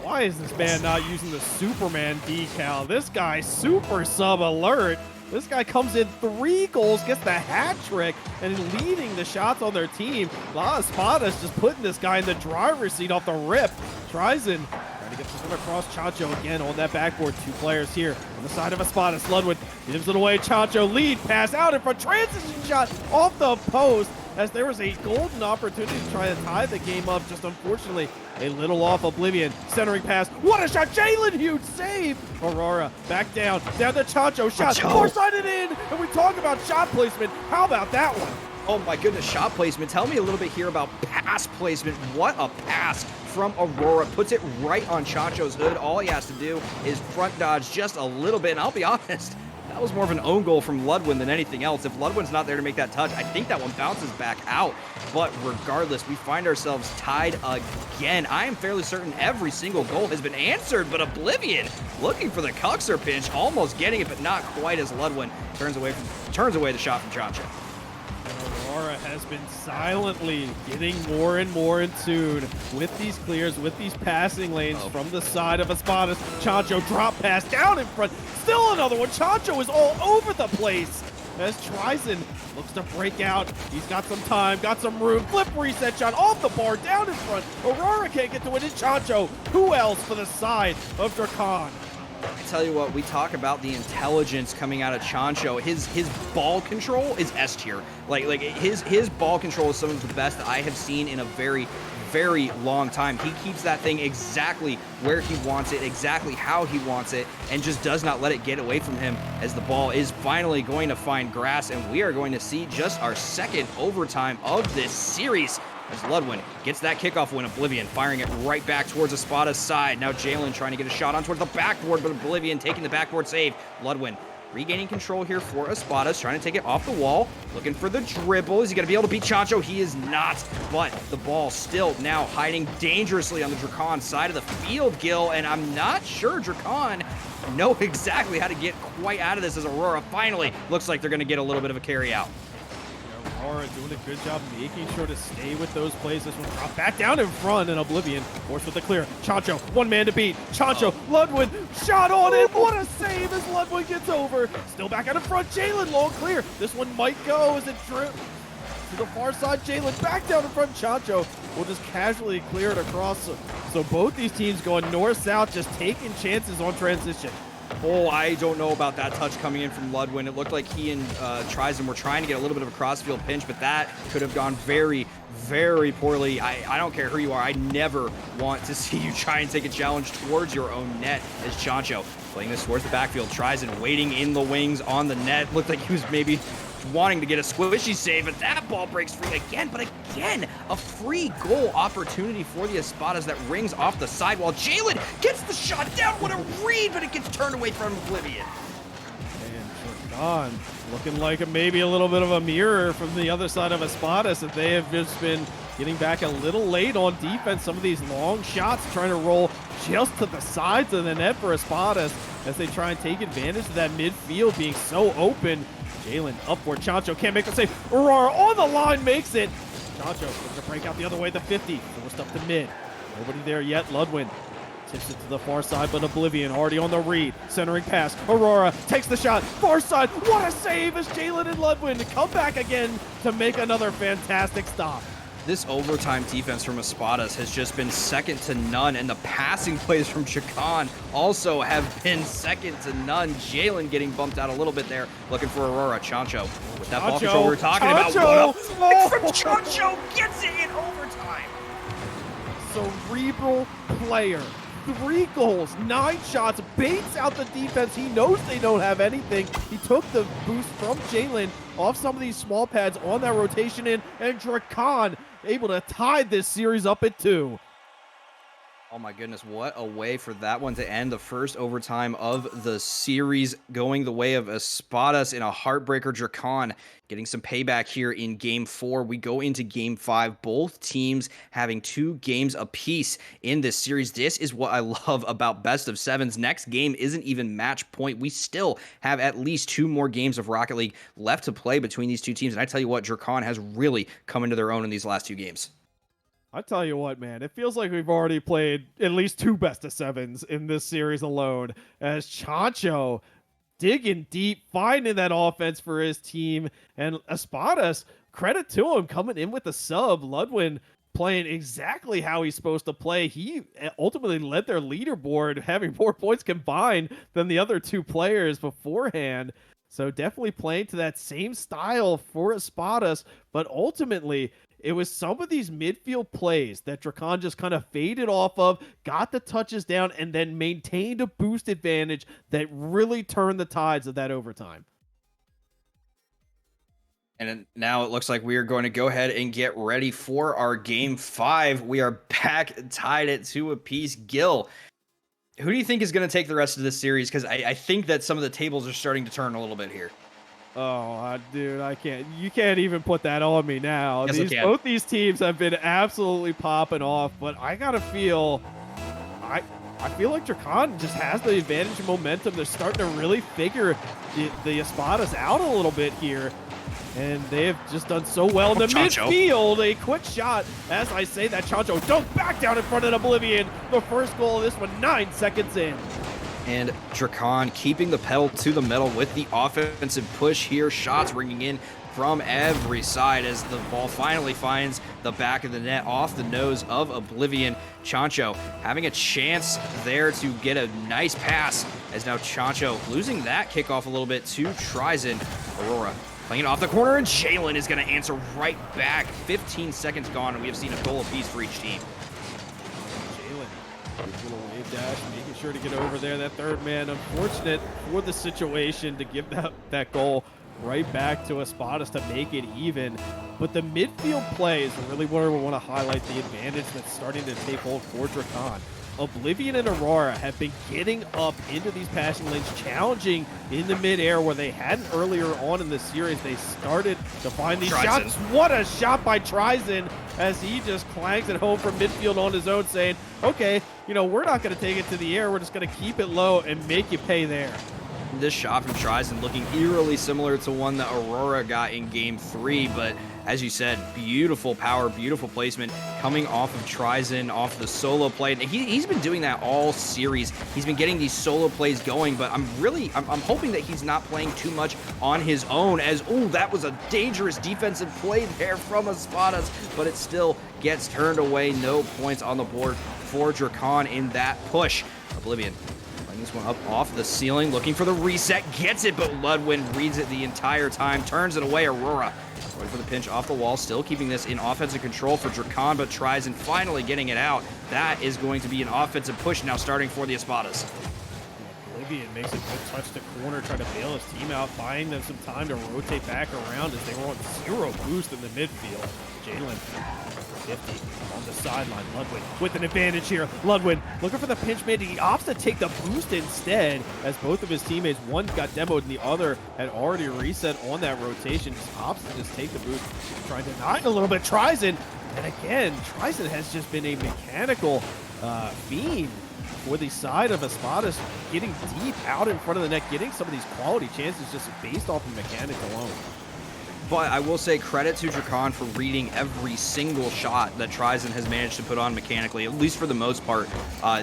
Why is this man not using the Superman decal? This guy super sub alert. This guy comes in 3 goals, gets the hat trick, and leading the shots on their team. La Espada's just putting this guy in the driver's seat off the rip. Tryson trying to get this one across. Chancho again on that backboard. 2 players here on the side of Espadas. Ludwig gives it away. Chancho lead pass out in front. Transition shot off the post, as there was a golden opportunity to try to tie the game up. Just unfortunately a little off. Oblivion centering pass. What a shot. Jalen, huge save. Aurora back down to Chancho. Shot four-sided in. And we talk about shot placement. How about that one? Oh my goodness, shot placement. Tell me a little bit here about pass placement. What a pass from Aurora. Puts it right on Chancho's hood. All he has to do is front dodge just a little bit. And I'll be honest, that was more of an own goal from Ludwin than anything else. If Ludwin's not there to make that touch, I think that one bounces back out. But regardless, we find ourselves tied again. I am fairly certain every single goal has been answered, but Oblivion looking for the Cuxer pinch, almost getting it, but not quite, as Ludwin turns away the shot from Chancho. Aurora has been silently getting more and more in tune with these clears, with these passing lanes from the side of Espadas. Chancho drop pass down in front. Still another one. Chancho is all over the place as Tryson looks to break out. He's got some time, got some room. Flip reset shot off the bar, down in front. Aurora can't get to it. It's Chancho. Who else for the side of Drakan? I tell you what, we talk about the intelligence coming out of Chancho. His ball control is S tier. Like his ball control is some of the best that I have seen in a very, very long time. He keeps that thing exactly where he wants it, exactly how he wants it, and just does not let it get away from him, as the ball is finally going to find grass, and we are going to see just our second overtime of this series, as Ludwin gets that kickoff win. Oblivion firing it right back towards Espada's side. Now Jalen trying to get a shot on towards the backboard, but Oblivion taking the backboard save. Ludwin regaining control here for Espadas, trying to take it off the wall, looking for the dribble. Is he going to be able to beat Chancho? He is not, but the ball still now hiding dangerously on the Drakan side of the field, Gil, and I'm not sure Drakan know exactly how to get quite out of this, as Aurora finally looks like they're going to get a little bit of a carry out. Aurora doing a good job making sure to stay with those plays. This one dropped back down in front, and Oblivion forced with the clear. Chancho, 1 man to beat. Chancho, Ludwin, shot on it. What a save as Ludwin gets over. Still back out in front. Jalen, long clear. This one might go as it drips to the far side. Jalen back down in front. Chancho will just casually clear it across. So both these teams going north-south, just taking chances on transition. Oh, I don't know about that touch coming in from Ludwin. It looked like he and Tryson were trying to get a little bit of a crossfield pinch, but that could have gone very, very poorly. I don't care who you are. I never want to see you try and take a challenge towards your own net, as Chancho playing this towards the backfield. Tryson waiting in the wings on the net. Looked like he was maybe wanting to get a squishy save, but that ball breaks free again. But again, a free goal opportunity for the Espadas that rings off the sidewall. Jalen gets the shot down. What a read, but it gets turned away from Oblivion. And Drakan looking like maybe a little bit of a mirror from the other side of Espadas, that they have just been getting back a little late on defense. Some of these long shots trying to roll just to the sides of the net for Espadas as they try and take advantage of that midfield being so open. Jalen upward. Chancho can't make the save. Aurora on the line makes it. Chancho looking to break out the other way. The 50 forced up to mid. Nobody there yet. Ludwin tips it to the far side, but Oblivion already on the read. Centering pass. Aurora takes the shot. Far side. What a save as Jalen and Ludwin come back again to make another fantastic stop. This overtime defense from Espadas has just been second to none, and the passing plays from Chakan also have been second to none. Jalen getting bumped out a little bit there, looking for Aurora. Chancho with that ball control we were talking about. What a from Chancho gets it in overtime. Cerebral player. 3 goals, 9 shots, baits out the defense. He knows they don't have anything. He took the boost from Jalen off some of these small pads on that rotation in, and Drakan able to tie this series up at 2. Oh my goodness, what a way for that one to end the first overtime of the series, going the way of Espadas in a heartbreaker. Drakan getting some payback here in game 4. We go into game 5, both teams having 2 games apiece in this series. This is what I love about best of 7s. Next game isn't even match point. We still have at least 2 more games of Rocket League left to play between these 2 teams. And I tell you what, Drakan has really come into their own in these last 2 games. I tell you what, man, it feels like we've already played at least 2 best of 7s in this series alone, as Chancho digging deep, finding that offense for his team, and Espadas, credit to him, coming in with the sub. Ludwin playing exactly how he's supposed to play. He ultimately led their leaderboard, having more points combined than the other 2 players beforehand. So definitely playing to that same style for Espadas, but ultimately it was some of these midfield plays that Drakan just kind of faded off of, got the touches down, and then maintained a boost advantage that really turned the tides of that overtime. And now it looks like we are going to go ahead and get ready for our game 5. We are back tied at 2 apiece. Gil, who do you think is going to take the rest of this series? Because I think that some of the tables are starting to turn a little bit here. Oh, dude, I can't. You can't even put that on me now. Yes, Both these teams have been absolutely popping off, but I gotta feel. I feel like Drakan just has the advantage of momentum. They're starting to really figure the Espadas out a little bit here, and they have just done so well in the midfield. A quick shot, as I say that, Chancho dunk back down in front of Oblivion. The first goal of this one, 9 seconds in. And Drakan keeping the pedal to the metal with the offensive push here. Shots ringing in from every side as the ball finally finds the back of the net off the nose of Oblivion. Chancho having a chance there to get a nice pass, as now Chancho losing that kickoff a little bit to Trizon. Aurora playing it off the corner, and Jalen is going to answer right back. 15 seconds gone, and we have seen a goal apiece for each team. Jalen, little wave dash, making sure to get over there. That third man, unfortunate for the situation to give that goal right back to Espadas to make it even. But the midfield play is really where we want to highlight the advantage that's starting to take hold for Drakan. Oblivion and Aurora have been getting up into these passing lanes, challenging in the midair where they hadn't earlier on in the series. They started to find these shots. What a shot by Trizon, as he just clanks it home from midfield on his own, saying, okay, you know, we're not going to take it to the air. We're just going to keep it low and make you pay there. This shot from Trizon looking eerily similar to one that Aurora got in game 3, but as you said, beautiful power, beautiful placement coming off of Trizon, off the solo play. And he's been doing that all series. He's been getting these solo plays going, but I'm hoping that he's not playing too much on his own, as, oh, that was a dangerous defensive play there from Espadas, but it still gets turned away. No points on the board for Drakan in that push. Oblivion this one up off the ceiling, looking for the reset, gets it, but Ludwin reads it the entire time, turns it away. Aurora going for the pinch off the wall, still keeping this in offensive control for Drakan, but tries and finally getting it out. That is going to be an offensive push now starting for the Espadas. Oblivion makes a good touch to corner, trying to bail his team out, buying them some time to rotate back around as they were on 0 boost in the midfield. Jalen 50 on the sideline. Ludwin with an advantage here. Ludwin looking for the pinch mid. He opts to take the boost instead, as both of his teammates, one got demoed and the other had already reset on that rotation. Just opts to just take the boost. Trying to deny it a little bit. Trizon, and again, Trizon has just been a mechanical fiend for the side of Espadas, getting deep out in front of the net, getting some of these quality chances just based off of mechanics alone. But I will say credit to Drakan for reading every single shot that Trizon has managed to put on mechanically, at least for the most part.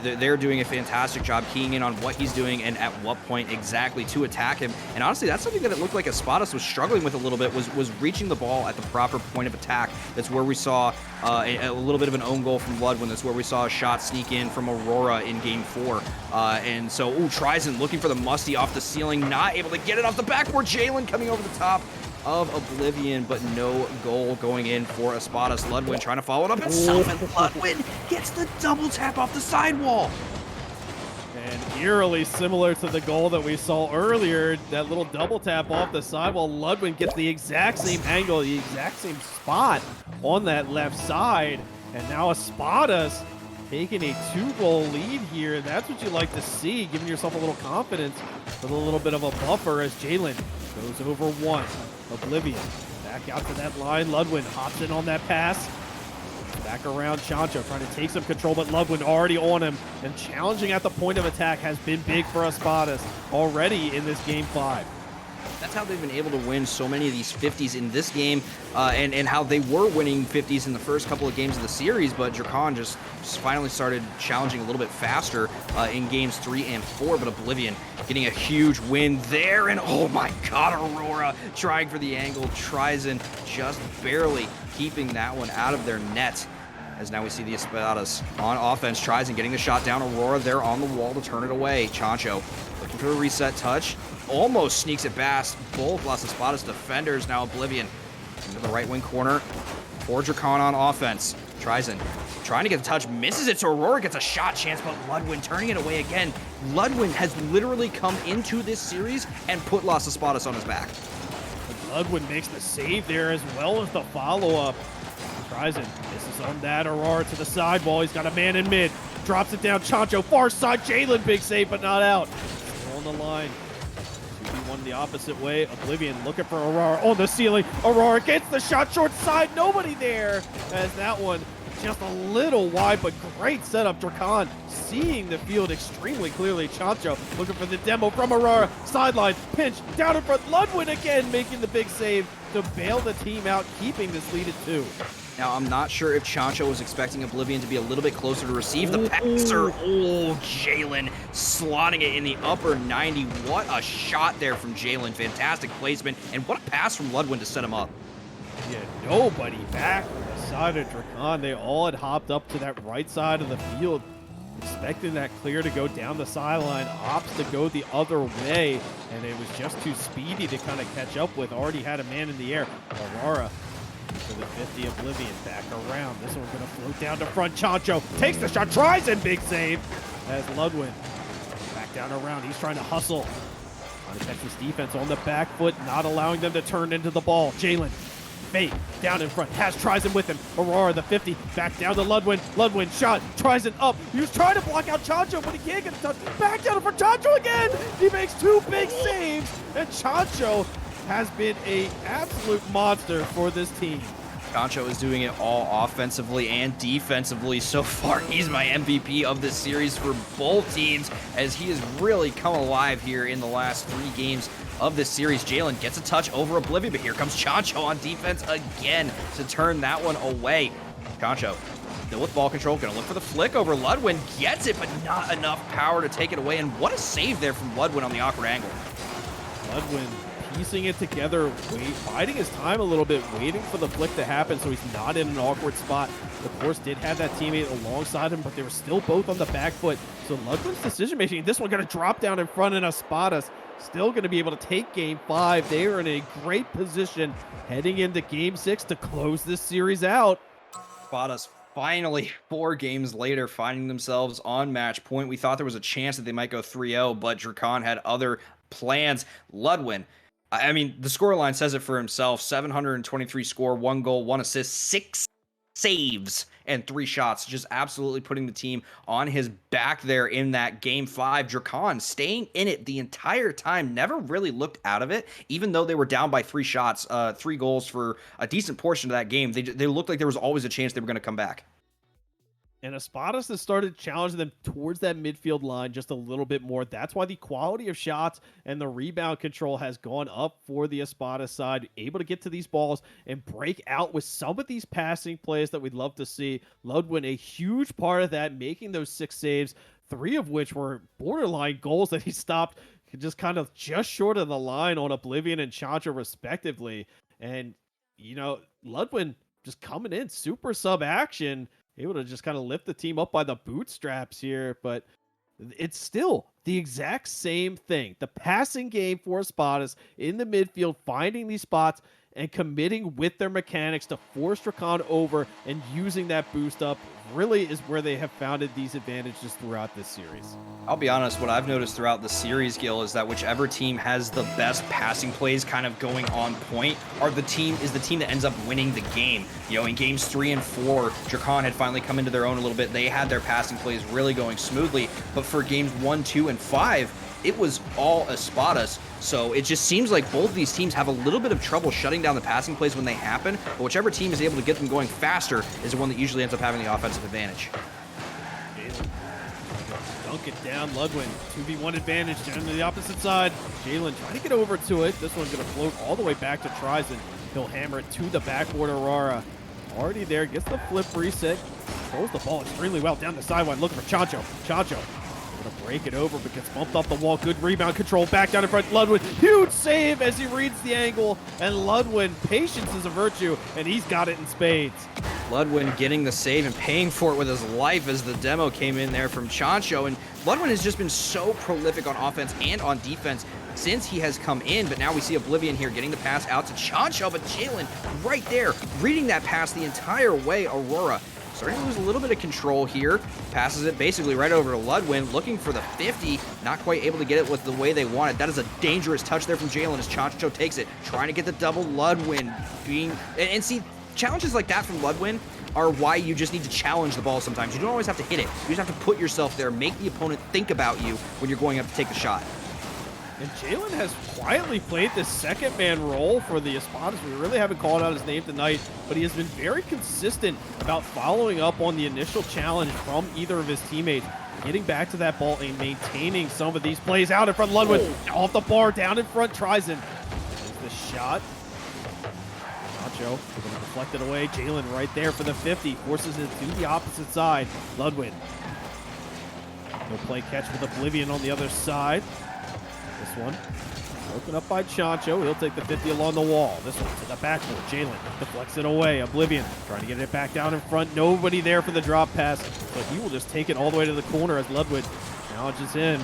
They're doing a fantastic job keying in on what he's doing and at what point exactly to attack him. And honestly, that's something that it looked like Espadas was struggling with a little bit, was reaching the ball at the proper point of attack. That's where we saw a little bit of an own goal from Ludwin. That's where we saw a shot sneak in from Aurora in game 4. And so, Tryson looking for the musty off the ceiling, not able to get it off the backboard. Jalen coming over the top of Oblivion, but no goal going in for Espadas. Ludwin trying to follow it up himself, and Ludwin gets the double tap off the sidewall. And eerily similar to the goal that we saw earlier, that little double tap off the sidewall, Ludwin gets the exact same angle, the exact same spot on that left side. And now Espadas taking a 2-goal lead here. That's what you like to see, giving yourself a little confidence with a little bit of a buffer as Jalen goes over one. Oblivion back out to that line. Ludwin hops in on that pass. Back around Chancho, trying to take some control, but Ludwin already on him. And challenging at the point of attack has been big for Espadas already in this game 5. That's how they've been able to win so many of these 50s in this game, and how they were winning 50s in the first couple of games of the series, but Dracan just finally started challenging a little bit faster in games 3 and 4, but Oblivion getting a huge win there, and oh my god, Aurora trying for the angle. Tryson just barely keeping that one out of their net. As now we see the Espadas on offense. Tryson getting the shot down. Aurora there on the wall to turn it away. Chancho looking for a reset touch. Almost sneaks it past both Las Espadas defenders. Now Oblivion into the right wing corner for Dracan on offense. Tryson trying to get the touch, misses it, so Aurora gets a shot chance, but Ludwin turning it away again. Ludwin has literally come into this series and put Las Espadas on his back. Ludwin makes the save there as well as the follow-up. Tryson misses on that. Aurora to the sidewall. He's got a man in mid. Drops it down. Chancho, far side. Jalen, big save, but not out. Still on the line. 2v1 the opposite way. Oblivion looking for Aurora on the ceiling. Aurora gets the shot short side. Nobody there as that one just a little wide, but great setup. Dracan seeing the field extremely clearly. Chancho looking for the demo from Aurora. Sideline, pinch, down in front. Ludwin again making the big save to bail the team out, keeping this lead at 2. Now, I'm not sure if Chancho was expecting Oblivion to be a little bit closer to receive the passer. Oh, Jalen slotting it in the upper 90. What a shot there from Jalen. Fantastic placement. And what a pass from Ludwin to set him up. Yeah, nobody back on the side of Dracan. They all had hopped up to that right side of the field, expecting that clear to go down the sideline, opts to go the other way, and it was just too speedy to kind of catch up with. Already had a man in the air. Aurora for the 50. Oblivion back around. This one's going to float down to front. Chancho takes the shot, tries and big save as Ludwin back down around. He's trying to hustle. Trying to catch this defense on the back foot, not allowing them to turn into the ball. Jalen fake down in front, has Tryson with him. Aurora, the 50, back down to Ludwin. Ludwin shot, Tryson up. He was trying to block out Chancho, but he can't get a touch. Back down for Chancho again. He makes 2 big saves, and Chancho has been an absolute monster for this team. Chancho is doing it all offensively and defensively so far. He's my MVP of this series for both teams, as he has really come alive here in the last 3 games of this series. Jalen gets a touch over Oblivion, but here comes Chancho on defense again to turn that one away. Chancho still with ball control, gonna look for the flick over Ludwin, gets it, but not enough power to take it away. And what a save there from Ludwin on the awkward angle. Ludwin piecing it together, biding his time a little bit, waiting for the flick to happen so he's not in an awkward spot. Of course, did have that teammate alongside him, but they were still both on the back foot. So Ludwin's decision making, this one gonna drop down in front of Espadas. Still going to be able to take game 5. They are in a great position heading into game 6 to close this series out. Espadas finally, 4 games later, finding themselves on match point. We thought there was a chance that they might go 3-0, but Dracan had other plans. Ludwin, I mean, the scoreline says it for himself. 723 score, 1 goal, 1 assist, 6 saves, and 3 shots. Just absolutely putting the team on his back there in that game 5. Dracan staying in it the entire time, never really looked out of it, even though they were down by 3 shots, 3 goals for a decent portion of that game. They looked like there was always a chance they were going to come back. And Espadas has started challenging them towards that midfield line just a little bit more. That's why the quality of shots and the rebound control has gone up for the Espadas side, able to get to these balls and break out with some of these passing plays that we'd love to see. Ludwin, a huge part of that, making those 6 saves, 3 of which were borderline goals that he stopped just kind of just short of the line on Oblivion and Chancho respectively. And, you know, Ludwin just coming in, super sub action, able to just kind of lift the team up by the bootstraps here. But it's still the exact same thing. The passing game for Espadas in the midfield, finding these spots and committing with their mechanics to force Dracan over and using that boost up really is where they have founded these advantages throughout this series. I'll be honest, what I've noticed throughout the series, Gil, is that whichever team has the best passing plays kind of going on point is the team that ends up winning the game. You know, in games 3 and 4, Dracan had finally come into their own a little bit. They had their passing plays really going smoothly, but for games 1, 2, and 5, it was all Espadas. So it just seems like both of these teams have a little bit of trouble shutting down the passing plays when they happen, but whichever team is able to get them going faster is the one that usually ends up having the offensive advantage. Dunk it down, Ludwin. 2v1 advantage down to the opposite side. Jalen trying to get over to it. This one's going to float all the way back to Trizen. He'll hammer it to the backboard. Aurora already there, gets the flip reset, controls the ball extremely well down the sideline, looking for Chancho. Chancho going to break it over, but gets bumped off the wall. Good rebound control, back down in front. Ludwin, huge save as he reads the angle, and Ludwin, patience is a virtue, and he's got it in spades. Ludwin getting the save and paying for it with his life as the demo came in there from Chancho. And Ludwin has just been so prolific on offense and on defense since he has come in. But now we see Oblivion here getting the pass out to Chancho, but Jalen right there, reading that pass the entire way. Aurora starting to lose a little bit of control here. Passes it basically right over to Ludwin, looking for the 50. Not quite able to get it with the way they wanted. That is a dangerous touch there from Jalen as Chancho takes it. Trying to get the double. Ludwin being... And see, challenges like that from Ludwin are why you just need to challenge the ball sometimes. You don't always have to hit it. You just have to put yourself there, make the opponent think about you when you're going up to take the shot. And Jalen has quietly played this second man role for the Espadas. We really haven't called out his name tonight, but he has been very consistent about following up on the initial challenge from either of his teammates, getting back to that ball and maintaining some of these plays out in front. Ludwig off the bar, down in front, Trizen. There's the shot. Nacho going to deflect it away. Jalen right there for the 50, forces it to the opposite side. Ludwig. No play catch with Oblivion on the other side. This one broken up by Chancho. He'll take the 50 along the wall. This one to the backboard. Jalen deflects it away. Oblivion trying to get it back down in front. Nobody there for the drop pass, but he will just take it all the way to the corner as Ludwig challenges in.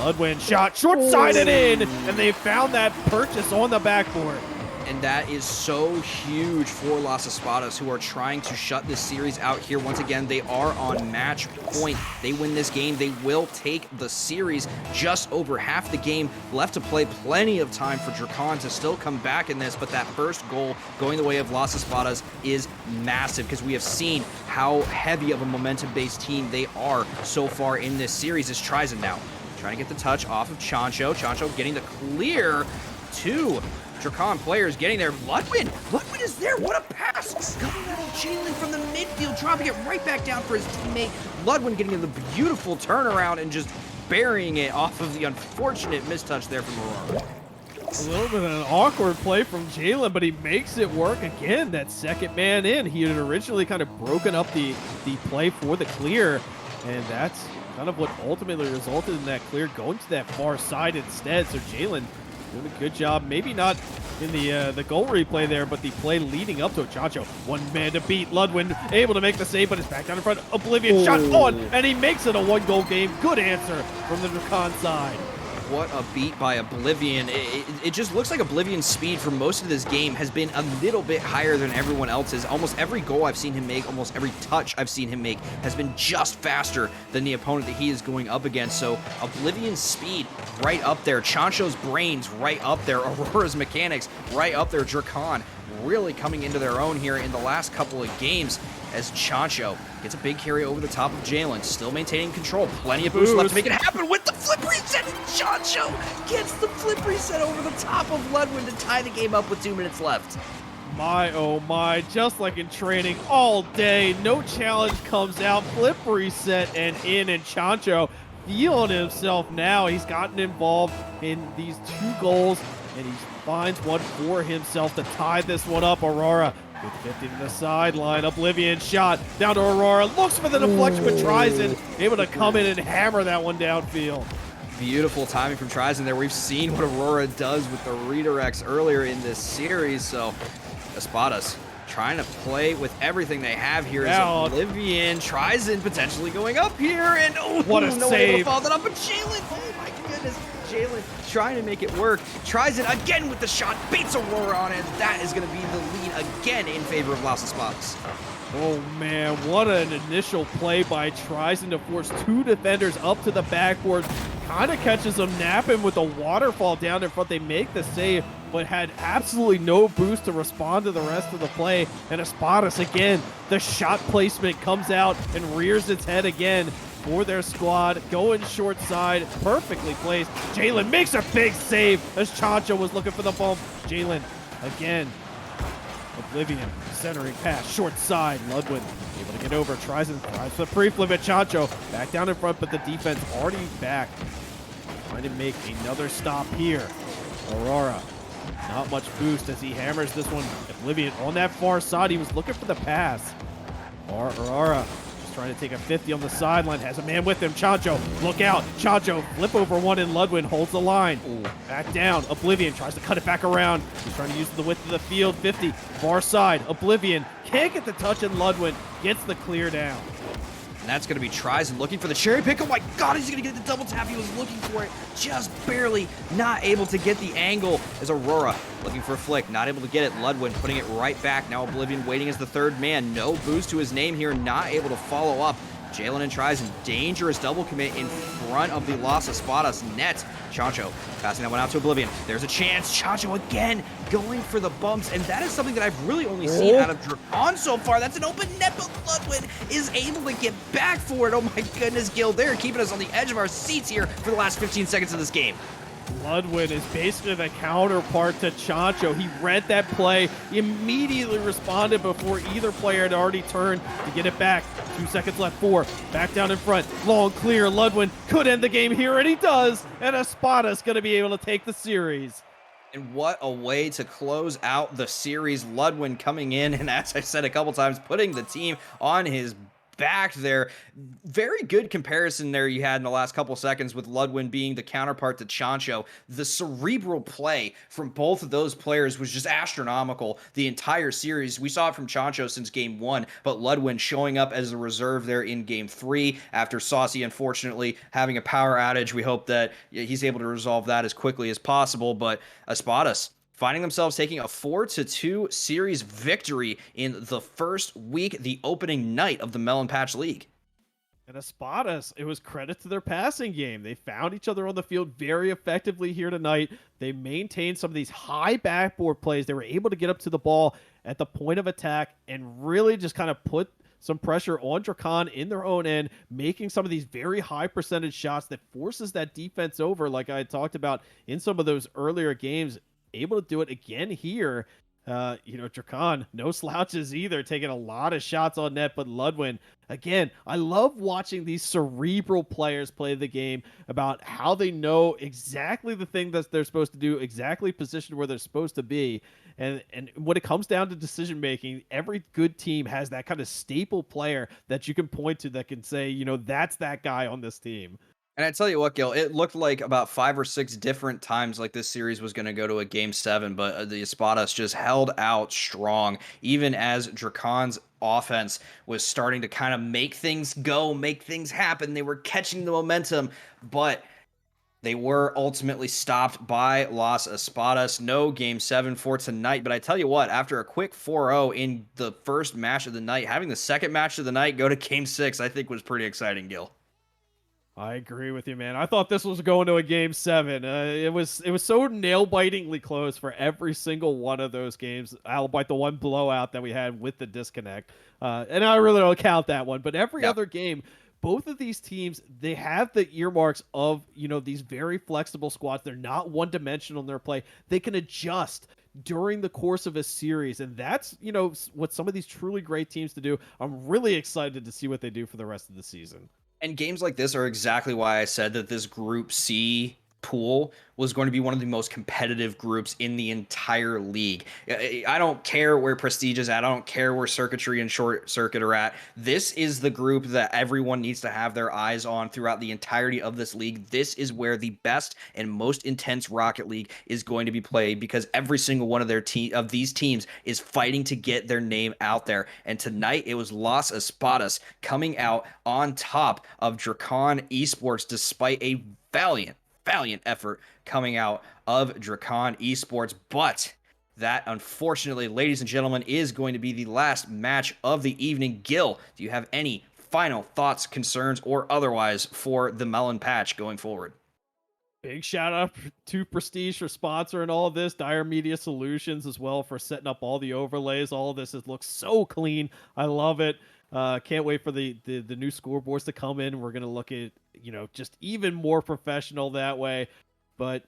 Ludwig shot short-sided in, and they found that purchase on the backboard. And that is so huge for Las Espadas, who are trying to shut this series out here. Once again, they are on match point. They win this game, they will take the series. Just over half the game left to play. Plenty of time for Dracan to still come back in this, but that first goal going the way of Las Espadas is massive, because we have seen how heavy of a momentum-based team they are so far in this series. Is Trizen now trying to get the touch off of Chancho. Chancho getting the clear to Dracan players getting there. Ludwin is there. What a pass. Coming out of Jalen from the midfield, dropping it right back down for his teammate. Ludwin getting the beautiful turnaround and just burying it off of the unfortunate mistouch there from Aurora. A little bit of an awkward play from Jalen, but he makes it work again. That second man in. He had originally kind of broken up the play for the clear, and that's kind of what ultimately resulted in that clear going to that far side instead. So Jalen doing a good job, maybe not in the goal replay there, but the play leading up to it. Chancho, one man to beat. Ludwin able to make the save, but it's back down in front. Oblivion shot on, and he makes it a one-goal game. Good answer from the Dracan side. What a beat by Oblivion. It just looks like Oblivion's speed for most of this game has been a little bit higher than everyone else's. Almost every goal I've seen him make, almost every touch I've seen him make has been just faster than the opponent that he is going up against. So Oblivion's speed right up there. Chancho's brains right up there. Aurora's mechanics right up there. Dracan really coming into their own here in the last couple of games as Chancho gets a big carry over the top of Jalen, still maintaining control. Plenty of boost left to make it happen with the flip reset. Chancho gets the flip reset over the top of Ludwin to tie the game up with 2 minutes left. My, oh my, just like in training all day, no challenge comes out, flip reset and in, and Chancho feeling himself now. He's gotten involved in these 2 goals, and he finds one for himself to tie this one up. Aurora with 50 to the sideline. Oblivion shot down to Aurora. Looks for the deflection, but Trizen able to come in and hammer that one downfield. Beautiful timing from Trizen there. We've seen what Aurora does with the redirects earlier in this series. So Espadas trying to play with everything they have here. Out. Is Oblivion. Trizon potentially going up here, and What a no one able to save. follow that up, but Jalen, oh my goodness, Jalen trying to make it work. Trizon again with the shot, beats Aurora on it. That is going to be the lead again in favor of Las Espadas. Oh man, what an initial play by Trizon to force two defenders up to the backboard. Kind of catches them napping with a waterfall down in front. They make the save, but had absolutely no boost to respond to the rest of the play. And Espadas again, the shot placement comes out and rears its head again for their squad. Going short side, perfectly placed. Jalen makes a big save as Chancho was looking for the bump. Jalen again. Oblivion centering pass, short side. Ludwig able to get over. Tries the pre-flip at Chancho. Back down in front, but the defense already back. Trying to make another stop here. Aurora, not much boost as he hammers this one. Oblivion on that far side. He was looking for the pass. Aurora just trying to take a 50 on the sideline. Has a man with him. Chancho, look out. Chancho, flip over one, and Ludwig holds the line. Back down. Oblivion tries to cut it back around. He's trying to use the width of the field. 50, far side. Oblivion can't get the touch, and Ludwig gets the clear down. And that's going to be Trizon looking for the cherry pick. Oh my god, he's going to get the double tap. He was looking for it, just barely not able to get the angle. As Aurora looking for a flick, not able to get it. Ludwig putting it right back. Now Oblivion waiting as the third man. No boost to his name here, not able to follow up. Jalen and Trizon, dangerous double commit in front of the Las Espadas net. Chancho passing that one out to Oblivion. There's a chance. Chancho again going for the bumps, and that is something that I've really only seen out of Drakon so far. That's an open net, but Ludwig is able to get back for it. Oh my goodness, Gil, they're keeping us on the edge of our seats here for the last 15 seconds of this game. Ludwig is basically the counterpart to Chancho. He read that play, immediately responded before either player had already turned to get it back. 2 seconds left, 4. Back down in front. Long clear. Ludwig could end the game here, and he does. And Espada's going to be able to take the series. And what a way to close out the series. Ludwig coming in, and as I said a couple times, putting the team on his back there. Very good comparison there you had in the last couple seconds with Ludwig being the counterpart to Chancho. The cerebral play from both of those players was just astronomical the entire series. We saw it from Chancho since game 1, but Ludwig showing up as a reserve there in game 3 after Saucy unfortunately having a power outage. We hope that he's able to resolve that as quickly as possible, but Espadas finding themselves taking a 4-2 series victory in the first week, the opening night of the Melon Patch League. And Espadas, it was credit to their passing game. They found each other on the field very effectively here tonight. They maintained some of these high backboard plays. They were able to get up to the ball at the point of attack and really just kind of put some pressure on Drakon in their own end, making some of these very high percentage shots that forces that defense over, like I had talked about in some of those earlier games. Able to do it again here. Drakon, no slouches either, taking a lot of shots on net, but Ludwig, again, I love watching these cerebral players play the game about how they know exactly the thing that they're supposed to do, exactly positioned where they're supposed to be. And when it comes down to decision making, every good team has that kind of staple player that you can point to that can say, that's that guy on this team. And I tell you what, Gil, it looked like about 5 or 6 different times like this series was going to go to a game 7, but the Espadas just held out strong, even as Drakon's offense was starting to kind of make things go, make things happen. They were catching the momentum, but they were ultimately stopped by Las Espadas. No game 7 for tonight, but I tell you what, after a quick 4-0 in the first match of the night, having the second match of the night go to game 6, I think was pretty exciting, Gil. I agree with you, man. I thought this was going to a game 7. It was so nail-bitingly close for every single one of those games, albeit the one blowout that we had with the disconnect. And I really don't count that one, but every other game, both of these teams, they have the earmarks of, these very flexible squads. They're not one-dimensional in their play. They can adjust during the course of a series, and that's, what some of these truly great teams to do. I'm really excited to see what they do for the rest of the season. And games like this are exactly why I said that this Group C pool was going to be one of the most competitive groups in the entire league. I don't care where Prestige is at. I don't care where Circuitry and Short Circuit are at. This is the group that everyone needs to have their eyes on throughout the entirety of this league. This is where the best and most intense Rocket League is going to be played, because every single one of these teams is fighting to get their name out there. And tonight it was Las Espadas coming out on top of Dracan Esports, despite a valiant effort coming out of Dracan Esports. But that, unfortunately, ladies and gentlemen, is going to be the last match of the evening. Gil, do you have any final thoughts, concerns, or otherwise for the Melon Patch going forward? Big shout out to Prestige for sponsoring all of this, Dire Media Solutions as well for setting up all the overlays. All of this looks so clean. I love it. Can't wait for the new scoreboards to come in. We're gonna look at, just even more professional that way. But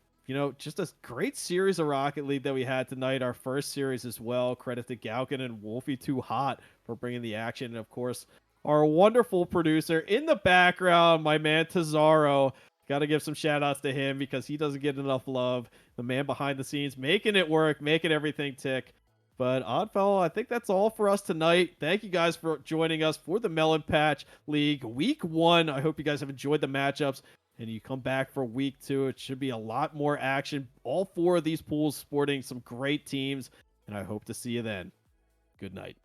just a great series of Rocket League that we had tonight. Our first series as well. Credit to Galkin and Wolfie Too Hot for bringing the action, and of course our wonderful producer in the background, my man Tazaro. Got to give some shout outs to him because he doesn't get enough love. The man behind the scenes, making it work, making everything tick. But Oddfellow, I think that's all for us tonight. Thank you guys for joining us for the Melon Patch League Week 1. I hope you guys have enjoyed the matchups, and you come back for Week 2. It should be a lot more action. All 4 of these pools sporting some great teams, and I hope to see you then. Good night.